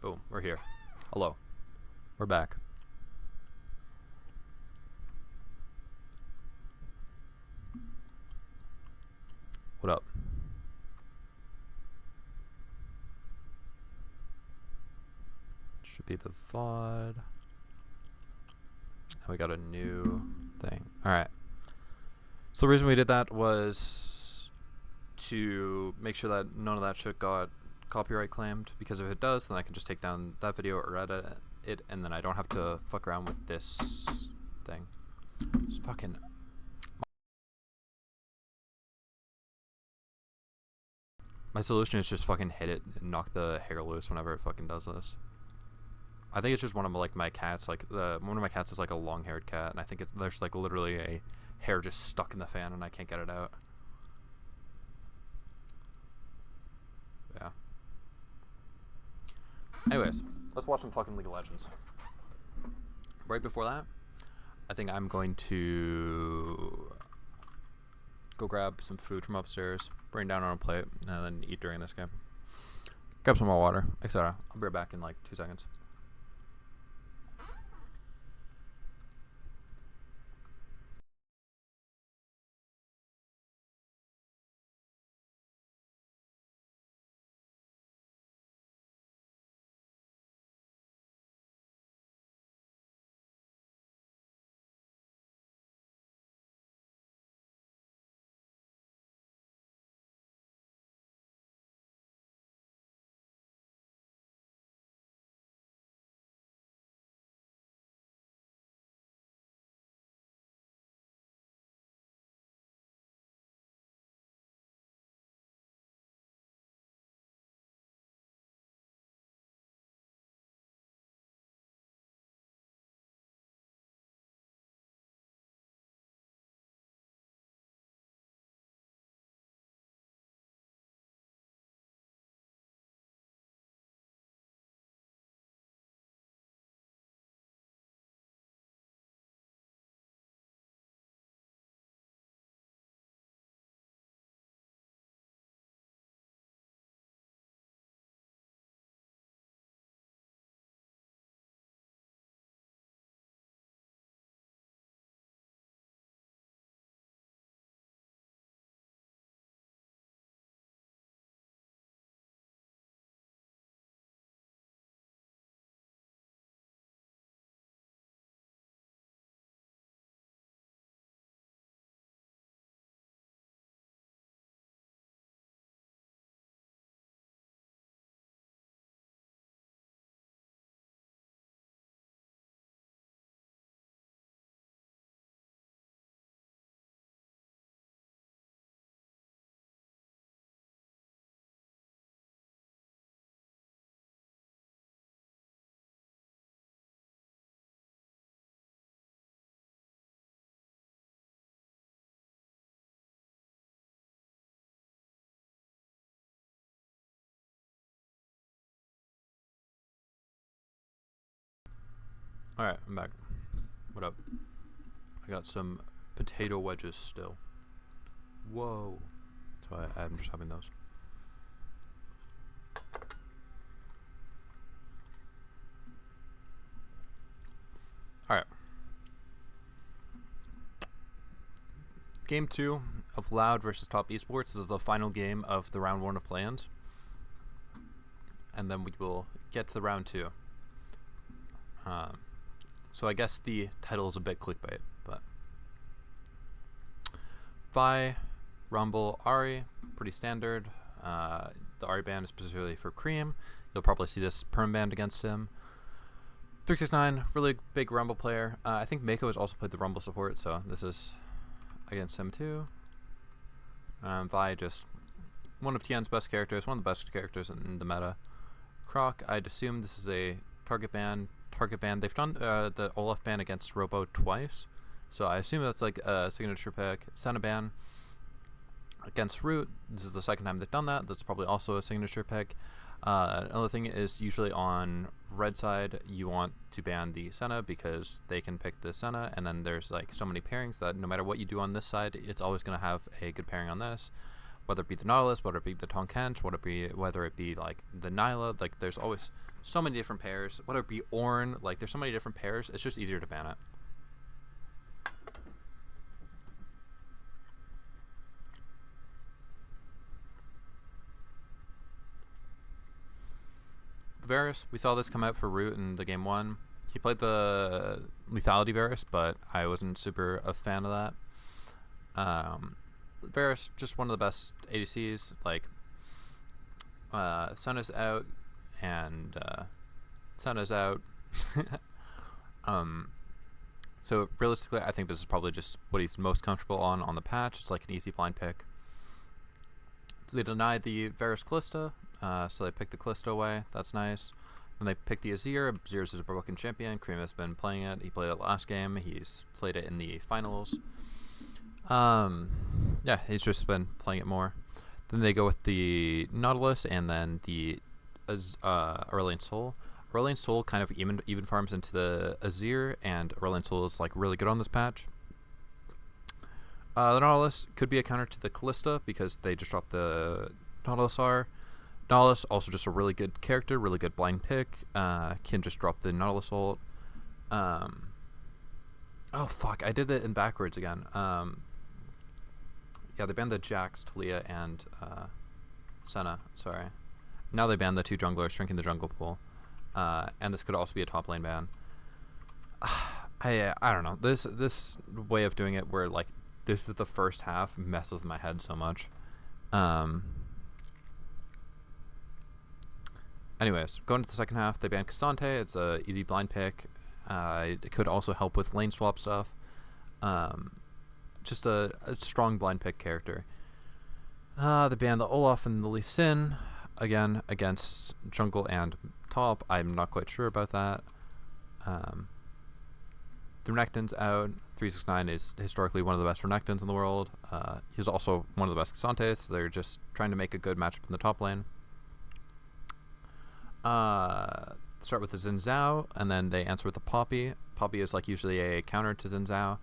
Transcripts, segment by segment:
Boom, we're here. Hello. We're back. What up? Should be the VOD. And we got a new thing. Alright. So the reason we did that was to make sure that none of that shit got copyright claimed, because if it does, then I can just take down that video or edit it, and then I don't have to fuck around with this thing. Just fucking... My solution is just fucking hit it and knock the hair loose whenever it fucking does this. I think it's just one of my cats. Like one of my cats is like a long-haired cat, and I think there's like literally a hair just stuck in the fan, and I can't get it out. Yeah. Anyways, let's watch some fucking League of Legends. Right before that, I think I'm going to go grab some food from upstairs, bring down on a plate, and then eat during this game. Grab some more water, etc. I'll be right back in like 2 seconds. Alright, I'm back. What up? I got some potato wedges still. Whoa. So I'm just having those. Alright. Game 2 of Loud versus Top Esports. This is the final game of the round 1 of Playins. And then we will get to the round 2. So I guess the title is a bit clickbait, but Vi, Rumble, Ari, pretty standard. The Ari ban is specifically for Cream. You'll probably see this perm banned against him. 369, really big Rumble player. I think Mako has also played the Rumble support, so this is against him too. Vi, just one of Tian's best characters, one of the best characters in the meta. Croc, I'd assume this is a target ban. They've done the Olaf ban against Robo twice, so I assume that's like a signature pick. Senna ban against Root. This is the second time they've done that. That's probably also a signature pick. Another thing is usually on red side you want to ban the Senna because they can pick the Senna, and then there's like so many pairings that no matter what you do on this side, it's always going to have a good pairing on this. whether it be the Nautilus, whether it be the Tonquente, whether it be like the Nyla. Like there's always so many different pairs. Whether it be Ornn, like there's so many different pairs. It's just easier to ban it. Varus, we saw this come out for Root in the game 1. He played the Lethality Varus, but I wasn't super a fan of that. Varus, just one of the best ADCs. Like, Sun is out, and Sun is out. So realistically, I think this is probably just what he's most comfortable on the patch. It's like an easy blind pick. They denied the Varus Callista, so they picked the Callista away. That's nice. Then they picked the Azir. Azir is a broken champion. Cream has been playing it. He played it last game. He's played it in the finals. Yeah, he's just been playing it more. Then they go with the Nautilus and then the Aurelion Sol. Aurelion Sol kind of even farms into the Azir, and Aurelion Sol is like really good on this patch. The Nautilus could be a counter to the Callista because they just dropped the Nautilus R. Nautilus, also just a really good character, really good blind pick. Can just drop the Nautilus ult. Oh fuck, I did it in backwards again. Yeah, they banned the Jax, Talia, and Senna, sorry. Now they banned the 2 junglers, shrinking the jungle pool. And this could also be a top lane ban. I don't know. This way of doing it where like this is the first half messes with my head so much. Anyways, going to the second half, they banned Cassante. It's a easy blind pick. It could also help with lane swap stuff. Just a strong blind pick character. They banned the Olaf and the Lee Sin. Again, against jungle and top. I'm not quite sure about that. The Renekton's out. 369 is historically one of the best Renektons in the world. He's also one of the best Cassantes. They're just trying to make a good matchup in the top lane. Start with the Xin Zhao, and then they answer with the Poppy. Poppy is like usually a counter to Xin Zhao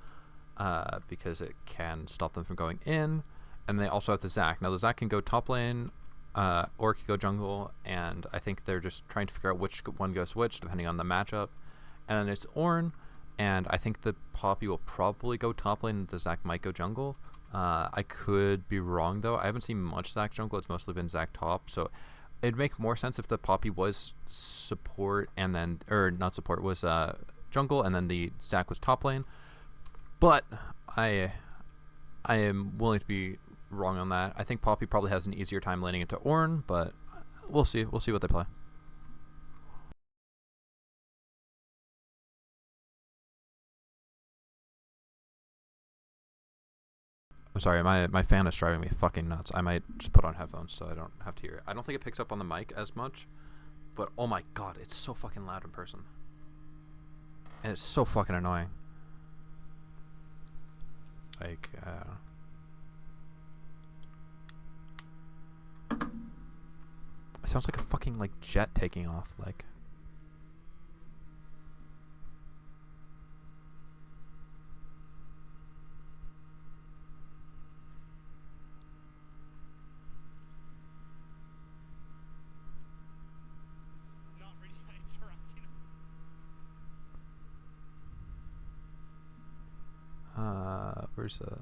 because it can stop them from going in. And they also have the Zac. Now the Zac can go top lane or it can go jungle, and I think they're just trying to figure out which one goes which depending on the matchup. And then it's Ornn, and I think the Poppy will probably go top lane and the Zac might go jungle. I could be wrong though. I haven't seen much Zac jungle. It's mostly been Zac top, so it'd make more sense if the Poppy was support and then, or not support, was jungle, and then the Zac was top lane. But I am willing to be wrong on that. I think Poppy probably has an easier time laning into Ornn, but we'll see. We'll see what they play. I'm sorry, my fan is driving me fucking nuts. I might just put on headphones so I don't have to hear it. I don't think it picks up on the mic as much, but oh my god, it's so fucking loud in person. And it's so fucking annoying. Like, it sounds like a fucking, like, jet taking off, like. Where's that?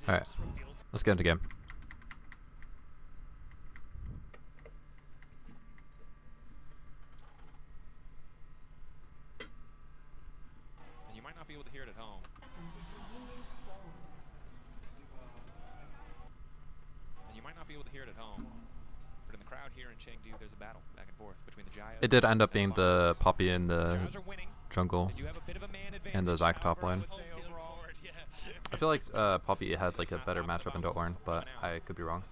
Alright, let's get into game. And you might not be able to hear it at home. But in the crowd here in Chengdu, there's a battle back and forth between the Giants. It did end up being the Poppy in the jungle and the Zac top lane. I feel like Poppy had like a better matchup into Ornn, but I could be wrong.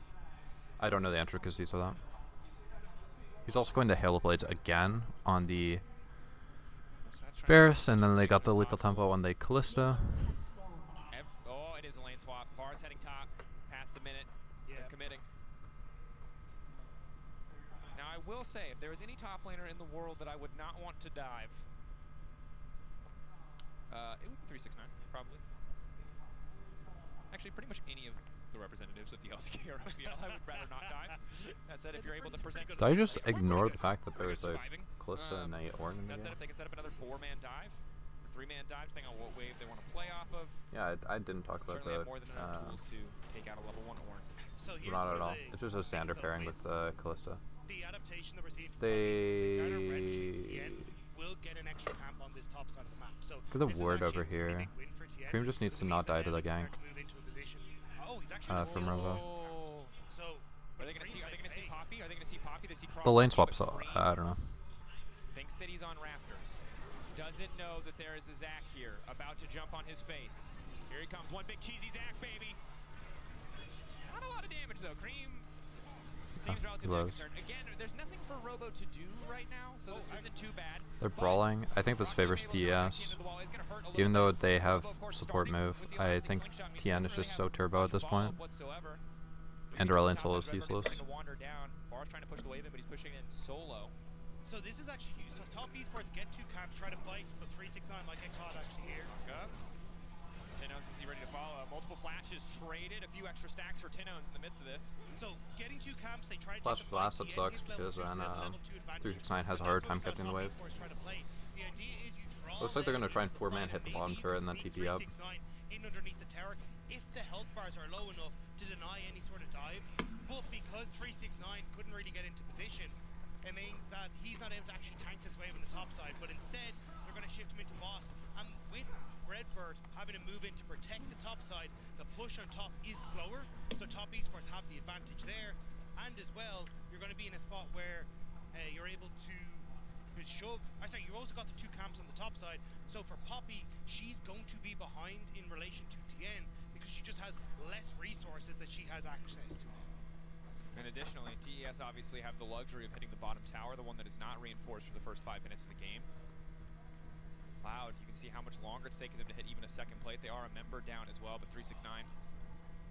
I don't know the intricacies of that. He's also going to Halo Blades again on the Varus, and then they got the lethal tempo on the Callista. Oh, it is a lane swap. Varus heading top, past the minute, committing. Now I will say, if there was any top laner in the world that I would not want to dive, it would be 369, probably. Actually, pretty much any of the representatives of the LCK or IPL, I would rather not dive. That said, if you're able to present... Did I just ignore the fact that there was a Callista and a Ornn in the That said, game? if they can set up another 4-man dive, or 3-man dive, depending on what wave they want to play off of, Yeah, I didn't talk about certainly the... have more than enough tools to take out a level 1 Ornn. So here's Not one at of all. the It's just a standard things, though, pairing with Callista. the adaptation that we're seeing from top esports. They started red choose TN, will get an extra camp on this top side of the map. So Look at the this is ward actually over a pretty here. big win for TN. Cream just needs to It not means that die to now the they can gank start to move into a position. Oh, he's actually from Rosa. Oh. So Are they going to see? Are they going to see Poppy? Are they going to see Poppy? They see Croc. The lane Poppy, swap, but so Cream I don't know. thinks that he's on Raptors. Doesn't know that there is a Zac here about to jump on his face. Here he comes, one big cheesy Zac, baby. Not a lot of damage though. Cream seems relatively unconcerned. Again, there's nothing for Robo to do right now, so this isn't too bad. They're brawling. I think this favors TES. Even though they have support move, I think TN is just so turbo at this point. And Aurelion Solo is useless. Bar's trying to push the wave in, but he's pushing in solo. So this is actually huge. So top esports get 2 camps, try to fight, but 369 might get caught actually here. Tinones is he ready to follow? Multiple flashes traded, a few extra stacks for Tinones in the midst of this. So getting 2 camps, they try to Plus take the fight. Flash, that TN sucks is level because 2, so then that's a level 2 advantage. 369 has a But hard that's time what we saw catching the top wave. esports try to play. The idea is you draw Looks like they're going to try and lanes, 4-man hit the bottom maybe turret and then sneak TP up. 369 in underneath the tower if the health bars are low enough to deny any sort of dive. But because 369 couldn't really get into position, it means that he's not able to actually tank this wave on the top side, but instead they're going to shift him into boss. And with Redbird having to move in to protect the top side, the push on top is slower, so top esports have the advantage there. And as well, you're going to be in a spot where you're able to shove. You've also got the 2 camps on the top side, so for Poppy, she's going to be behind in relation to TN because she just has less resources that she has access to. And additionally, TES obviously have the luxury of hitting the bottom tower, the one that is not reinforced for the first 5 minutes of the game. Loud, you can see how much longer it's taking them to hit even a second plate. They are a member down as well, but 369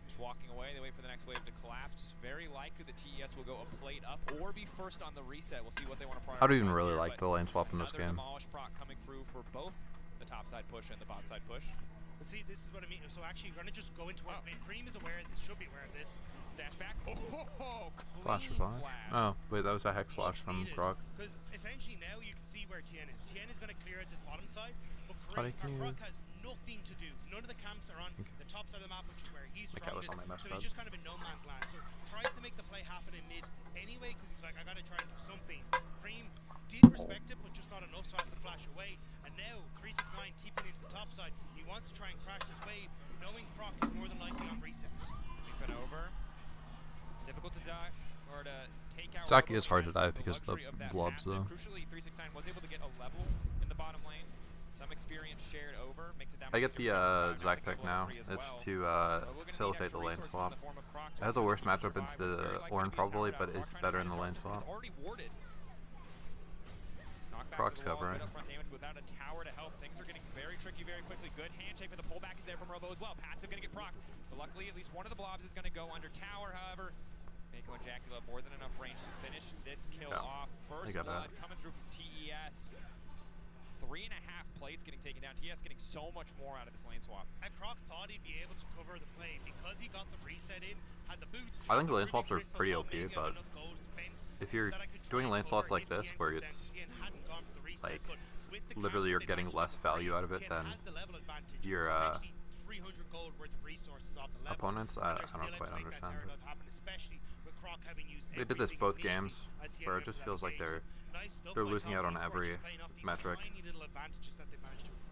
just walking away. They wait for the next wave to collapse. Very likely that TES will go a plate up or be first on the reset. We'll see what they want to prioritize. I don't even really here, like the lane swap in this game. Demolish proc coming through for both the top side push and the bot side push. But see, this is what I mean. So actually, you're going to just go into towards main. Cream is aware of this, should be aware of this. Dash back. Oh, Flash clean revive. Oh, wait, that was a hex flash from Croc. Because essentially now you can see where TN is. TN is going to clear at this bottom side, but Croc has nothing to do. None of the camps are on the top side of the map, which is where he's strongest. So he's just kind of in no man's land. So tries to make the play happen in mid anyway, because he's like, I got to try and do something. Cream did respect it, but just not enough, so has to flash away. And now 369 TPing into the top side. He wants to try and crash this wave, knowing Croc is more than likely on reset. Been over. Difficult to dive or to take out. Zac is hard to dive because of the blobs, though. Crucially, 369 was able to get a level in the bottom lane. Some experience shared over makes it that I get the Zac pick now. It's to facilitate the lane swap. It has a worse matchup into the Ornn probably, but it's better in the lane swap. Croc's covering. Without a tower to help, things are getting very tricky very quickly. Good handshake, but the pullback is there from Robo as well. Passive gonna get proc, but luckily at least one of the blobs is gonna go under tower. However, Mako and Jacula more than enough range to finish this kill off. First blood coming through from TES. 3.5 plates getting taken down. TES getting so much more out of this lane swap. And Croc thought he'd be able to cover the play because he got the reset in, had the boots. I think the lane swaps are pretty OP, but if you're doing lane swaps like this, where it's like literally you're getting less value out of it than your opponents, I don't quite understand. They did this both games, where it just feels like they're losing out on every metric.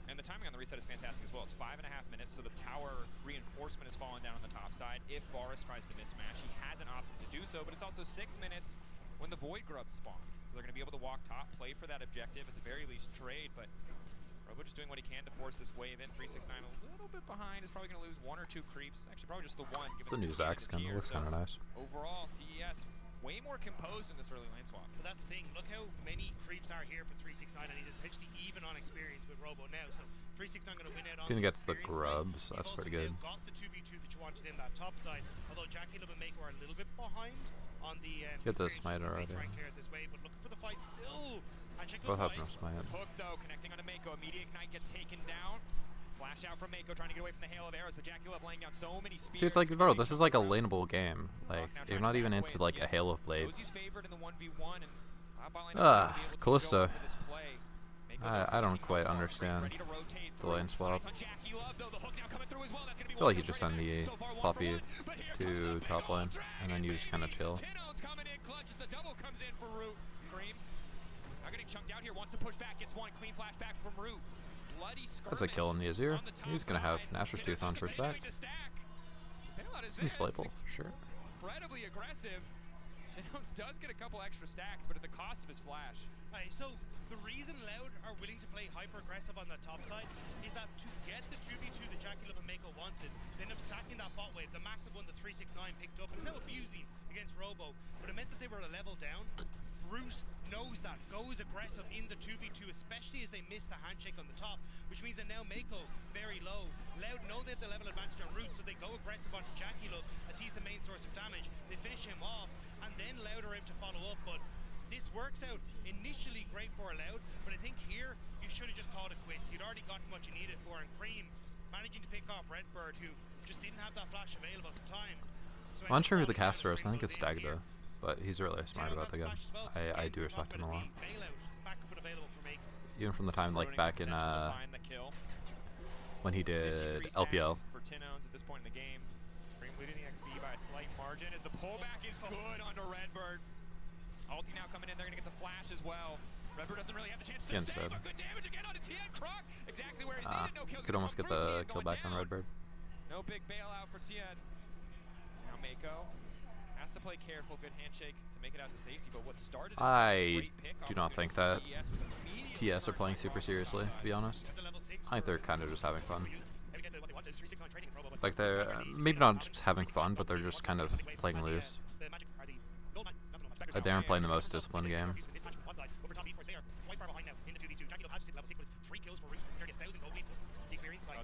And the timing on the reset is fantastic as well. It's 5.5 minutes, so the tower reinforcement is falling down on the top side. If Varus tries to mismatch, he has an option to do so, but it's also 6 minutes when the Void Grubs spawn. They're going to be able to walk top, play for that objective, at the very least trade, but Robo just doing what he can to force this wave in. 369 a little bit behind, is probably going to lose 1 or 2 creeps. Actually, probably just the one. It's the new Zac skin, it looks kind of nice. Overall, TES way more composed in this early lane swap. But that's the thing. Look how many creeps are here for 369, and he's essentially even on experience with Robo now. So 369 going to win out on Didn't the get to the experience grubs. play. That's You've pretty also good. now got the 2v2 that you wanted in that top side. Although Jackie and Mako are a little bit behind on the Get the experience smite already. right here this way, but looking for the fight still. Handshake Both goes have no wide. smite. Hook though, connecting onto Mako. Immediate Ignite gets taken down. Flash out from Mako, trying to get away from the hail of arrows, but Jackie Love laying down so many spears. See, it's like, bro, this is like a laneable game. Like, you're not even into like a hail of blades. Rosie's favored in the 1v1 and Callisto. I don't quite understand the lane swap. I feel like you just send the Poppy to top lane, and then you just kind of chill. That's a kill in the Azir. He's gonna have Nashor's Tooth on first back. He's playable, for sure. Incredibly aggressive. Tinones does get a couple extra stacks, but at the cost of his flash. Alright, so the reason Loud are willing to play hyper-aggressive on the top side is that to get the 2v2 that Jackie Love and Mako wanted, they end up sacking that bot wave, the massive one that 369 picked up, and is now abusing against Robo, but it meant that they were a level down. Bruce knows that, goes aggressive in the 2v2, especially as they miss the handshake on the top, which means that now Mako very low. Loud know they have the level advantage on route, so they go aggressive onto Jackie Love as he's the main source of damage. They finish him off, and then Loud are able to follow up, but this works out initially great for Loud, but I think here you should have just called it quits. You'd already gotten what you needed for, and Cream managing to pick off Redbird, who just didn't have that flash available at the time. So I'm not sure who the caster is. I think it's Stag though, but he's really smart about the game. I do respect him a lot. Even from the time like back in when he did LPL. For Tinones at this point in the game. Cream leading the XP by a slight margin as the pullback is good onto Redbird. Ulti now coming in, they're gonna get the flash as well. Redbird doesn't really have the chance to stay, but good damage again onto Tien. Croc, exactly where he's needed. No kills. Could almost get the kill back on Redbird. No big bailout for Tien. Now Mako has to play careful, good handshake to make it out to safety, but what started I do not think that TS are playing super seriously, to be honest. I think they're kind of just having fun. Like they're maybe not just having fun, but they're just kind of playing loose. Like they aren't playing the most disciplined game.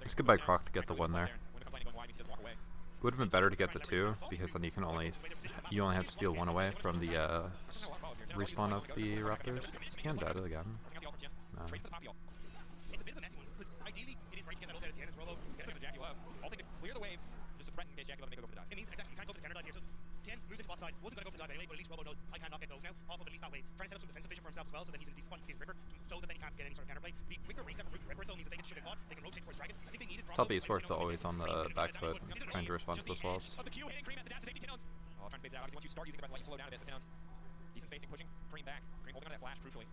It's good by Croc to get the one there. It would have been better to get the two, because then you only have to steal one away from the respawn of the Raptors. Is Kian dead again? No. It's a bit of a messy one, because ideally it is right to get that ult out of Tien as Rolo. Jackie Love. Ulti to clear the wave, just to threaten in case Jackie Love and Mako go for the dive. It means exactly you can't go for the counter dive here, so Tien moves into bot side, wasn't going to go for the dive anyway, but at least Robo knows I cannot get those now, off of at least that wave. Trying to set up some defensive vision for himself as well, so that he's in a decent spot, he can see his river, so that then he can't get any sort of counterplay. The quicker reset from Redbird though means that they can shoot a bot, they can rotate towards Dragon. I think they needed Top esports are always on the back foot, trying to respond to the swaps. Of the Q hitting Cream at the dash to safety Tinones. Oh, trying to space it out. Obviously, once you start using the breath, you slow down a bit. So Tinones, decent spacing, pushing Cream back. Cream holding on that flash crucially.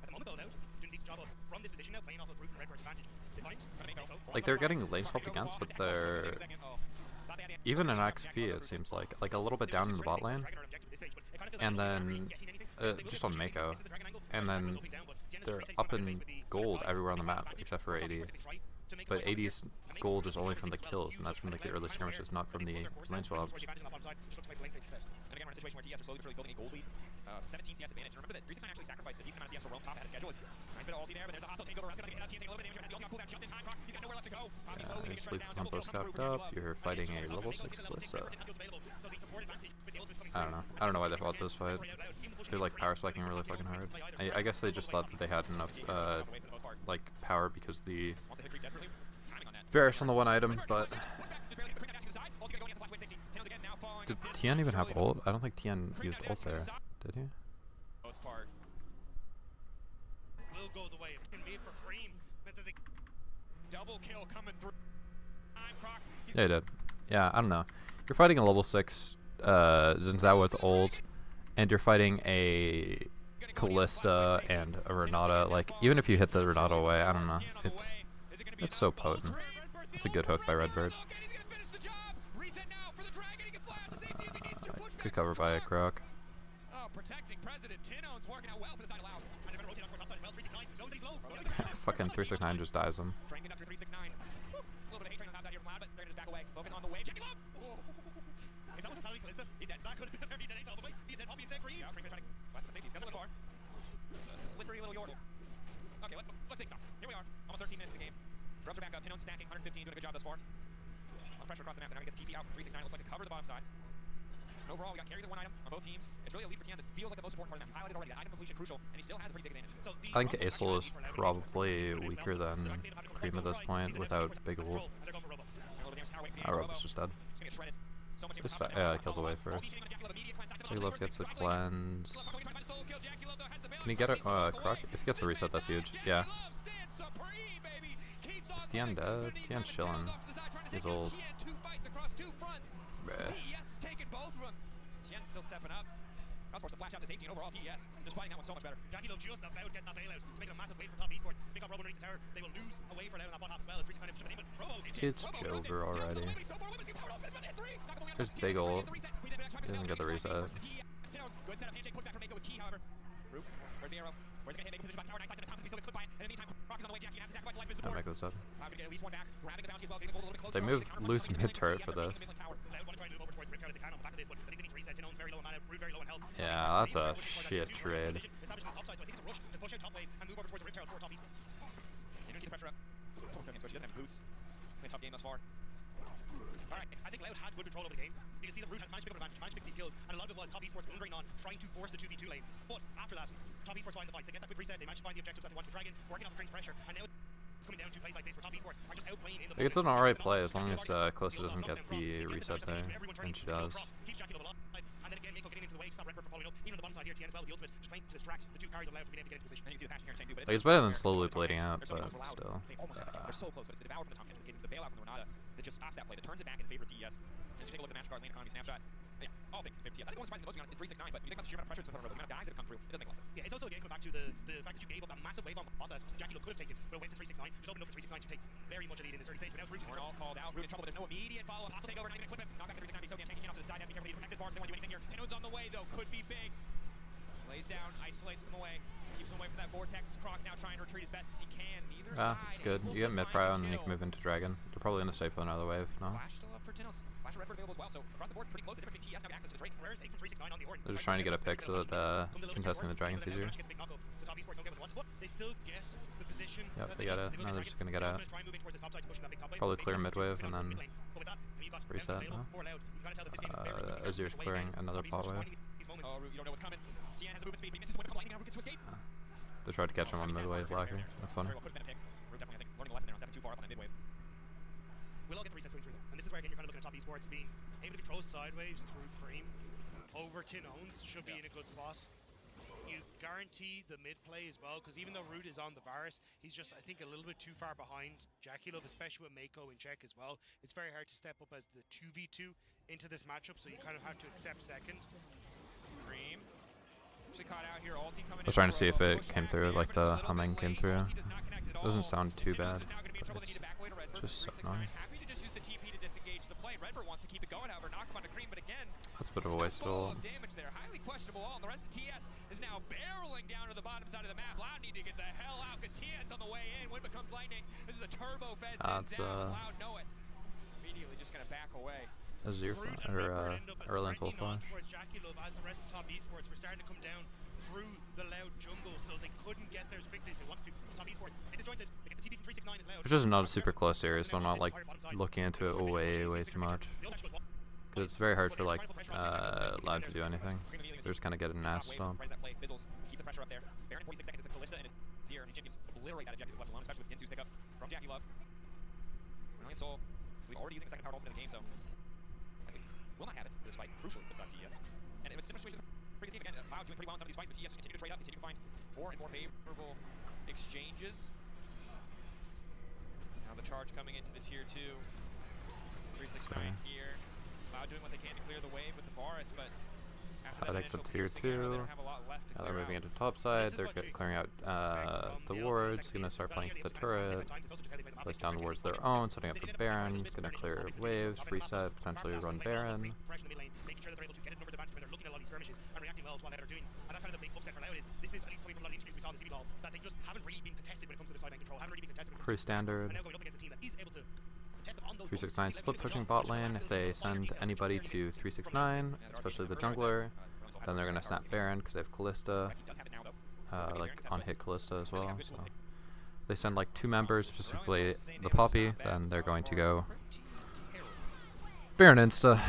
At the moment though, Loud doing a decent job of from this position now, playing off of Root and Redbird's advantage. They find Like they're getting lane swapped against, but they're even in XP it seems like a little bit down in the bot lane, and then just on Mako, and then they're up in gold everywhere on the map except for 80. But 80's gold is only from the kills, and that's from like the early skirmishes, not from the lane swaps. And again, we're in a situation where TS are slowly but surely building a gold lead. 17 CS advantage. Remember that 369 actually sacrificed a decent amount of CS for Rome top ahead of schedule. Nice bit of ulti there, but there's a hostile takeover. Rest gonna get out. Team taking a little bit of damage. The ulti got pulled out just in time. Croc, he's got nowhere left to go. He's slowly making Sleep down. tempo stepped up. You're fighting a level 6 Callisto. I don't know why they fought this fight. They're like power spiking really fucking hard. I guess they just thought that they had enough like power because the Varus on the one item, but did Tien even have ult? I don't think Tien used ult there, did he? Most part. Will go the way of made for Cream. Meant that they Double kill coming through. Croc. Yeah, he did. Yeah, I don't know. You're fighting a level 6 Xin Zhao with ult, and you're fighting a Callista and a Renata. Like, even if you hit the Renata away, I don't know. It's so potent. It's a good hook by Redbird. Good cover by a Croc. Oh, protecting President Tinones working out well for the side of Loud. Fucking 369 just dies him. Train conductor 369. A little bit of hate train on the outside here from Loud, but they're gonna just back away. Focus on the wave. Check him up. If that was a Callisto, he's dead. That could have been a very dead ace all the way. here we are. Almost 13 minutes of the game. Grubs are back up. Pinone stacking. 115, doing a good job thus far. A lot of pressure across the map. They're now going to get the TP out. 369 looks like to cover the bottom side. And overall, we got carries at one item on both teams. It's really a lead for Tian that feels like the most important part of the map. He highlighted already that item completion crucial, and he still has a pretty big advantage. So I think Aesol is probably weaker than Cream at this point without Big Ult. Robo's just dead. Just killed the wave first. Big Love gets the cleanse. Can he get a Croc? If he gets the reset, that's huge. Yeah. Is Tian dead? Tian's chilling. He's old. Bruh. Tien's still stepping up. That's forced to flash out to safety, and overall TES just fighting that one so much better. Jackie Love just about gets that bailout, making a massive wave for top esports. Pick up Robo underneath the tower. They will lose a wave for Loud on that bottom half as well. As 369 is shipping in, but Robo It's Jover already. There's Big Ult. Didn't get the reset. Good setup, handshake put back from Mako was key, however. Roop, where's the arrow? Where's it gonna hit? Mako position by the tower, nice slice in the top, he's still clipped by it. And in the meantime, Croc is on the way, Jackie has to sacrifice life to support. Mako's dead. Gonna get at least one back, grabbing the bounty as well, getting the gold a little bit closer. They move loose mid turret for this. Yeah, that's a shit trade. Tough game thus far. Alright, I think Loud had good control over the game. You can see the Root had managed to pick up advantage, managed to pick these kills, and a lot of it was top esports blundering on, trying to force the 2v2 lane. But after that, top esports find the fights. They get that quick reset, they managed to find the objectives that they want to Dragon, working off the Dragon's pressure, and now it's coming down to plays like this where top esports are just outplaying in the Like, it's an alright play as long as Calista doesn't get the reset there, and she does. And then again, Mako getting into the wave, stop Redbird from following up. Even on the bottom side here, Tian as well with the ultimate, just playing to distract the two carries of Loud from being able to get into position. And you see the patch here, Chengdu, but Like, it's better than slowly bleeding out, but still. They're so close, but it's the devour from the top end. In this case, it's the bailout from the Renata that just stops that play, that turns it back in favor of TES. And just take a look at the match card, lane economy snapshot. Yeah, all things in favor of TES. I think the one surprising most, to be honest, is 369, but you think about the sheer amount of pressure it's put on Robo, the amount of guys that have come through, it doesn't make a lot of sense. Yeah, it's also again coming back to the fact that you gave up that massive wave on that Jackie could have taken, but it went to 369, just opened up for 369 to take very much a lead in this early stage. But now Root is all called out, Root in trouble, but there's no immediate follow-up. Hostile takeover, not even equipment. Knock back to 369, so taking Tian off to the side, have to be careful to protect this bar, so they won't do anything here. Tino's on the way though, could be big. Lays down, isolates them away, keeps them away from that vortex. Croc now trying to retreat as best as he can. Neither side It's good. You get mid prio and then you can move into Dragon. They're probably gonna stay for another wave, no? Flash still up for Tinos. Flash and Redbird available as well, so across the board, pretty close. The difference between TS now access to the Drake. Where's 8 from 369 on the Orton? They're just trying to get a pick so that contesting the Dragon's easier. They still get the position. Yep, they got it. Now they're just gonna get out. Probably clear mid wave and then reset, no? Azir's clearing another bot wave. Oh, Root, you don't know what's coming. Tian has the movement speed, but he misses the window come lightning. Now Root gets to escape. They tried to catch him on mid wave lacking. That's funny. Very well, could have been a pick. Root definitely, I think, learning the lesson there on stepping too far up on that mid wave. We'll all get the resets going through though. And this is where again you're kind of looking at top esports being able to control sideways through Cream over Tinones should be in a good spot. You guarantee the mid play as well, because even though Root is on the Varus, he's just, I think, a little bit too far behind Jackie Love, especially with Mako in check as well. It's very hard to step up as the 2v2 into this matchup, so you kind of have to accept second. Cream. Actually caught out here. Ulti coming I was trying to see if it came through, like the humming came through. Doesn't sound too bad, but it's just so annoying. Happy to just use the TP to disengage the play. Redbird wants to keep it going, however, knock him onto Cream, but again, that's a bit of a waste of ult. damage there. Highly questionable all, and the rest of TS is now barreling down to the bottom side of the map. Loud need to get the hell out because TN's on the way in. When it becomes lightning, this is a turbo fed down. Loud know it. Immediately just gonna back away. Azir or Erlin's ult flash. Jackie Love, as the rest of top esports, were starting to come down through the Loud jungle, so they couldn't get there as quickly as they wanted to. Top esports, they disjointed. They get the TP from 369 as Loud. Which is not a super close series, so I'm not like looking into it way too much. Because it's very hard for like Loud to do anything. They're just kind of getting an ass stomp. Keep the pressure up there. Baron 46 seconds. It's Calista and his Seer, and Champions obliterate that objective left alone, especially with Ginsu's pickup from Jackie Love. Brilliant Soul. We've already using the second power ultimate in the game, so I think will not have it for this fight. Crucially for this TES. And it was a similar situation in the previous game. Again, Loud doing pretty well in some of these fights, but TES continue to trade up, continue to find more and more favorable exchanges. Now the charge coming into the tier 2. 369 here. Loud doing what they can to clear the wave with the Varus, but I like the tier 2. Now they're moving into top side. They're clearing out the wards. Gonna start playing for the turret. Place down the wards their own, setting up for Baron. He's gonna clear waves, reset, potentially run Baron. Pretty standard. 369 split pushing bot lane. If they send anybody to 369, especially the jungler, then they're gonna snap Baron because they have Callista, like on hit Callista as well. So they send like 2 members, specifically the Poppy, then they're going to go Baron Insta.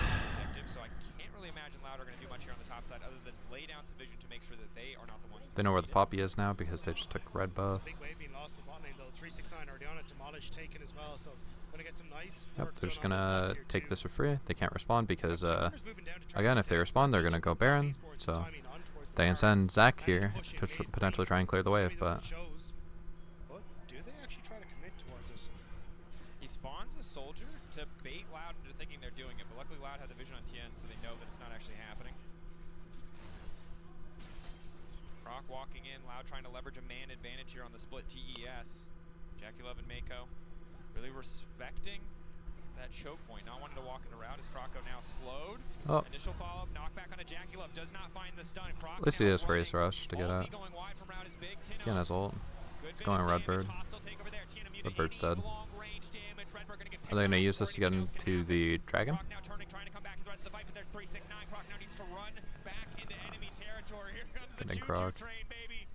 So I can't really imagine Loud are going to do much here on the top side other than lay down some vision to make sure that they are not the ones. They know where the Poppy is now because they just took red buff. Big wave being lost in the bot lane though. 369 already on it. Demolish taken as well. So gonna get some nice. Yep, work they're just done on gonna this bot take tier this for free. They can't respond because Runners moving down to try again, and if they get respond, they're the gonna go top Baron. esports So timing on towards the they can Baron. send Zach And here pushing to mid potentially lane. try and clear the wave, Shows. but But do they actually try to commit towards us? He spawns a soldier to bait Loud into thinking they're doing it, but luckily Loud had the vision on Tien, so they know that it's not actually happening. Croc walking in, Loud trying to leverage a man advantage here on the split TES. Jackie Love and Mako really respecting that choke point, not wanting to walk in the route as Croco now slowed. oh, Initial follow-up, knockback on a Jackie Love, does not find the stun. Croc at least he now has Phrase running. Rush to get Ulti at. going wide from route is big. Again, has ult. Good bit going of Redbird. damage. Hostile take over there. Tiana muted. Redbird's Any dead. long-range damage. Redbird gonna get Are they gonna picked use off this to get before anything else into can the happen. dragon? Croc now turning, trying to come back to the rest of the fight, but there's 369. Croc now needs to run back into enemy territory. Here comes the Getting choo-choo Croc. train, baby.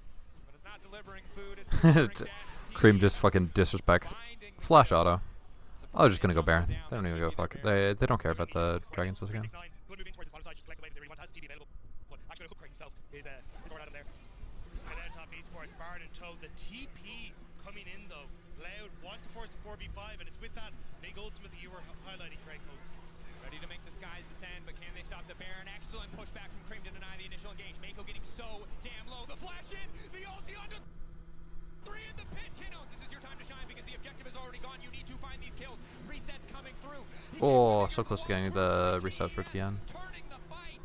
But it's not delivering food. It's delivering death. Cream just fucking disrespects Finding Flash Auto. support Oh, they're just gonna go jumper Baron. down. They don't That even should go be fuck. their They don't care about the dragons this game. 369. Good move in towards the bottom side. Just collect the wave if they really want. Has the TD available. But actually gonna hook himself. His sword out of there. And then top esports, Baron and Toad. The TP coming in though. Loud want to force the 4v5, and it's with that big ultimate that you were highlighting, Dracos. Ready to make the skies descend, but can they stop the Baron? Excellent pushback from Cream to deny the initial engage. Mako getting so damn low. The flash in, the ulti under 3 in the pit. Tinos, this is your time to shine because the objective is already gone. You need to find these kills. Resets coming through. Oh, so close to getting the reset for Tien. Turning the fight.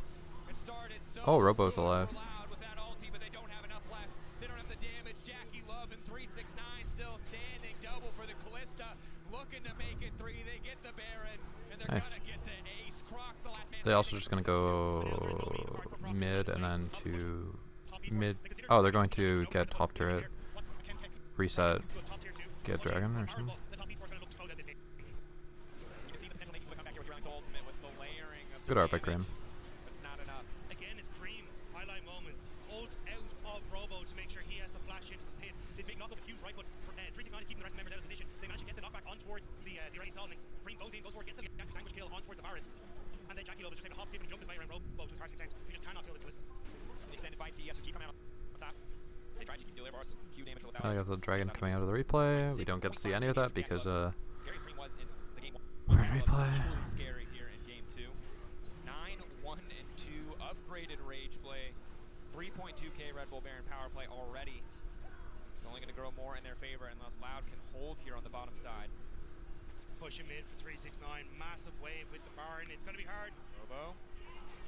It started so Oh, Robo's good alive. for Loud with that ulti, but they don't have enough left. They don't have the damage. Jackie Love and 369 still standing. Double for the Callista. Looking to make it 3. They get the Baron, and they're Nice. gonna get the ace. Croc, the last man They also standing. just gonna go mid and then to mid. Oh, they're going to get top turret, reset, get dragon or something. Good art by Cream. It's not enough. Again, it's Cream. Highlight moments. Ult out of Robo to make sure he has to flash into the pit. This big knockup is huge, right? But 369 is keeping the rest of the members out of position. They manage to get the knockback on towards the Iranian Solomon. Cream goes in, goes forward, gets the sandwich kill on towards the Varus. And then Jackie Love is just able to hop, skip, and jump his way around Robo to his heart's content. He just cannot kill this Calista. The extended fights, TES keep coming out on top. They try to keep steal their bars. Q damage without. I got the dragon coming out of the replay. We don't get to see any of that because Scary Scream was in the game we're in replay. Truly scary here in game 2. 9-1-2 upgraded Rage Play. 3.2k Red Bull Baron power play already. It's only going to grow more in their favor unless Loud can hold here on the bottom side. Pushing mid for 369. Massive wave with the Baron. It's going to be hard. Robo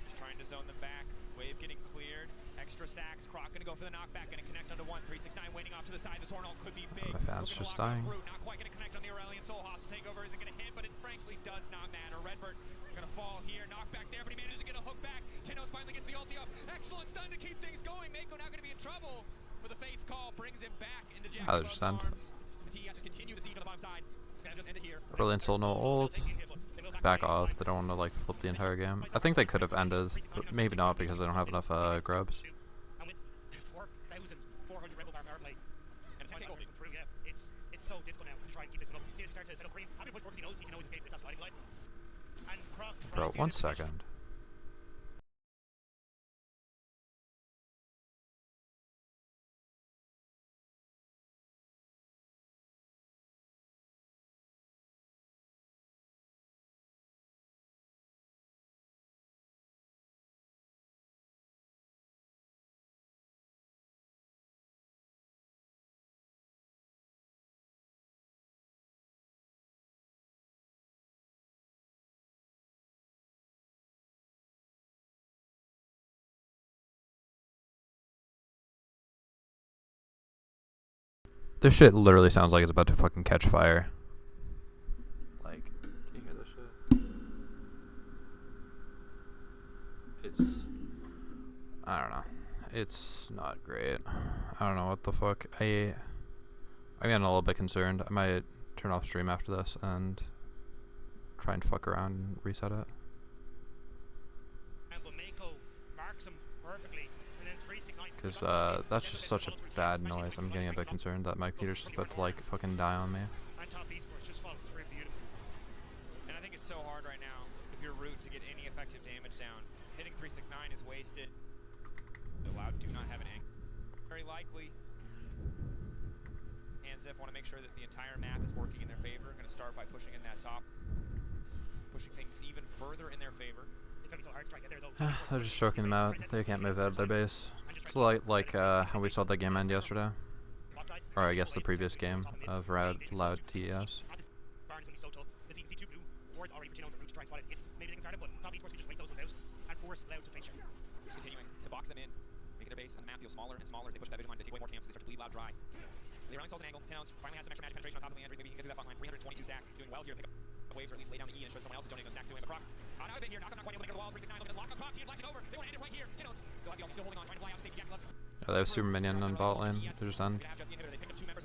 just trying to zone them back. Wave getting cleared. Extra stacks. Croc going to go for the knockback. Going to connect onto 1. 369 waiting off to the side. The Tornal could be big. My fan's Looking to just lock off dying. Root. Not quite going to connect on the Aurelion Soul Hostile takeover. Isn't going to hit, but it frankly does not matter. Redbird going to fall here. Knockback there, but he manages to get a hook back. Tinos finally gets the ulti up. Excellent stun to keep things going. Mako now going to be in trouble. But the Fate's call brings him back into Jack Oh, they're just stunned. arms. The TES just continue the siege on the bottom side. Gonna just end it here. Brilliant soul, no ult. Back off. They don't want to like flip the entire game. I think they could have ended, but maybe not because they don't have enough grubs. And with 4,400 Red Bull power play. And it's like through, yeah. It's so difficult now to try and keep this one up. See if it starts to set up Cream. Happy to push because he knows escape with that sliding line. And Croc Bro, tries to get 1 into position. second. This shit literally sounds like it's about to fucking catch fire. Like, can you hear this shit? It's, I don't know. It's not great. I don't know what the fuck. I'm getting a little bit concerned. I might turn off stream after this and try and fuck around and reset it. And but Mako marks him perfectly. And then 369 Because that's just such a bad noise. I'm getting a bit concerned that Mike Peters is about to like fucking die on me. And top esports just followed through beautifully. And I think it's so hard right now, if you're root, to get any effective damage down. Hitting 369 is wasted. The Loud do not have an angle. Very likely. And Ziff want to make sure that the entire map is working in their favor. Going to start by pushing in that top. Pushing things even further in their favor. It's only so hard to try and get there though. They're just choking them out. They can't move out of their base. It's like how we saw the game end yesterday. Or I guess the previous game of Loud TES. Barnes will be so tough. As you can see, 2 blue wards already pushing on the route to try and spot it. If maybe they can start it, but top esports could just wait those ones out and force Loud to play shit. Just continuing to box them in, making their base and the map feel smaller and smaller as they push that vision line to take away more camps as they start to bleed Loud dry. They are themselves an angle. 10 ounce finally has some extra magic penetration on top of Leandri. Maybe he can get through that front line. 322 stacks. Doing well here. Pick up the waves or at least lay down the E and ensure that someone else is donating those stacks to him. The Croc out a bit here. Knock not quite able to get the wall. 369 looking at lock on Croc. He flashing over. They want to end it right here. 10 ounce. Still holding on. Trying to fly out to safety. Jackie left. They have Super Minion on bot lane. They're just done.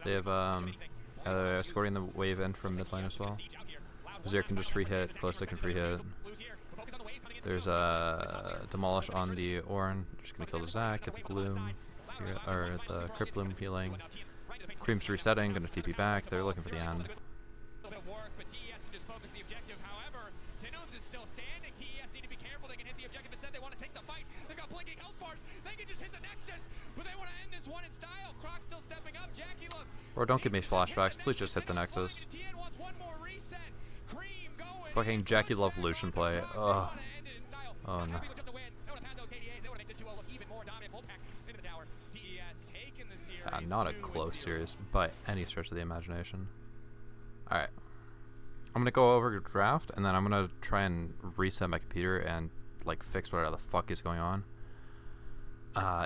They have they're escorting the wave in from mid lane as well. Azir can just free hit. Close can free hit. There's Demolish on the Ornn. Just gonna kill the Zac. Get the Gloom. Or the Crypt Bloom healing. Cream's resetting. Gonna TP back. They're looking for the end. Or don't give me flashbacks. Please just hit the Nexus. Fucking Jackie Love Lucian play. Ugh. Oh no. Not a close series by any stretch of the imagination. Alright. I'm gonna go over draft and then I'm gonna try and reset my computer and like fix whatever the fuck is going on.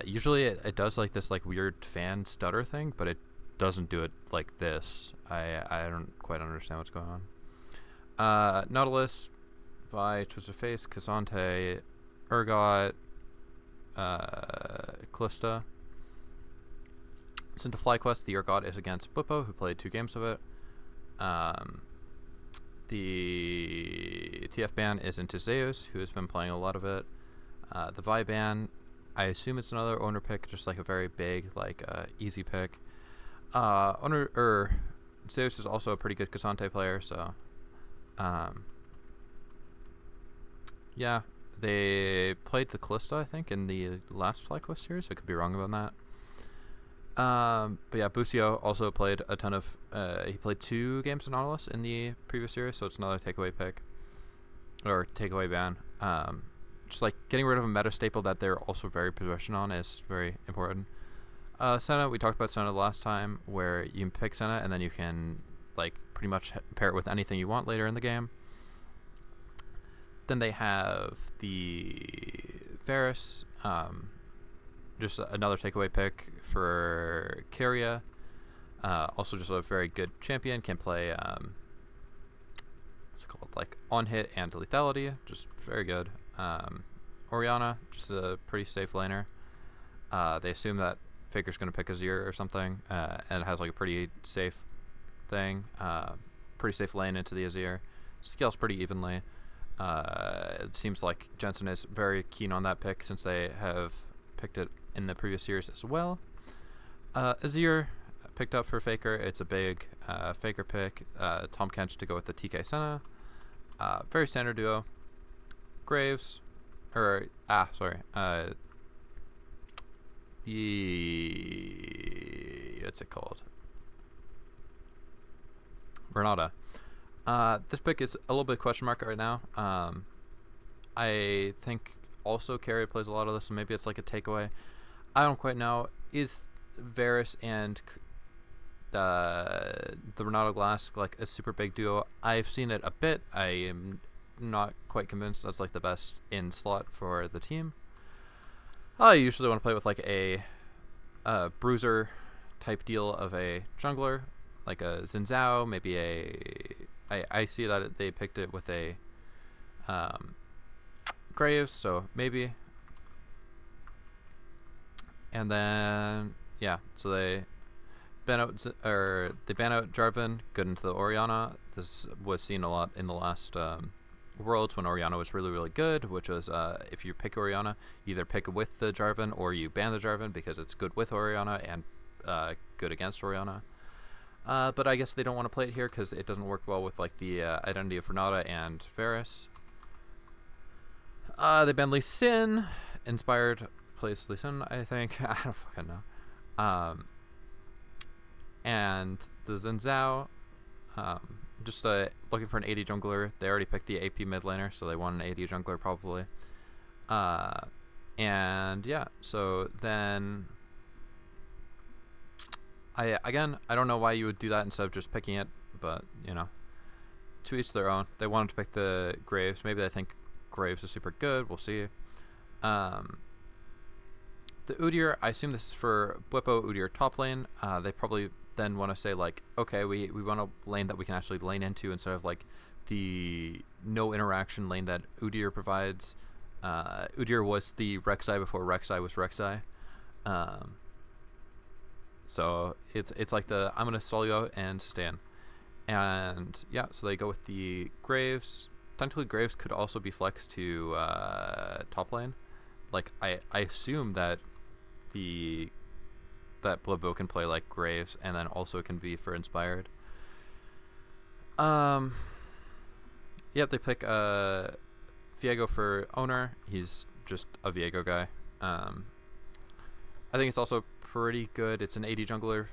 Usually it does like this like weird fan stutter thing, but it doesn't do it like this. I don't quite understand what's going on. Nautilus, Vi, Twisted Face, Cassante, Urgot, Calista. Into FlyQuest, the Urgot is against Bwipo, who played 2 games of it. The TF ban is into Zeus, who has been playing a lot of it. The Vi ban, I assume it's another owner pick, just like a very big, like easy pick. Zeus is also a pretty good Cassante player, so yeah, they played the Calista, I think, in the last FlyQuest series. I could be wrong about that. But yeah, Busio also played a ton of. He played 2 games of Nautilus in the previous series, so it's another takeaway pick or takeaway ban. Just like getting rid of a meta staple that they're also very positioned on is very important. Senna, we talked about Senna last time, where you can pick Senna and then you can like pretty much pair it with anything you want later in the game. Then they have the Varus, just another takeaway pick for Keria. Also just a very good champion, can play what's it called, like on hit and lethality, just very good. Orianna, just a pretty safe laner. They assume that Faker's going to pick Azir or something, and it has like a pretty safe thing, pretty safe lane into the Azir. Scales pretty evenly. It seems like Jensen is very keen on that pick since they have picked it in the previous series as well. Azir picked up for Faker. It's a big Faker pick. Tom Kench to go with the TK Senna. Very standard duo. Graves, or what's it called? Renata. This pick is a little bit question mark right now. I think also Keria plays a lot of this, so maybe it's like a takeaway. I don't quite know. Is Varus and the Renata Glass like a super big duo? I've seen it a bit. I am not quite convinced that's like the best in slot for the team. I usually want to play with like a bruiser type deal of a jungler, like a Xin Zhao, maybe I see that they picked it with a Graves, so maybe. And then yeah, so they ban out Jarvan, good into the Orianna. This was seen a lot in the last Worlds when Orianna was really, really good, which was if you pick Orianna, you either pick with the Jarvan or you ban the Jarvan because it's good with Orianna and good against Orianna. But I guess they don't want to play it here because it doesn't work well with like the identity of Renata and Varus. They banned Lee Sin. Inspired plays Lee Sin, I think. I don't fucking know. And the Xin Zhao, just looking for an AD jungler. They already picked the AP mid laner, so they want an AD jungler probably. And yeah, so then I don't know why you would do that instead of just picking it, but you know, to each their own. They wanted to pick the Graves. Maybe they think Graves is super good. We'll see. The Udyr, I assume this is for Bwipo Udyr top lane. They probably then want to say like, okay, we want a lane that we can actually lane into instead of like the no interaction lane that Udyr provides. Udyr was the Rek'Sai before Rek'Sai was Rek'Sai. So it's like the I'm gonna stall you out and sustain. And yeah, so they go with the Graves. Technically Graves could also be flexed to top lane. Like I assume that that Bwipo can play like Graves and then also can be for Inspired. Yep, they pick Viego for owner. He's just a Viego guy. I think it's also pretty good. It's an AD jungler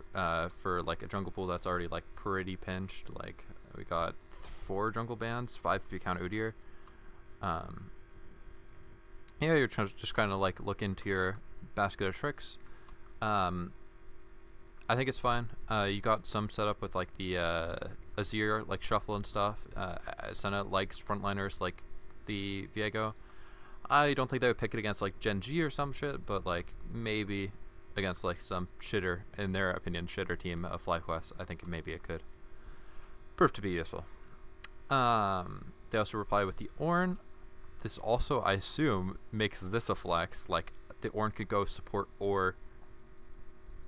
for like a jungle pool that's already like pretty pinched. Like we got 4 jungle bans, 5 if you count Udyr. Yeah, you're just kind of like look into your basket of tricks. I think it's fine. You got some setup with like the Azir like shuffle and stuff. Senna likes frontliners like the Viego. I don't think they would pick it against like Gen G or some shit, but like maybe against like some shitter, in their opinion, shitter team of FlyQuest. I think maybe it could prove to be useful. They also reply with the Ornn. This also, I assume, makes this a flex. Like the Ornn could go support or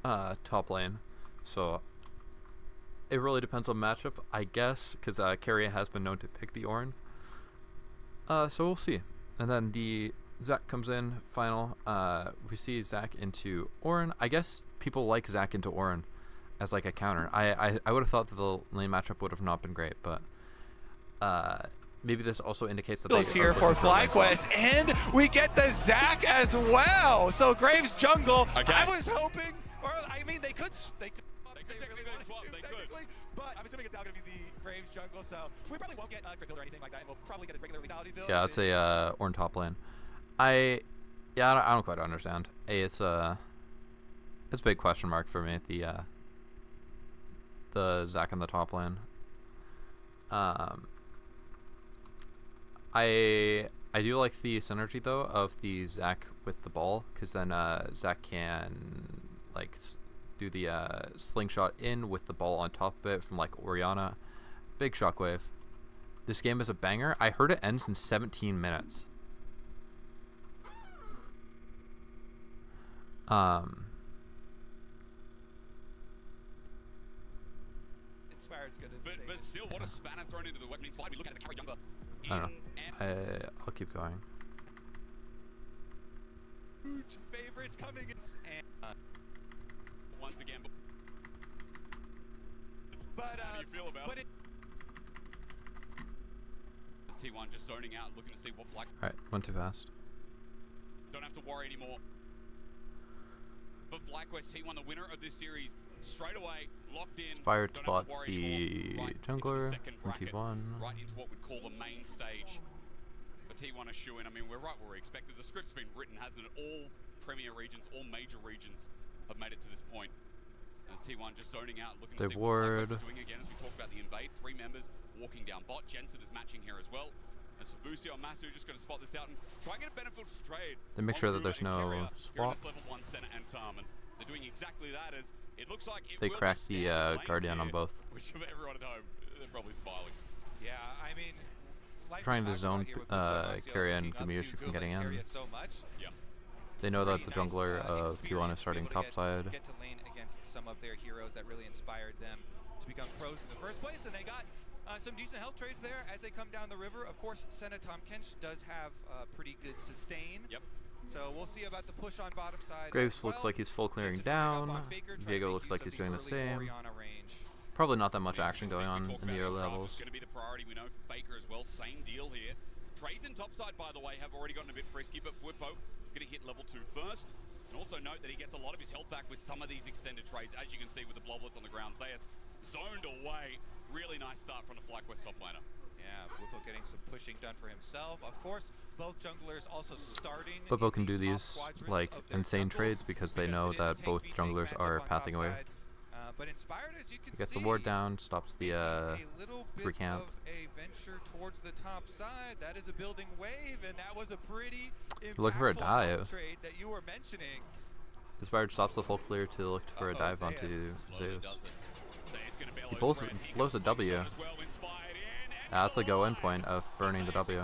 top lane. So it really depends on matchup, I guess, because Keria has been known to pick the Ornn. So we'll see. And then the Zac comes in final. We see Zac into Ornn. I guess people like Zac into Ornn as like a counter. I would have thought that the lane matchup would have not been great, but maybe this also indicates that they here for FlyQuest, and we get the Zac as well. So Graves jungle. Okay. I was hoping, or I mean, they could technically swap, they could. but I'm assuming it's now going to be the Graves jungle. So we probably won't get a crit build or anything like that, and we'll probably get a regular lethality build. Yeah, it's a Ornn top lane. I don't quite understand. It's a big question mark for me. The Zac in the top lane. I do like the synergy though of the Zac with the ball, because then Zac can like do the slingshot in with the ball on top of it from like Orianna. Big shockwave. This game is a banger. I heard it ends in 17 minutes. Inspired's good as But still, what a spanner thrown into the weapon. We look at the carry jungler. I don't know. I'll keep going. Huge favorites coming in, and Once again. but How do you feel about it? T1 just zoning out, looking to see what Black. Alright, went too fast. Don't have to worry anymore. But FlyQuest T1, the winner of this series, straight away locked in. Inspired Don't have to spots worry anymore. the Right into jungler, second bracket, 21. right into what we'd call the main stage. But T1 a shoe in. I mean, we're right where we expected. The script's been written, hasn't it? All premier regions, all major regions have made it to this point. As T1 just zoning out, looking to see what FlyQuest is doing again. As we talked about the invade, 3 members walking down bot. Jensen is matching here as well. And Sabusi or Masu just going to spot this out and try and get a beneficial trade. They make sure that there's no swap. Level 1 center and Tarman. They're doing exactly that, as it looks like it They will cracked be the standard lanes Guardian on here, both. Which of everyone at home, they're probably smiling. Yeah, I mean, like Trying we to talked about zone here with Musa Keria and looking up Gamiushi to from build getting that in. area so much. Yeah. They know that the Pretty jungler nice, of T1 is experience to starting be able to topside. get to lane against some of their heroes that really inspired them to become pros in the first place, and they got Some decent health trades there as they come down the river. Of course, Senna Tom Kench does have pretty good sustain. Yep. So we'll see about the push on bottom side. Graves looks like he's full clearing down. Viego looks like he's doing the same. Probably not that much action going on in the early levels. Going to be the priority. We know Faker as well. Same deal here. Trades in topside, by the way, have already gotten a bit frisky, but Whippo going to hit level 2 first. And also note that he gets a lot of his health back with some of these extended trades, as you can see with the bloblets on the ground. Zayas zoned away. Really nice start from the FlyQuest top laner. Yeah, Whippo getting some pushing done for himself. Of course, both junglers also starting. Whippo can do these like insane trades because they know that both junglers are pathing away. But Inspired, as you can Gets the see, ward down, stops the free camp. A venture towards the top side. That is a building wave, and that was a pretty Looking for a dive. trade that you were mentioning. Inspired stops the full clear to look for a dive onto Zeus. He blows a W. That's the go-in point of burning the W.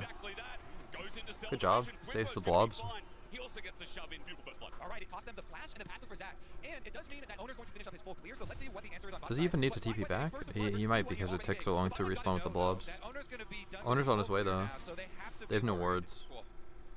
Good job. Saves the blobs. He also gets the shove in. Beautiful first blood. All right, it cost them the flash and the passive for Zach. And it does mean that owner's going to finish up his full clear, so let's see what the answer is on bottom Does he even side. need to TP back? He might because it takes so long to respawn with the blobs. Owner's on his way though. They have no wards.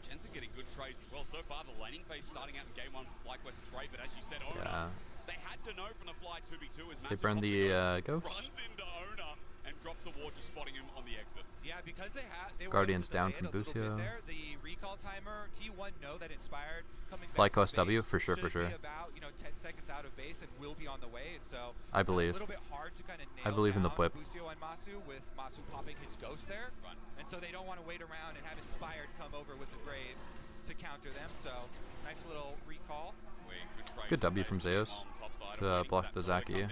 Jensen getting good trades as well. So far, the laning phase starting out in game 1 for FlyQuest is great, but as you said, Owner, Yeah. they had to know from the Fly 2v2 as They burn the ghost. runs into Owner and drops a ward, just spotting him on the exit. Yeah, because they were Guardians able to down delay from it a little Busio. bit there. The recall timer, T1 know that Inspired coming Fly back Quest from W base for sure, should for sure. be about 10 seconds out of base and will be on the way. And so I believe. a little bit hard to kind of nail I believe in the down whip. Busio and Masu with Masu popping his ghost there. Right. And so they don't want to wait around and have Inspired come over with the Graves to counter them. So nice little recall. Good W from Zeus to block the Zaki. I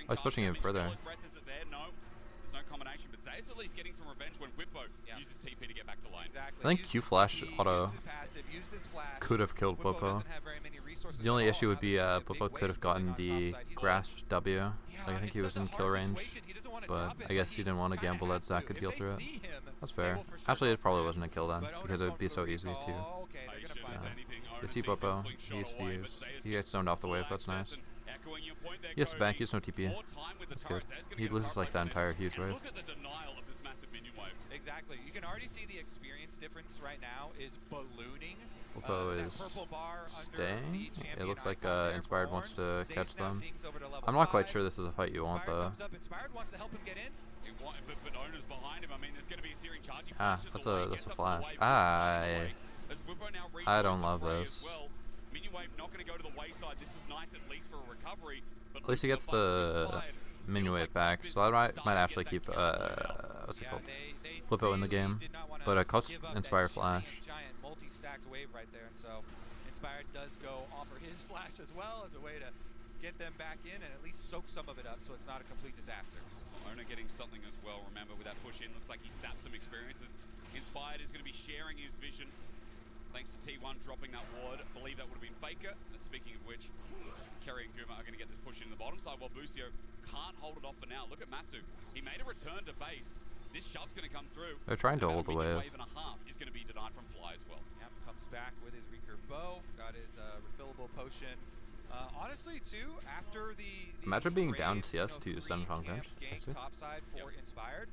was pushing him further. No combination, but Zayas at least getting some revenge when Whippo uses TP to get back to lane. Exactly. I think Q Flash auto could have killed Whippo Whippo. doesn't have very many resources The only at issue all. would be Obviously, a Whippo big could have wave coming gotten on the topside. He's grasped W. Yeah, Like I think he it's was such in a kill hard range, situation. He doesn't wanna but drop it, I guess he he didn't want to kinda gamble has that Zach to. could If heal they through it. see him, That's they fair. will for sure Actually, go it probably for wasn't a kill then, But Owner's because it would going be for so a easy recall. to. Okay, they're gonna find Yeah. that. They see Whippo. He used to use. He gets zoned off the wave. That's nice. Yes, back. He has no TP. That's good. He loses like that entire huge wave. Look at the denial of this massive minion wave. Exactly. You can already see the experience difference right now is ballooning. Whippo That is purple bar under the staying. It champion looks like icon there, Inspired Born. wants to Zaves catch now them. dings over to level I'm not quite 5. sure this is a fight you want Inspired though. comes up. Inspired wants to help him get in. But Owner's behind him. I mean, there's going to be a searing charge. He Ah, flashes that's away, a gets up the flash. wave, Ah, runs yeah. away. As Whippo now I don't rejoins love the fray this. as well. Minion wave not going to go to the wayside. This is nice at least for a recovery. But At least he gets the minion wave back, so I might actually keep what's it called? Whippo in the game, but it costs Inspire Flash. Giant multi-stacked wave right there, and so Inspired does go offer his flash as well as a way to get them back in and at least soak some of it up, so it's not a complete disaster. Owner getting something as well. Remember, with that push in, looks like he sapped some experiences. Inspired is going to be sharing his vision. Thanks to T1 dropping that ward. I believe that would have been Faker. Speaking of which, Kerry and Guma are going to get this push in the bottom side while Busio can't hold it off for now. Look at Masu. He made a return to base. This shove's going to come through. They're trying to And hold the that minion wave. wave and a half is going to be denied from Fly as well. Yep, comes back with his recurve bow, got his refillable potion. Honestly, too, after the Imagine being down Graves, CS to free Sun Hong camp bench. gank That's it. topside for Inspired,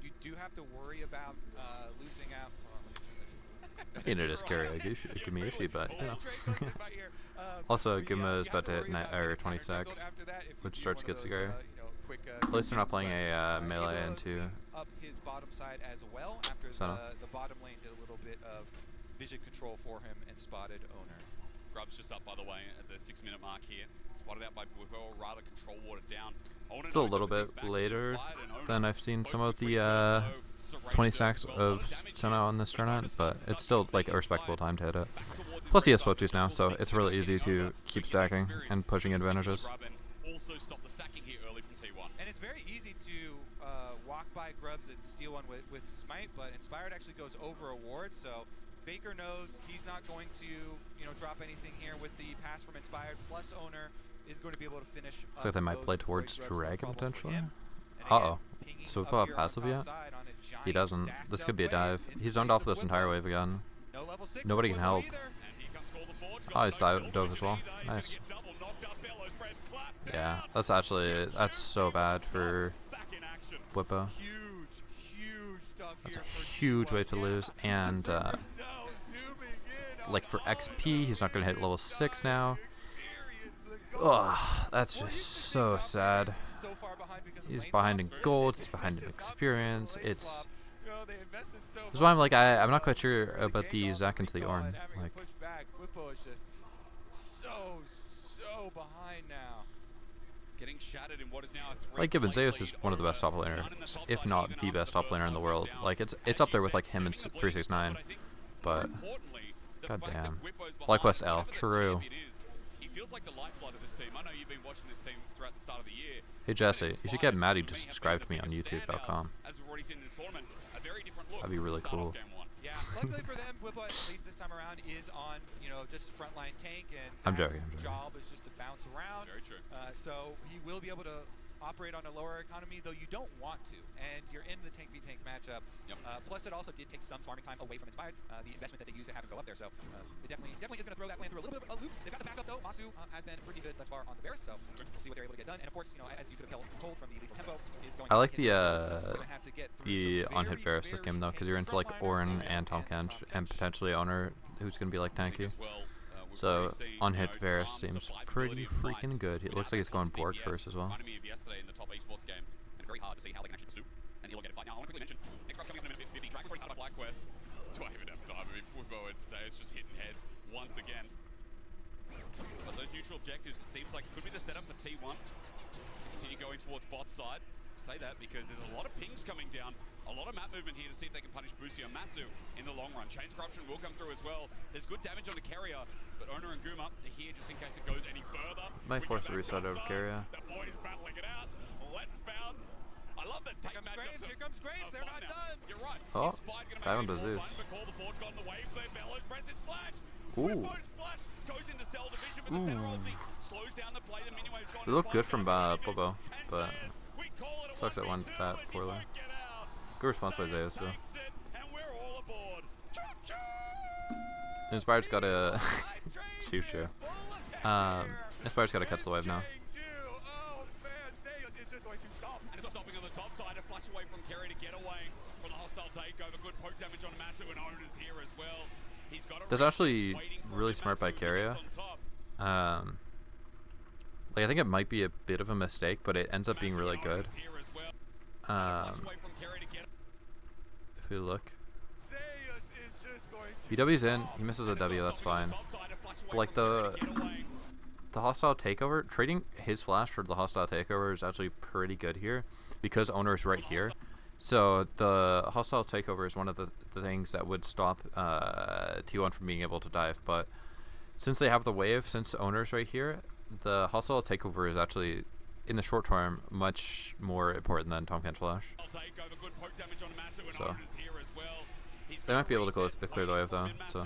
you do have to worry about losing out. You know, just carry a Gumiishi, but you know. Also, Guma is about to hit 20 secs, which starts to get scary. At least they're not playing a melee into up his bottom side as well after Senna. the bottom lane did a little bit of vision control for him and spotted Owner. Grub's just up, by the way, at the 6-minute mark here. Spotted out by Whippo, or rather control watered down. Owner It's a knows little that bit he's back to later Inspired, and Owner than I've seen some of both the quick 20 stacks of Senna on this tournament, but it's still like a respectable time to hit it. Plus he has switches now, so it's really easy to keep stacking and pushing advantages. Also stop the stacking here early from T1. And it's very easy to walk by Grubs and steal one with Smite, but Inspired actually goes over a ward, so Baker knows he's not going to drop anything here with the pass from Inspired, plus Owner is going to be able to finish. So they might those play void towards grubs, no Dragon problem for potentially? him. And Uh-oh. again, pinging So we up pull out here on passive top yet? side on a He giant doesn't. stacked This up could be a wave dive. in He's the zoned face off of this entire Whippo. wave again. No level 6 Nobody for can Whippo help. either. And here comes Call the Forge. Oh, he's Got no dove as well. vision either. He's Nice. gonna get double knocked up. Bellows, Fred's clapped Yeah, down. that's actually so bad for Back in action. Whippo. Huge stuff That's a here for huge T1. way to lose. And Zooming in like on for all XP, he's not going to hit level 6 now. experience, the Ugh, gold. that's Well, just here's the thing, so top sad. players so far behind because of He's lane behind in swaps. gold, This he's is behind in not because of experience. lane It's swap. You know, they invested so That's why I'm much like, into I'm not the quite sure early about the game Zac into the recall Ornn. and having to Like, push back. Whippo is just so behind now. Getting shattered in what is now a like Gibbon 3-point Zeus is lead one of the over best top laners, none in the top if side, not even the after best the top first laner in the one goes world. down. Like it's As up you there with said, like him and stemming the bleeding is 369. good, I think But more importantly, the fact that goddamn, Whippo's FlyQuest behind, L, whatever that true. champion is, he feels like the lifeblood of this team. I know you've been watching this team throughout the start of the year. Hey Jesse, you should get Maddie to subscribe to me on YouTube.com. As we've already seen in this tournament, a very different look That'd be really to start cool. off game one. Yeah, luckily for them, Whippo at least this time around is on, just frontline tank, and I'm Zac's joking. job is just to bounce around. Very true. So he will be able to operate on a lower economy, though you don't want to, and you're in the tank v tank matchup. Yep. Plus, it also did take some farming time away from Inspired, the investment that they used to have him go up there. So it definitely is going to throw that plan through a little bit of a loop. They've got the backup though. Masu has been pretty good thus far on the Varus, so we'll see what they're able to get done. And of course, as you could have told from the lethal tempo, is going. I like to the have to get through some on-hit Varus this game though, because you're into like Ornn and Tom Kench and potentially Owner, who's going to be like I think tanky. as well, we've So already seen, on-hit Varus Tom's seems survivability pretty of freaking fights good. It looks without like he's going that Borg constant first as well. Reminded me of yesterday in the top esports game, and very hard to see how they can actually pursue an elongated fight. Now, I want to quickly mention, next round coming up in a minute 50, Dragon's already started by Black Quest. Do I even have time? I mean, Whippo and Zeus just hitting heads once again. But those neutral objectives, it seems like could be the setup for T1. Continue going towards bot side. Say that because there's a lot of pings coming down, a lot of map movement here to see if they can punish Busio Matsu in the long run. Chains Corruption will come through as well. There's good damage on the carrier, but Owner and Guma are here just in case it goes any further. Might force a reset over carrier. The boys battling it out. Let's bounce. I love that take matchup. Here comes Graves. They're not done. You're right. Oh, Inspired gonna dive make onto it more Zeus. fun, but Call the Forge got in the waves there. Bellows press his flash. Ooh. Whippo's flash goes into cell division, but the center ulti slows down the play. The mini wave's gone. They look good from Bobo, Bobo, but sucks that one that poorly. Good response by Zeus though. And we're all aboard. Inspired's got a choo. Inspired's got to catch the wave now. Oh man, Zeus is just going to stop. And it's not stopping on the top side. A flash away from Kerry to get away from the hostile takeover. Good poke damage on Masu, and Owner's here as well. He's got a That's actually waiting for really Masu smart by to get Carrier. on top. Like I think it might be a bit of a mistake, but it ends up being really good. Masu here as well. Um, Flash away from Kerry to get if we look, Zeus is just going to he W's in, he misses the W, that's fine. But like the hostile takeover, trading his flash for the hostile takeover is actually pretty good here because Owner is right here. So the hostile takeover is one of the things that would stop T1 from being able to dive. But since they have the wave, since Owner's right here, the hostile takeover is actually in the short term much more important than Tom Kench flash. So they might be able to clear the wave though. So. I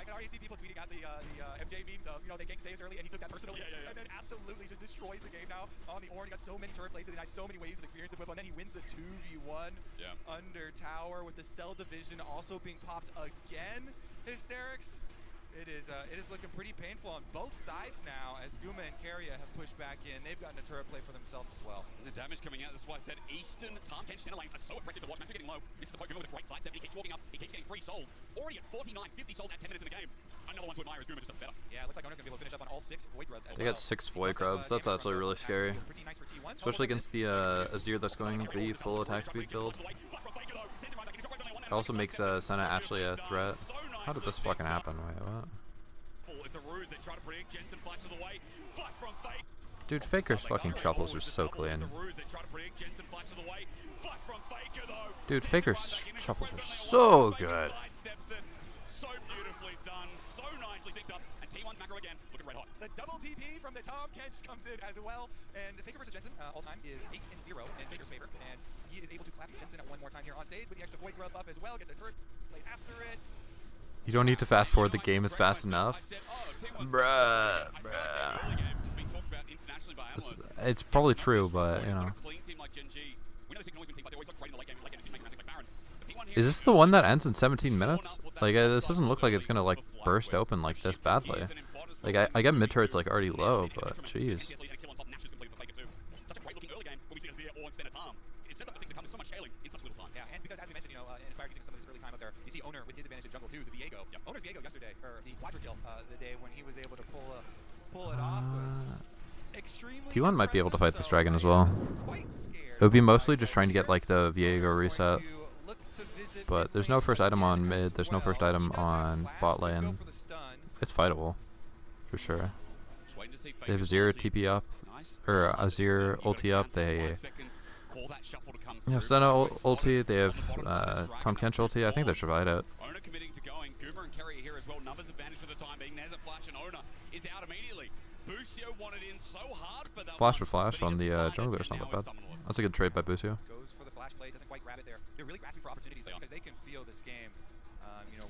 can already see people tweeting out the MJ memes of, they ganked Zeus early and he took that personally, and then absolutely just destroys the game now on the Ornn. He got so many turret plates and so many waves of experience with him, and then he wins the 2v1 under tower with the cell division also being popped again. Hysterics. It is looking pretty painful on both sides now as Guma and Carrier have pushed back in. They've gotten a turret play for themselves as well. The damage coming out, that's why I said Eastern Tom Kench center lane. It's so impressive to watch. Masu getting low. This is the poke with a great side 70. Keeps walking up. He keeps getting 3 souls. Already at 49, 50 souls at 10 minutes in the game. Another one to admire is Guma just does better. Yeah, looks like Owner's going to be able to finish up on all 6 Void Grubs as They got 6 Void Grubs. That's actually really scary, especially against the Azir that's going the full attack speed build. It also makes Senna actually a threat. How did this fucking happen? Wait, what? It's a ruse. They try to predict. Jensen flashes away. Flash from Fake. Dude, Faker's fucking shuffles are so clean. Dude, Faker's shuffles are so good. So beautifully done. So nicely synced up. And T1's macro again. Looking red hot. The double TP from the Tom Kench comes in as well. And the Faker versus Jensen all time is 8-0 in Faker's favor. And he is able to clap Jensen at one more time here on stage with the extra Void Grub up as well. Gets a turret play after it. You don't need to fast forward, the game is fast enough. Bruh. It's probably true, but, Is this the one that ends in 17 minutes? Like, this doesn't look like it's gonna, like, burst open like this badly. Like, I get mid turret's, like, already low, but, jeez. because as we mentioned, Inspire using some of this early time up there. You see Owner with his advantage in jungle too, the Viego. Yep. Owner's Viego yesterday, or the quadra kill, the day when he was able to pull it off was extremely T1 might be able to fight this so dragon as well. quite scared It would be by mostly Viego just trying to get here. like the Viego reset, Going to look to visit but mid there's no lane first item on again mid, as there's no first well. item He does have on flash, bot gonna go lane. for the stun. It's fightable, for sure. Just waiting to see They have Faker's Azir ulti. TP up, Nice. or Hard to Azir defend. You've ulti got up, to count they 5 seconds for that shuffle to come have through. Senna Always spotted ulti, they have on the bottom side of this Tom dragon. Kench ulti, I think they're Divide out. Owner committing to going. Goomer and Kerry are here as well. Numbers advantage for the time being. There's a flash and Owner is out immediately. Busio wanted in so hard for that Flash one, for flash but he on doesn't the find it, jungle and is not now that bad. it's summonless. That's a good trade by Busio. Goes for the flash play, doesn't quite grab it there. They're really grasping for opportunities though, because they can feel this game,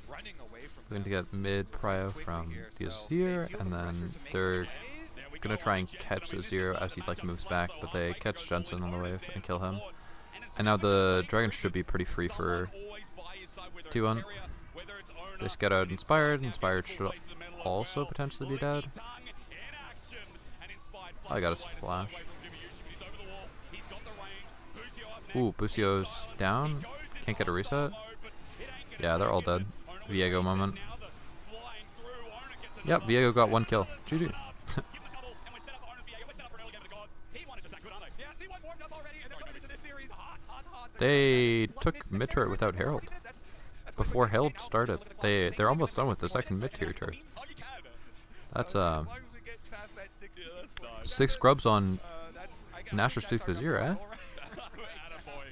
running away from Going to them get mid prio quickly from here, the so they Azir, feel and the pressure then to make they're some plays. There we gonna go, try and Jensen. catch I mean, this is Azir why as the he like matchup moves slaps back, so but hard. they Baker catch goes Jensen all on the in. wave Owner's and kill there him. on board. And it's And now never the straight dragon through. should be pretty free for Someone always by his side, whether it's T1. Area, whether it's Owner, They scout out and it's Inspired. now Inspired getting should full place in the middle as also well. potentially be Licky dead. Tongue in action, and Inspired I got flashes his away to flash. stay away from Divyushi, but he's over the wall. He's got the range. Busio up next. Ooh, Busio's He's silent. down. He goes into Can't get a hostile reset. mode, but it ain't gonna Yeah, they're take all him. dead. Owner with Viego reset moment. now, the flying through. Owner gets Yep, another. Viego got one kill. Another GG. double. Give him a double, and we're set up for Owner's Viego. We're set up for an early game of the God. T1 is just that good, aren't they? Yeah, T1 warmed up already, and they're going into this series hot. They took mid turret without Herald. Before Herald started, they're almost done with the second mid tier turret. Oh, you can. That's As long as we get past that 60, Yeah, that's nice. 6 grubs on I Nashor's think Tooth that's our Azir, eh? number one Attaboy.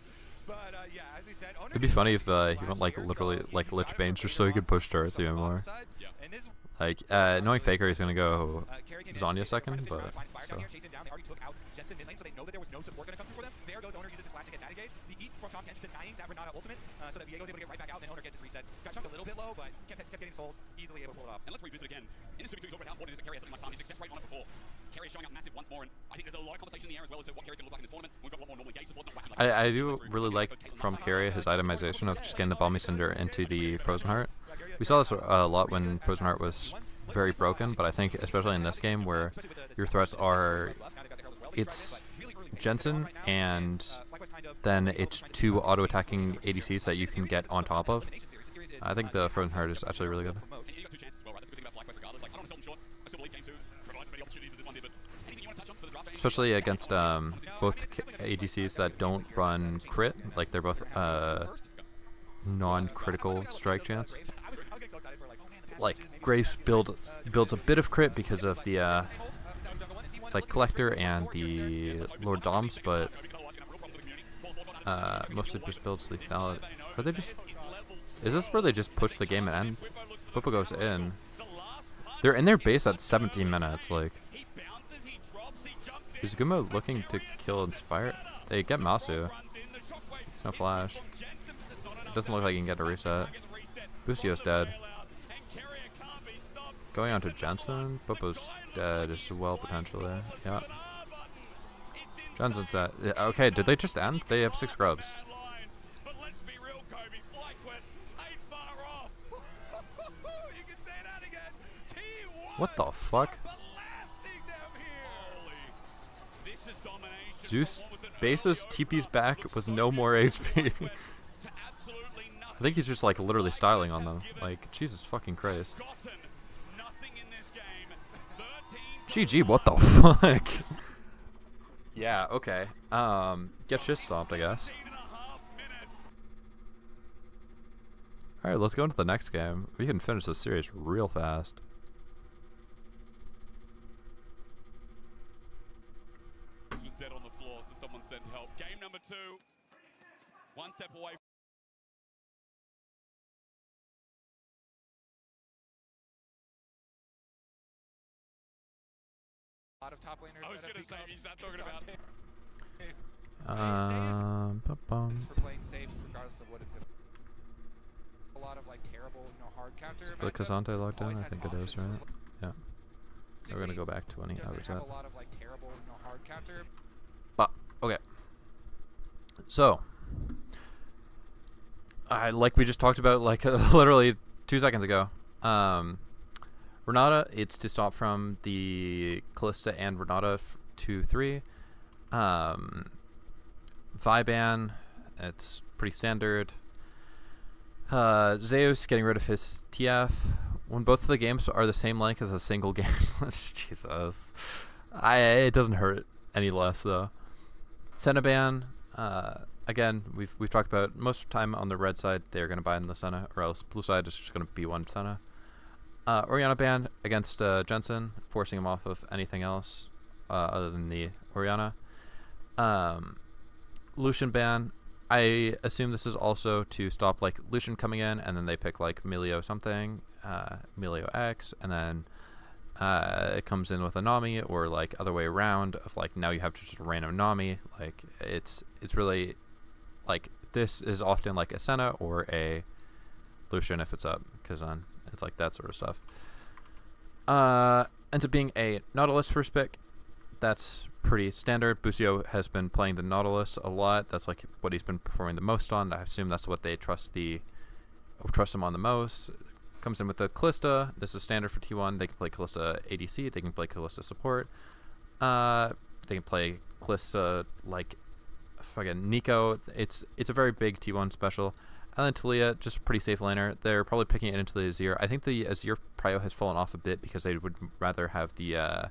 But yeah, as we said, Owner It'd be gets funny the if flash he went like here, literally so like he's Lich out of Bane's the just so he later could push on turrets from even the more. bottom side. Yeah. And this Like knowing Faker, he's gonna go Carry came in, Zanya they second, tried to but finish around, find Inspire so. down here, chase him down. They already took out Jensen mid lane, so they know that there was no support gonna come through for them. There goes Owner, uses his flash to get that engaged. The eat from Tom Kench denying that Renata ultimate, so that Viego's able to get right back out, and then Owner gets his resets. Got chunked a little bit low, but kept getting souls, easily able to pull it off. And let's revisit again. In this 2v2, he's already how important it is that Kerry has something like time. His success rate on it before. Kerry is showing up massive once more, and I think there's a lot of conversation in the air as well as to what Kerry's going to look like in this tournament. We've got a lot more normal engaged support, not whacking like I do really like from Carry his itemization of just getting the Balmy Cinder into the Frozen Heart. We saw this a lot when Frozen Heart was very broken, but I think especially in this game where your threats are it's Jensen and then it's 2 auto-attacking ADCs that you can get on top of. I think the Frozen Heart is actually really good. And you got 2 chances as well, right? That's the good thing about FlyQuest regardless. Like, I don't want to sell them short. I still believe game 2 provides as many opportunities as this one did, but anything you want to touch on for the draft? Especially against both ADCs that don't run crit, like they're both non-critical strike chance. Like Graves builds a bit of crit because of the like Collector and the Lord Doms, but mostly just builds lethality. Are they just? Is this where they just push the game and end? Popo goes in. They're in their base at 17 minutes. Like, is Guma looking to kill Inspire? They get Masu. It's no flash. It doesn't look like he can get a reset. Busio's dead. Going on to Jensen. Popo's dead as well, potentially. Yeah. Jensen's dead. Yeah, okay, did they just end? They have 6 grubs. What the fuck? Zeus bases TP's back with no more HP. I think he's just like literally styling on them. Like, Jesus fucking Christ. GG, what the fuck? Yeah, okay. Get shit stomped, I guess. Alright, let's go into the next game. We can finish this series real fast. Was dead on the floor, so someone sent help. Game number 2. One step away. A lot of top laners. I was that have going to say, become he's not talking about. for playing safe, regardless of what it's going to. A lot of like terrible, hard counter. Is the matchups, Kazante locked in? always I has think it is, options for right? Yeah. So we're gonna go back to when he doesn't averaged have that. a lot of like terrible, hard counter. But okay. So, like we just talked about, like literally 2 seconds ago. Renata, it's to stop from the Callista and Renata 2-3. Viban, it's pretty standard. Zeus getting rid of his TF. When both of the games are the same length as a single game, Jesus, it doesn't hurt any less though. Senna again, we've talked about most of the time on the red side they're gonna buy in the Senna, or else blue side is just gonna be one Senna. Orianna ban against Jensen, forcing him off of anything else other than the Orianna. Lucian ban. I assume this is also to stop like Lucian coming in, and then they pick like Milio something, Milio X, and then it comes in with a Nami, or like other way around of like now you have just a random Nami. Like it's really like this is often like a Senna or a Lucian if it's up, because then it's like that sort of stuff. Ends up being a Nautilus first pick. That's pretty standard. Busio has been playing the Nautilus a lot. That's like what he's been performing the most on. I assume that's what they trust him on the most. Comes in with the Callista. This is standard for T1. They can play Callista ADC. They can play Callista support. They can play Callista like fucking Nico. It's a very big T1 special. And then Talia, just a pretty safe laner. They're probably picking it into the Azir. I think the Azir prio has fallen off a bit because they would rather have the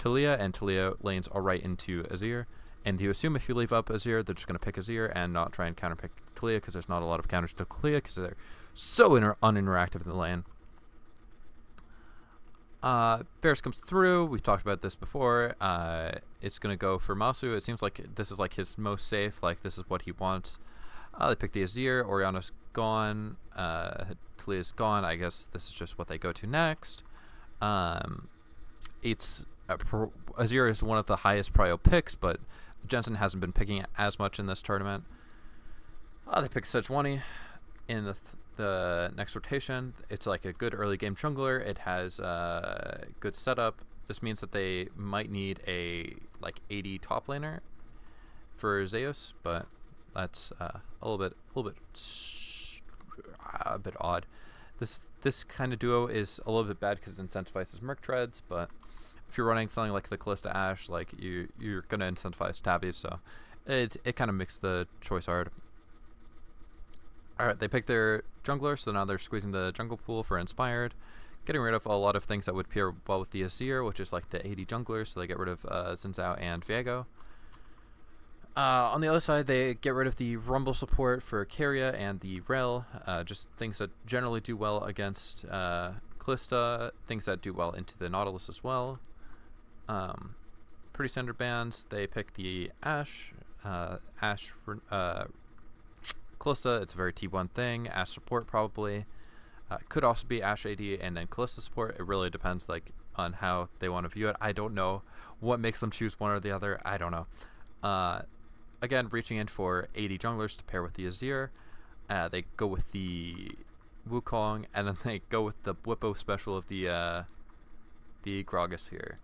Talia, and Talia lanes all right into Azir. And you assume if you leave up Azir, they're just going to pick Azir and not try and counterpick Talia, because there's not a lot of counters to Talia because they're so uninteractive in the lane. Varus comes through. We've talked about this before. It's going to go for Masu. It seems like this is like his most safe. Like this is what he wants. They pick the Azir. Orianna's gone. Talia's gone. I guess this is just what they go to next. It's Azir is one of the highest prio picks, but Jensen hasn't been picking it as much in this tournament. They pick Sejuani in the next rotation. It's like a good early game jungler. It has good setup. This means that they might need a like 80 top laner for Zeus, but that's a little bit odd. This kind of duo is a little bit bad because it incentivizes Merc Treads, but if you're running something like the Callista Ashe, like you're gonna incentivize tabbies, so it kind of makes the choice hard. Alright, they pick their jungler, so now they're squeezing the jungle pool for Inspired, getting rid of a lot of things that would pair well with the Azir, which is like the 80 junglers, so they get rid of Xin Zhao and Viego. On the other side, they get rid of the Rumble support for Keria and the Rel, just things that generally do well against Callista, things that do well into the Nautilus as well. Pretty standard bans. They pick the Ashe, Callista. It's a very T1 thing. Ashe support probably. Could also be Ashe AD and then Callista support. It really depends like on how they want to view it. I don't know what makes them choose one or the other. I don't know. Again, reaching in for 80 junglers to pair with the Azir. They go with the Wukong, and then they go with the Whippo special of the Gragas here,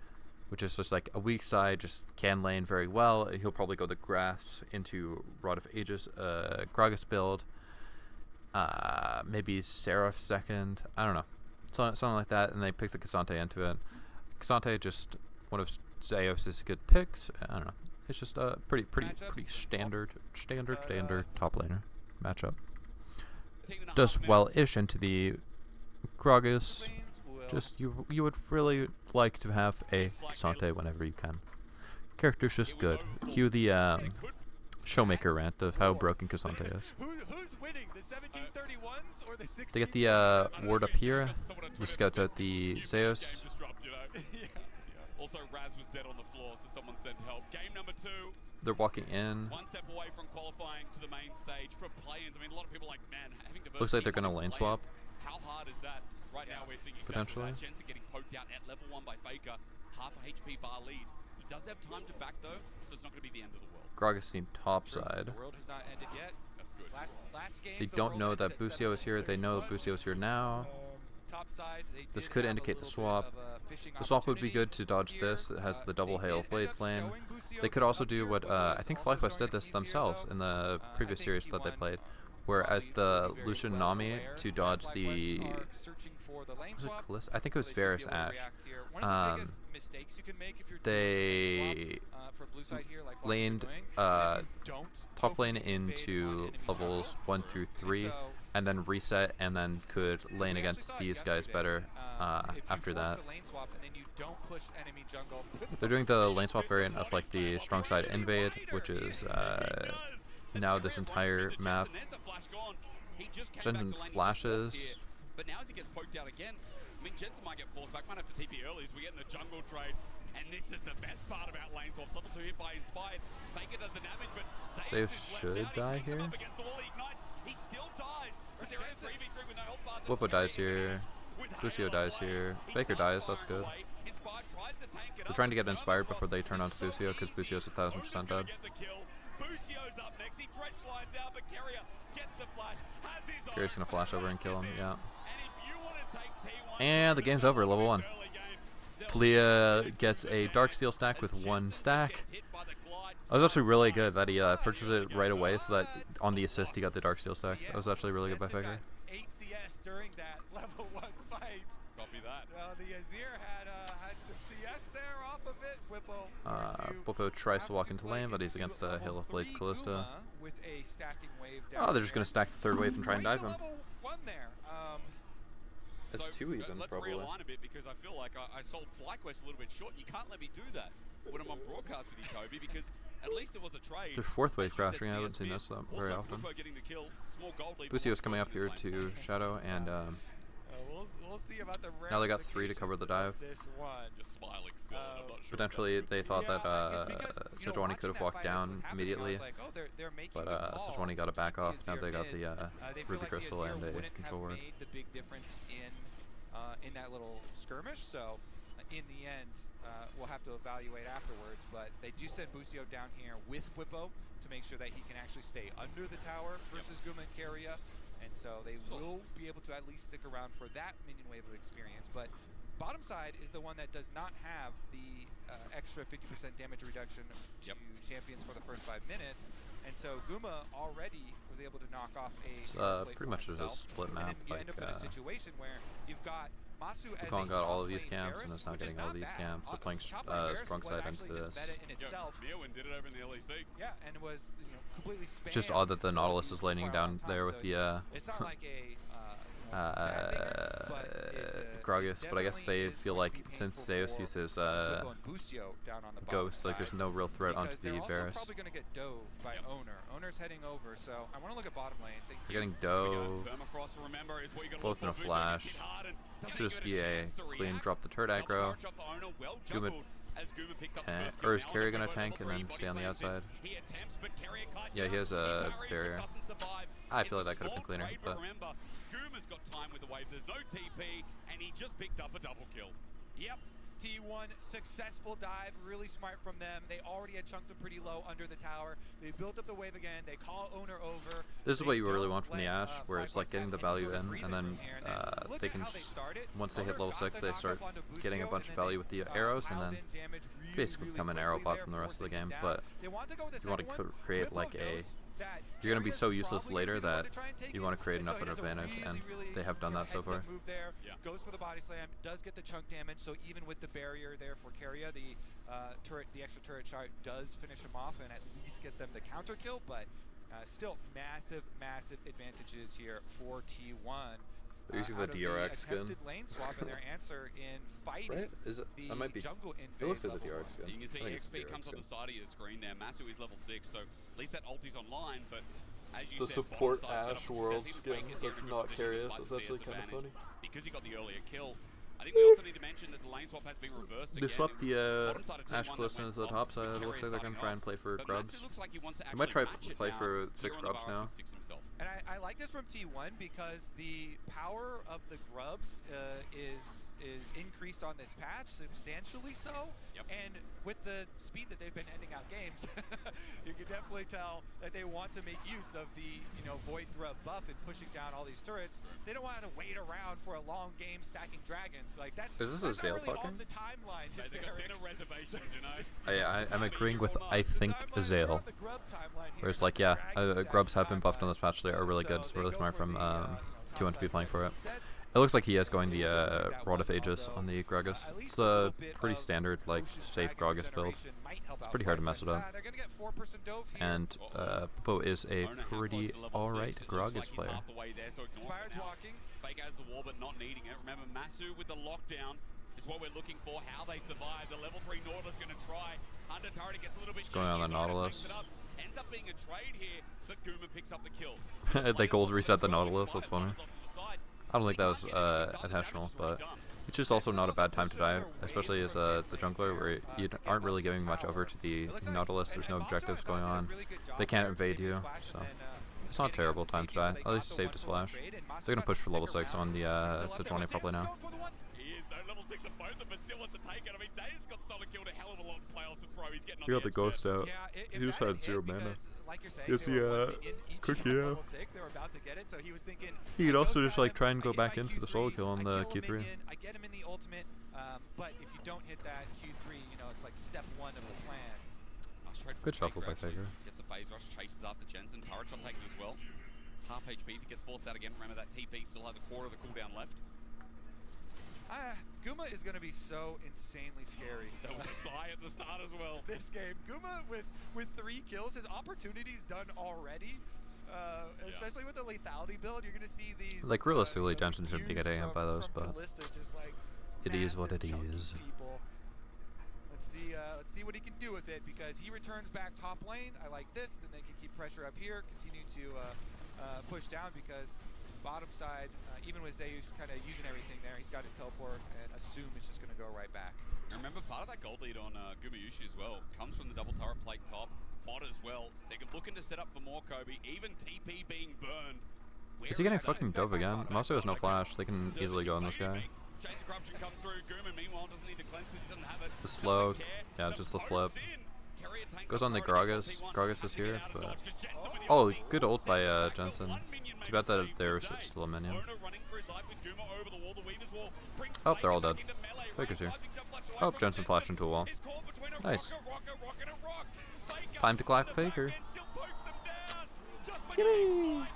which is just like a weak side, just can lane very well. He'll probably go the Grass into Rod of Aegis, Gragas build. Maybe Seraph second. I don't know. Something like that, and they pick the Cassante into it. Cassante, just one of Zeus's good picks. I don't know. It's just a pretty standard top laner matchup. Does well-ish into the Gragas. Just you would really like to have a Cassante whenever you can. Character's just good. Cue the Showmaker rant of how broken Cassante is. They get the ward up here. He scouts out the Zeus. Also, Raz was dead on the floor, so someone sent help. Game number 2. They're walking in. One step away from qualifying to the main stage for Playins. I mean, a lot of people are like, man, having diversity. Looks like they're gonna lane swap. How hard is that? Right now, we're seeing potentially Jensen getting poked out at level 1 by Faker. Half a HP bar lead. He does have time to back though, so it's not going to be the end of the world. Gragas seen top side. The world has not ended yet. That's good. Last game, They don't know that Busio is here. They know that Busio is here now. Top side, This could indicate the swap. The swap would be good to dodge this. It has the double Hail Blaze lane. They could also do what I think FlyQuest did this themselves in the previous series that they played, whereas the very Lucian well Nami aware, to and dodge likewise the are searching for the lane was it swap, Callisto? I think it was so they should be Varus able to Ashe. react here. One of the biggest mistakes you can make if you're doing a lane They swap, for blue side here, like laned Fox are doing, is if you don't top go lane for the invade on into enemy levels jungle. 1 through 3, so and then reset, and then could lane we actually against saw it these guys yesterday. better If you after force that. the lane swap and then you don't push enemy jungle, They're doing the lane swap variant of like the strong side invade, which is now this entire map. Jensen flashes. But now as he gets poked out again, I mean, Jensen might get forced back, might have to TP early as we get in the jungle trade. And this is the best part about lane swaps. Level 2 hit by Inspired. Faker does the damage, but Zeus Zeus is left should out. He die takes him here. up against all the ignites. He still dies. But they're at 3v3 with no health bar. Whoopo dies here. Lucio dies here. Faker dies, that's good. They're trying to get inspired before they turn on to Lucio, because Lucio's 1000% dead. Busio's up next. He dredge lines out, but Carrier gets the flash. Has his Carrier's gonna flash over and kill him, yeah. And if you want to take T1, And the game's over, level 1. Talia gets a Darksteel stack with 1 stack. That was actually really good that he purchased it right away, so that on the assist he got the Darksteel stack. That was actually really good by Faker. 8 CS during that level 1 fight. Copy that. The Azir had some CS there off of it. Whoopo tries to walk into lane, but he's against a Hail of Blades Callista. With a stacking wave Oh, they're just going to stack the 3rd wave and try and dive him. Level 1 there. It's So, 2 even, let's probably. realign a bit because I feel like I sold FlyQuest a little bit short. And you can't let me do that when I'm on broadcast with you, Kobe, because at least it was a trade. Their 4th wave As you said, crashing, I haven't seen CS this mid. very Also, often. Whoopo getting the kill. Small gold lead Lucio's coming up for here this to lane. Shadow, and We'll see about the now they got 3 to cover the dive. This one. Just smiling still, and I'm not sure. Potentially, they thought that Sejuani Sejuani could have walked down immediately, but Sejuani got a back off. Now they got the Ruby Crystal and a control ward. Made the big difference in that little skirmish. So in the end, we'll have to evaluate afterwards. But they do send Busio down here with Whoopo to make sure that he can actually stay under the tower versus Guma and Keria. And so they will be able to at least stick around for that minion wave of experience. But bottom side is the one that does not have the extra 50% damage reduction to champions for the first 5 minutes. And so Guma already was able to knock off a It's pretty much just a split map. and then you Like end up in a situation where you've got Masu as Kong a got all top of these lane camps and Varus, is now which getting all not these bad. camps. They're playing Top lane Varus strong was side actually into just this. meta in itself. Neowin did it over in the LEC. Yeah, and was completely spammed. It's just odd that the for Nautilus is laning quite a down long time, there so with the it's not like a bad thing, but it's Gragas, but I guess definitely they is feel going to like be since painful Zeus for uses Whoopo and Busio down on the bottom Ghost, like there's side, no real threat onto because the they're also Varus. probably going to get dove by Owner. Owner's heading over, so I want to look at bottom lane. They're getting dove. Both in a flash. Should just be a clean drop the turret aggro. Guma tank, or is Carrier gonna tank and then stay on the outside? Yeah, he has a barrier. I feel like that could have been cleaner, but Guma's got time with the wave. There's no TP, and he just picked up a double kill. Yep. T1 successful dive, really smart from them. They already had chunked him pretty low under the tower. They built up the wave again. They call Owner over. this is what you really want from the Ashe, where it's like getting the value in, and then they can once they hit level 6, they start getting a bunch of value with the arrows, and then basically become an arrow bot from the rest of the game. But you want to create like a you're going to be so useless later that you want to create enough of an advantage, and they have done that so far. Goes for the body slam, does get the chunk damage, so even with the barrier there for Keria, the extra turret shot does finish him off and at least get them the counter kill, but still massive advantages here for T1. They're using the DRX skin. Lane swap and their answer in fighting Right? Is it? the That might be. jungle It looks like the level DRX skin. You can see I think it's the XP comes DRX on the skin. side of your screen there. Masu is level 6, so at least that ulti's online, but as you The said, support bottom side Ashe setup world success. skin Even Faker's that's here in a not good Carrier, position, so despite it's the actually CS kind of funny. advantage. Because he got the earlier kill. I think we also need to mention that the lane swap has been reversed They again. swapped It was the bottom side of Ashe T1 Callisto that into the went top top, side. with It looks like they're going to Carrier try and play for But grubs. Masu looks like he wants to They might try actually match it play now, for clear 6 on the grubs Varus now. with 6 himself. And I like this from T1 because the power of the grubs is increased increased on this patch, substantially so. Yep. And with the speed that they've been ending out games, you can definitely tell that they want to make use of the Void Grub buff and pushing down all these turrets. They don't want to wait around for a long game stacking dragons. Like that's Is this that's a not Zale really talking? on the timeline. Mate, they've got better reservations, you know. I'm agreeing with I think The timeline, Azale. we're on the Grub timeline here, Where it's not like, the yeah, dragon grubs have stacking been buffed on timeline. this patch. They are really good. It's So really they smart go for from the, T1 to be top playing side for it. instead. It looks like he is going the Rod of Aegis on the Gragas. It's a pretty standard, like, safe Gragas build. It's pretty hard to mess it up. They're gonna get 4% dove here. And Popo is a pretty alright Gragas player. Inspired's walking. Fake has the wall, but not needing it. Remember, Masu with the lockdown is what we're looking for. How they survive. The level 3 Nautilus going to try. Under turret gets a little bit going on the shaky, Nautilus. brings it up. Ends up being a trade here, but Guma picks up the kill. They gold reset the Nautilus, that's funny. I don't think that was intentional, but it's just also not a bad time to die, especially as the jungler, where you aren't really giving much over to the Nautilus. There's no objectives going on. They can't invade you, so it's not a terrible time to die. At least he saved his flash. They're gonna push for level 6 on the Sejuani probably now. He is though, level 6 of both of them, but still wants to take it. I mean, Zaya's got solid killed a hell of a lot in playoffs since Pro. He's getting on He got the edge ghost there. out. Yeah, He just had 0 mana. Like you're saying, Yes, they were yeah, in each cookie, of yeah. level 6, they were about to get it, so he was thinking, He could I also ghost just at like him, try and I go hit back my in for the Q3, solo kill on I the kill a Q3. minion, I get him in the ultimate, but if you don't hit that Q3, it's like step 1 of the plan. Nice trade Good from shuffle by actually. Faker. Gets the phase rush, chases after Jensen. Turret shot taken as well. Half HP if he gets forced out again. Remember that TP still has a quarter of the cooldown left. Guma is going to be so insanely scary. That was a sigh at the start as well. This game, Guma with 3 kills, his opportunities done already. Especially with the lethality build, you're going to see these. Like, realistically, Jensen shouldn't be getting hit by those, but it is what it is. People. Let's see what he can do with it, because he returns back top lane. I like this. Then they can keep pressure up here, continue to push down, because bottom side, even with Zeus kind of using everything there, he's got his teleport and assume it's just going to go right back. And remember, part of that gold lead on Gumayushi as well comes from the double turret plate top. Bot as well. They're looking to set up for more Kobe. Even TP being burned. Is he getting fucking dove again? Mosso has no flash. They can easily go on this guy. Chains of corruption come through. Guma, meanwhile, doesn't need to cleanse because he doesn't have it. The slow, yeah, just the flip. Goes on the Gragas. Gragas is here, but oh, good ult by Jensen. Too bad that there's still a minion. Oh, they're all dead. Faker's here. Oh, Jensen flashed into a wall. Nice. Time to clap Faker. Yippee!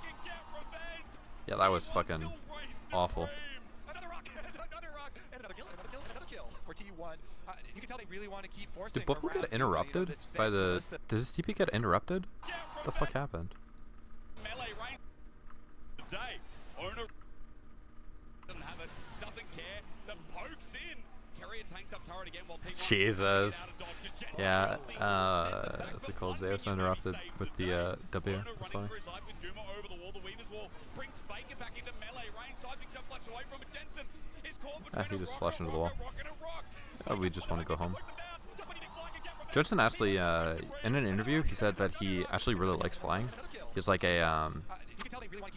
Yeah, that was fucking awful. Another rock, and another kill for T1. You can tell they really want to keep forcing. Did Boku get interrupted by the? Did his TP get interrupted? What the fuck happened? Melee range today. Owner doesn't have it, doesn't care. The pokes in. Carrier tanks up turret again while T1 Jesus. Yeah, what's it called? Zeus interrupted with the W. That's funny. Ah, he just flashed into the wall. Oh, we just want to go home. Jensen actually, in an interview, he said that he actually really likes flying. He's like a,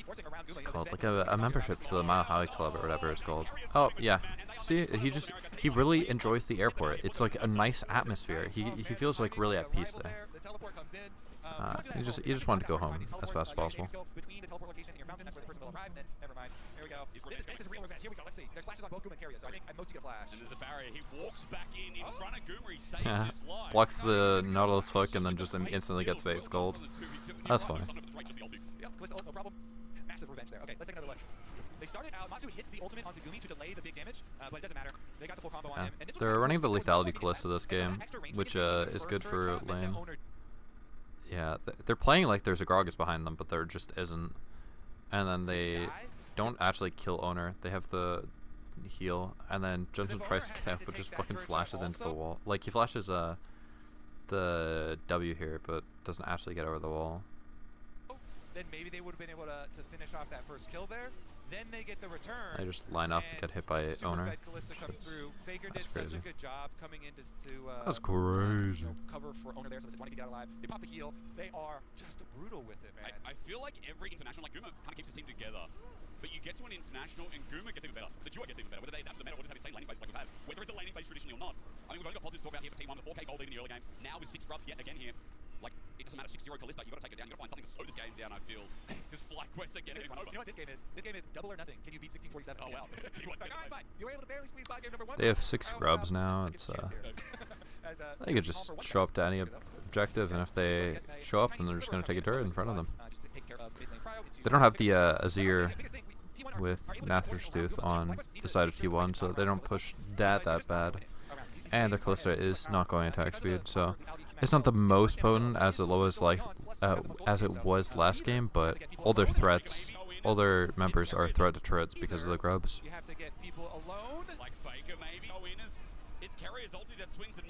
what's it called? Like a membership to the Mile High Club or whatever it's called. Oh, yeah. See, he really enjoys the airport. It's like a nice atmosphere. He feels like really at peace there. He just wanted to go home as fast as possible. This is real revenge. Here we go. Let's see. There's flashes on both Guma and Carrier, so I think at most you get a flash. And there's a barrier. He walks back in front of Guma. He saves his life. Blocks the Nautilus hook and then just instantly gets Waves Gold. That's funny. Yep, no problem. Massive revenge there. Okay, let's take another look. They started out, Matsu hit the ultimate onto Gumi to delay the big damage, but it doesn't matter. They got the full combo on him. And this was They're running the close lethality to Callisto this game, which is good for lane. Owner. Yeah, they're playing like there's a Gragas behind them, but there just isn't. And then they don't actually kill Owner. They have the heal, and then Jensen tries to get out, but just fucking flashes into the wall. Like, he flashes the W here, but doesn't actually get over the wall. Then maybe they would have been able to finish off that first kill there. Then they get the return. They just line up and get hit by Owner. Faker did such a good job coming in to That's crazy. Cover for Owner there, so they want to get out alive. They pop the heal. They are just brutal with it, man. I feel like every international, like Guma, kind of keeps his team together. But you get to an international and Guma gets even better. The duo gets even better. Whether they have the meta or just have the same laning bases like we've had. we've only got positives to talk about here for T1. The 4K gold lead in the early game. Now with 6 scrubs yet again here. Like, it doesn't matter, 6-0 Callista, you've got to take it down. You've got to find something to slow this game down, I feel. Because FlyQuest are getting over. You know what this game is? This game is double or nothing. Can you beat 1647? Oh, wow. Alright, fine. You were able to barely squeeze by game number 1. They have 6 scrubs now. It's they could just show up to any objective, and if they show up, then they're just going to take a turret in front of them. They don't have the Azir with Nather's Tooth on the side of T1, so they don't push that bad. And the Callista is not going attack speed, so it's not the most potent as it was as it was last game, but all their threats, all their members are threat to turrets because of the grubs.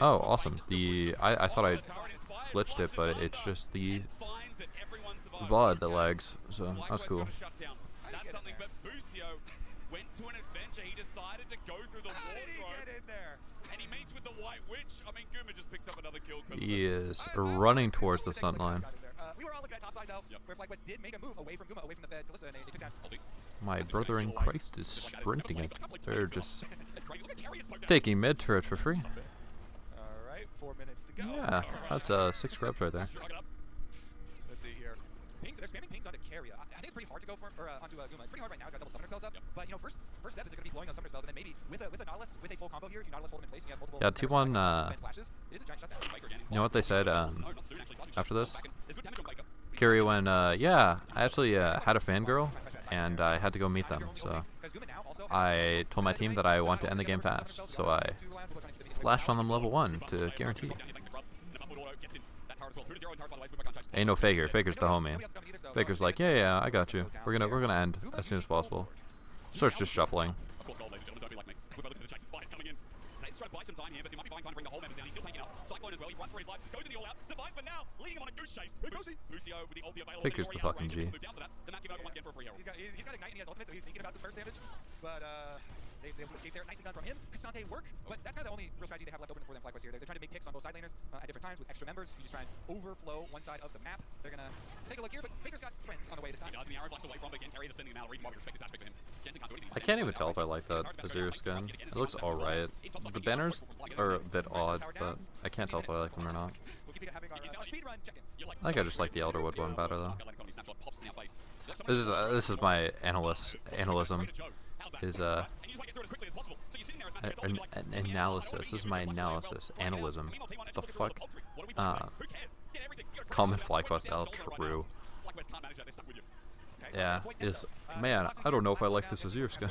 Oh, awesome. I thought I glitched it, but it's just the VOD that lags, so that's cool. That's something, but Busio went to an adventure. He decided to go through the wardrobe, and he meets with the White Witch. I mean, Guma just picks up another kill. He is running towards the stunt line. We were all looking at top side though, where FlyQuest did make a move away from Guma, away from the Fed Callista, and they took down. My brother in Christ is sprinting it. They're just taking mid turret for free. Alright, 4 minutes to go. Yeah, that's 6 scrubs right there. Let's see here. Pings, they're spamming pings onto Carrier. I think it's pretty hard to go for onto Guma. It's pretty hard right now. He's got double summoner spells up. But you know, first step is going to be blowing on summoner spells, and then maybe with a Nautilus, with a full combo here, if you Nautilus hold him in place, and you have multiple. Yeah, T1. Flashes, it is a giant shutdown. You know what they said after this? Kiri went, yeah, I actually had a fangirl, and I had to go meet them. So I told my team that I want to end the game fast. So I flashed on them level 1 to guarantee. Ain't no Faker. Faker's the homie. Faker's like, yeah, I got you. We're gonna end as soon as possible. Starts just shuffling. Faker's the fucking G. He's got Ignite and he has ultimate, so he's thinking about the first damage. But Zave's able to escape there. Nicely done from him. Cassante work, but that's kind of the only real strategy they have left open for them FlyQuest here. They're trying to make picks on both side laners at different times with extra members. You just try and overflow one side of the map. They're gonna take a look here, but Faker's got friends on the way this time. I can't even tell if I like that Azir skin. It looks alright. The banners are a bit odd, but I can't tell if I like them or not. I think I just like the Elderwood one better though. This is my analysm. Is an analysis. This is my analysis. Analysm. The fuck? Common FlyQuest L. True. Yeah. Is man. I don't know if I like this Azir skin.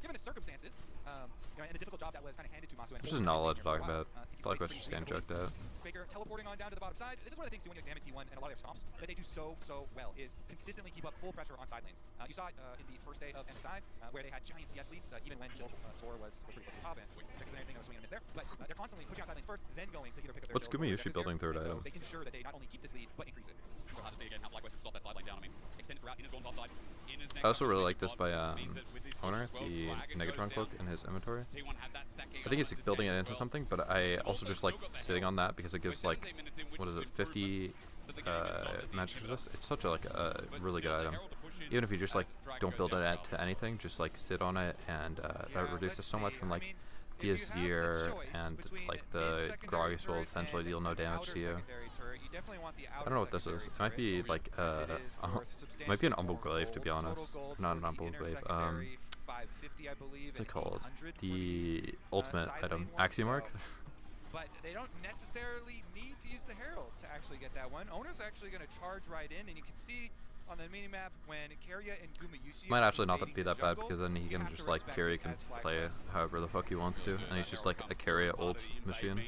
Given the circumstances, and the difficult job that was kind of handed to Masu. There's just not a lot to talk about. FlyQuest just getting checked out. Faker teleporting on down to the bottom side. This is one of the things too when you examine T1 and a lot of their stomps that they do so well is consistently keep up full pressure on side lanes. You saw it in the first day of MSI where they had giant CS leads even when Kill Sora was pretty close to top end. Check if there's anything that was swinging and miss there. But they're constantly pushing out side lanes first, then going to either pick up their What's Gumayushi building third so item? they can ensure that they not only keep this lead but increase it. We'll have to see again how FlyQuest stop that side lane down. I mean, extended throughout. Inner's gone top side. I also really like this by Owner, the Negatron cloak in his inventory. I think he's building it into something, but I also just like sitting on that because it gives like, what is it, 50 magic resist? It's such a really good item. Even if you just like don't build it to anything, just like sit on it, and that reduces so much from like the Azir and like the Gragas will essentially deal no damage to you. I don't know what this is. It might be like it might be an Humble Glaive, to be honest. Not an Humble Glaive. What's it called? The ultimate item, Axiomark. But they don't necessarily need to use the Herald to actually get that one. Owner's actually going to charge right in, and you can see on the minimap when Carrier and Gumayushi might actually not be that bad, because then he can just like Carrier can play however the fuck he wants to, and he's just like a Carrier ult machine.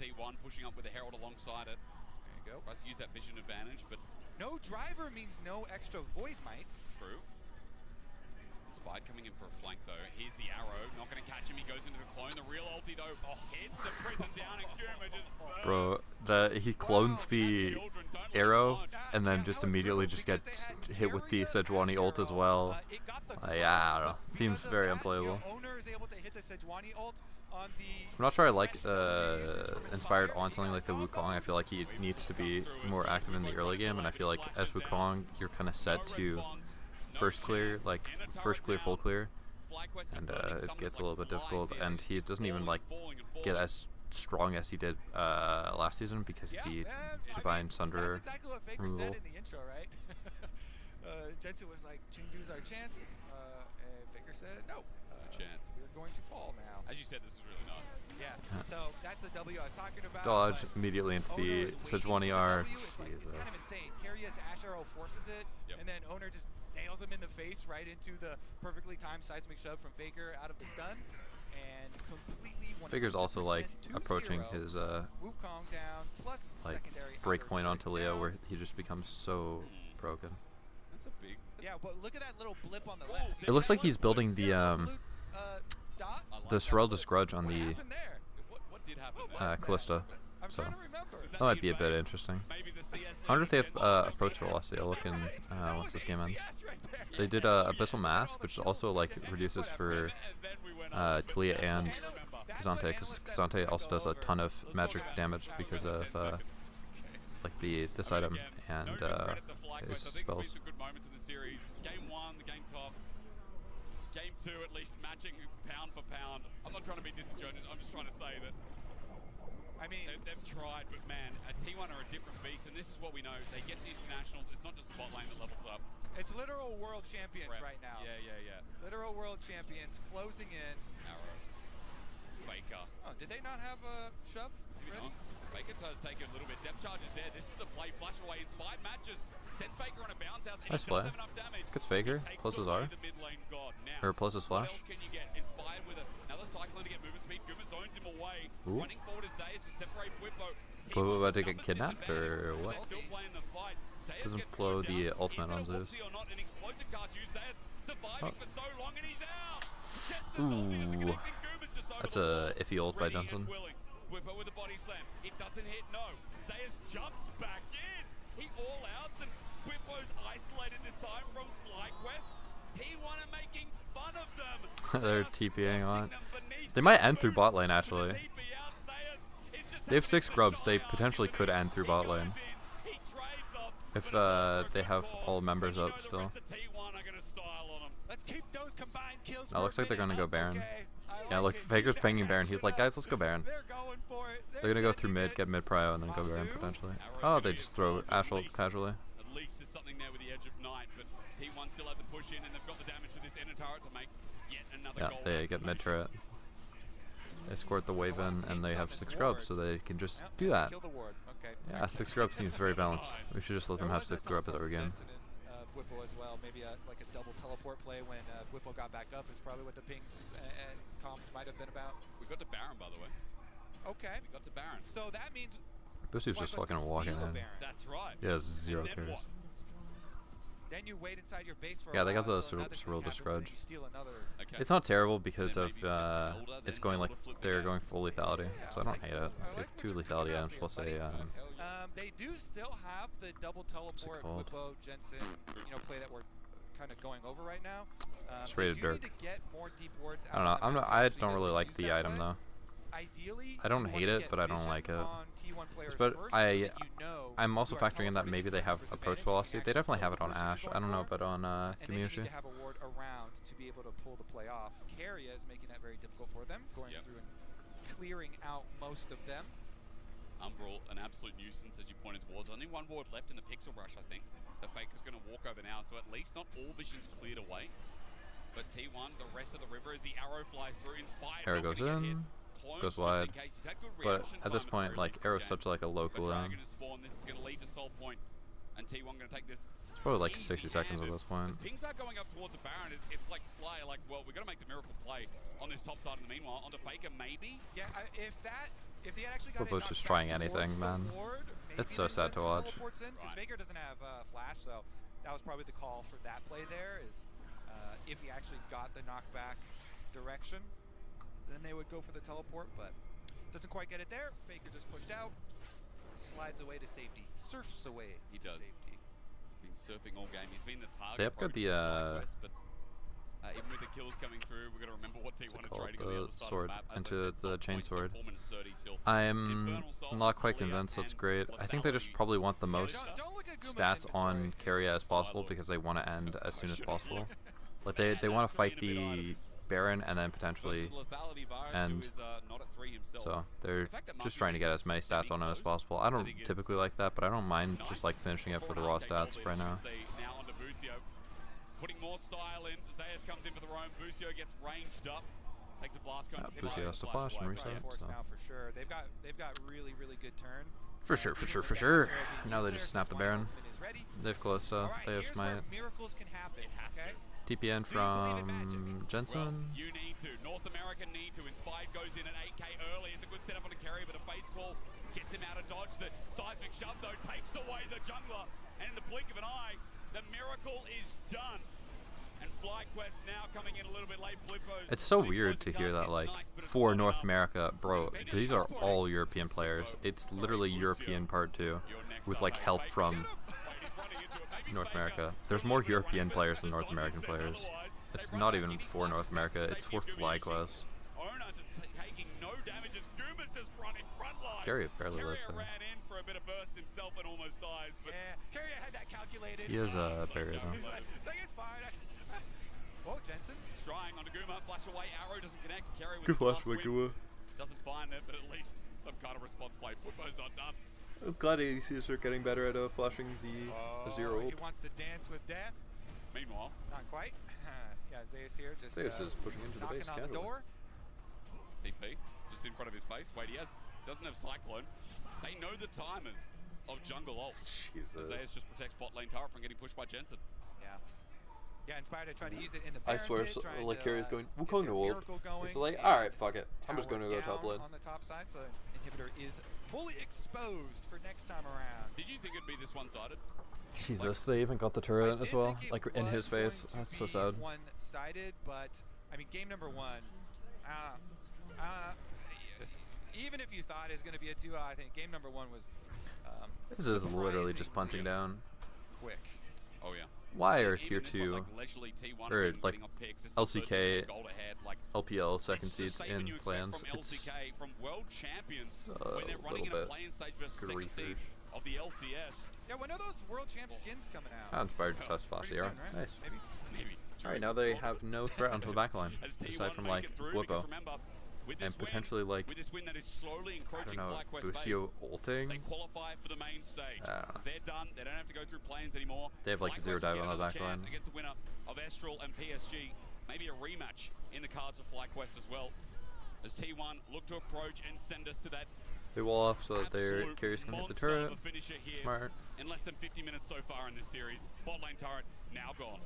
T1 pushing up with the Herald alongside it. There you go. Tries to use that vision advantage, but no driver means no extra void mites. True. Spide coming in for a flank though. Here's the arrow. Not going to catch him. He goes into the clone. The real ulti though heads the prison down, and Guma just Bro, he clones the arrow and then just immediately just gets hit with the Sejuani ult as well. Yeah, I don't know. Seems very unplayable. I'm not sure I like Inspired on something like the Wukong. I feel like he needs to be more active in the early game, and I feel like as Wukong, you're kind of set to first clear, full clear, FlyQuest and have burning it summons gets a like little bit flies difficult, here, and he doesn't even falling like and falling and get falling. as strong as he did last season because Yeah, the man, I Divine mean, Sunder that's exactly what Faker removal. said in the intro, right? Jensen was like, Chengdu's our chance, and Faker said, no. Chance. You're going to fall now. As you said, this is really nice. Yeah, so that's the W I was talking about. Dodge but immediately into Owner the is waiting Sage for 1 the ER. W. It's, like, it's kind of insane. Carrier's Ash Arrow forces it, Yep. and then Owner just nails him in the face right into the perfectly timed seismic shove from Faker out of the stun, and completely 100% Faker's also like 2-0. approaching his Wukong down, plus like secondary break outer point turret onto Leo down. where he just becomes so broken. That's a big. Yeah, but look at that little blip on the left. It looks like he's building the Dot. I like the that. Sorelda's Grudge on What the happened there? What did happen What there? was that? Callista. I'm So trying to remember. Was that might the be a bit invade? interesting. Maybe the CS I wonder if they have invade? approach velocity. I'll look in once this game ends. CS right there. They did Abyssal Mask, which also like reduces for And then we went up. Talia and I remember. Kazante, because Kazante also does a ton of magic damage because of like this item and No discredit to FlyQuest. his I think there's been spells. some good moments in the series. Game 1, the game top. Game 2, at least matching pound for pound. I'm not trying to be disingenuous. I'm just trying to say that I mean, they've tried, but man, a T1 are a different beast, and this is what we know. They get to internationals. It's not just the bot lane that levels up. it's literal world champions Prep. right now. Yeah. Literal world champions closing in. Arrow. Faker. Oh, did they not have a shove? Maybe ready? not. Faker does take it a little bit. Depth charge is there. This is the play. Flash away. Inspired matches. Sends Faker on a bounce out. And Nice he does play. have enough damage. Gets Faker, He takes plus his away R. the mid lane god. Now, Or plus his what flash. else can you get? Inspired with another cyclone to get movement speed. Guma zones him away. Ooh. Running forward is Zayas to separate Whippo. Plo about to get kidnapped, or what? Still playing the fight. Zayas Doesn't gets Plo slowed the down. ultimate Is on it a Zeus? whoopsie or not? An explosive cast used. Zayas surviving Oh. for so long, and he's out. Jensen's Ooh. ultimate is connecting. Guma's just over That's the a wall. iffy ult by Ready and Jensen. willing. Whippo with a body slam. It doesn't hit, no. Zayas jumps back in. He all outs, and Whippo's isolated this time from FlyQuest. T1 are making fun of them. They're Just TPing on. watching them beneath They might the end through boot. bot lane With a actually. TP out, Zayas is just They have having 6 to grubs. They shy potentially out. could end through bot He lane. goes in. He trades up, If but it's not for a they good have cause. all members And you up know the still. rest of T1 are gonna style on him. Let's keep those combined kills. Now for looks a like they're minute. gonna go Baron. Okay, I Yeah, like look, it. Faker's Keep pinging that Baron. He's action like, up. guys, let's go Baron. They're going for it. They're gonna go through mid, get mid prio, and then go Baron Mazu. potentially. Arrow's Oh, gonna they get just throw followed, but Ash ult casually. At least there's something there with the edge of night, but T1 still had to push in, and they've got the damage for this Ender turret to make yet another Yeah, goal. they get mid turret. They squirt the wave in, and they have 6 grubs, so they can just Yep, do that. Kill the ward. Okay. Yeah, 6 grubs seems very balanced. We should just let them have 6 grubs at every game. Whippo as well. Maybe like a double teleport play when Whippo got back up is probably what the pings and comms might have been about. We got to Baron, by the way. Okay. We got to Baron. So that means This dude's just FlyQuest fucking can walking steal a in. Baron. That's right. He has 0 And then cares. what? Then you wait inside your base for Yeah, a they got while the until another thing Sorelda's happens, and Grudge. then you steal another. Okay. It's not terrible because Then of maybe that's Zelda, it's then going like Zelda flip they're again. going full lethality, so I don't hate it. I They like have what 2 you're lethality thinking items out plus there, a Hell yeah. They do still have the double teleport called? Whippo Jensen, play that we're kind of going over right now. It's They rated do Dirk. need to get more deep wards I don't out know. of the map to I actually don't be able really to like use the that item play. though. Ideally, I don't you wanna hate it, get but I don't vision like it. on T1 players But first so that you know I'm also you are factoring in that maybe they have teleporting approach versus velocity. advantage, They you can definitely have it on actually Ash. tell I don't know, the person but on and then you community. need to have a ward around to be able to pull the play off. Carria is making that very difficult for them, going Yep. through and clearing out most of them. Umbral, an absolute nuisance as you pointed towards. Only 1 ward left in the pixel rush, I think. The Faker's going to walk over now, so at least not all vision's cleared away. But T1, the rest of the river, as the arrow flies through, Inspired. Arrow not goes gonna get hit. in, Clones goes just in wide. case. He's had good But reaction at this time the point, very like least Arrow's this such game. like a low But cooldown. Dragon is spawned. This is going to lead to Soul Point, and T1 going to take this. It's probably like 60 seconds at easy-handed. this point. As pings are going up towards the Baron. It's like Flyer, like, well, we've got to make the miracle play on this top side in the meanwhile. Onto Faker, maybe. Yeah, if they had actually got Whippo's just trying anything, man. It's so sad to watch. Because Right. Faker doesn't have flash, so that was probably the call for that play there. Is if he actually got the knockback direction, then they would go for the teleport, but doesn't quite get it there. Faker just pushed out, slides away to safety, surfs away He to does. safety. Been surfing all game. He's been the target. They upgrade probably the, for FlyQuest, but even with the kills coming through, we've got to remember what T1 are called? trading on the The other side sword of the map. As I into said, the Soul chain Point, so sword. 4 minutes 30 till. I'm Infernal Soul, not quite Talia, convinced that's and great. I think they just Lethality. probably want the most Don't look at Guma's stats on inventory. Carria as possible because they want to end as soon as possible. Like they want to fight the Baron and then potentially Versus lethality, Virus, end. who is not at 3 himself. So they're The fact that just Marky trying to get is as many stats sitting on him as close, possible. I don't think is typically like that, but I don't mind just like finishing it for the raw stats right now. Now onto Busio. Putting more style in. Zayas comes in for the roam. Busio gets ranged up. Takes a blast cone. Busio has to flash and reset. Force So. now for sure. They've got really good turn. For sure. Now they just snap the Baron. They have Callisto. They have Smite. Miracles can happen. Okay. TPN from Jensen. You need to. North America need to. Inspired goes in at 8k early. It's a good setup on the carry, but a Fates call gets him out of dodge. The seismic shove, though, takes away the jungler. And in the blink of an eye, the miracle is done. And FlyQuest now coming in a little bit late. It's so weird to hear that, like, for North America, bro, these are all European players. It's literally European part 2 with, like, help from North America. There's more European players than North American players. It's not even for North America, it's for FlyQuest. Gary barely lives there. He is a barrier though. Oh, Jensen. Trying on Aguma, flash away, arrow doesn't connect. Carry with Good the flash fast from win. Aguma. Doesn't find it, but at least some kind of response play. Football's not done. I'm glad ADCs are getting better at flashing the zero ult. He wants to dance with death. Meanwhile, Not quite. Yeah, Zayas here just Zayas is pushing into the knocking base on the casually. door. DP just in front of his face. Wait, he doesn't have Cyclone. They know the timers of jungle ults. Jesus. Zayas just protects bot lane turret from getting pushed by Jensen. Yeah. Yeah, Inspired to try to use it in the I Baron swear, pit, trying like to, Carrie's going, get Wukong their no ult. miracle going, It's like, and alright, fuck it. I'm just tower going to go top down lane. on the top side, so inhibitor is fully exposed for next time around. Did you think it'd be this one-sided? Jesus, they even got the I turret did as well, think it like in his was face. going That's to so sad. be one-sided, but I mean, game number 1. Even if you thought it was going to be a 2, I think game number 1 was. This is literally just punching down. Quick. Oh yeah. Why are Even tier this 2 one, like, leisurely T1 or being like getting off picks, this is LCK, 13 gold ahead, like, LPL second it's the seeds same in when you expect plans? from It's LCK, from world champions, a when they're running in little a bit play-in stage versus second griefers. seed of the LCS. Yeah, when are those world champ skins coming out? Inspired just has flash Pretty AR. soon, right? Nice. Maybe. Alright, now they have no threat onto the backline, As aside T1 from make like it through, Blippo. because remember, with this And potentially like, with this win that is slowly I encroaching don't know, FlyQuest base, Busio ulting? they qualify for the main stage. I don't know. They're done. They don't have to go through Playins anymore. They have like FlyQuest zero will dive get on the another back line. chance against the winner of Estral and PSG. Maybe a rematch in the cards for FlyQuest as well. As T1 look to approach and send us to that They wall off so that their absolute carries can hit the monster turret. of a finisher here. Smart. In less than 50 minutes so far in this series. Bot lane turret now gone.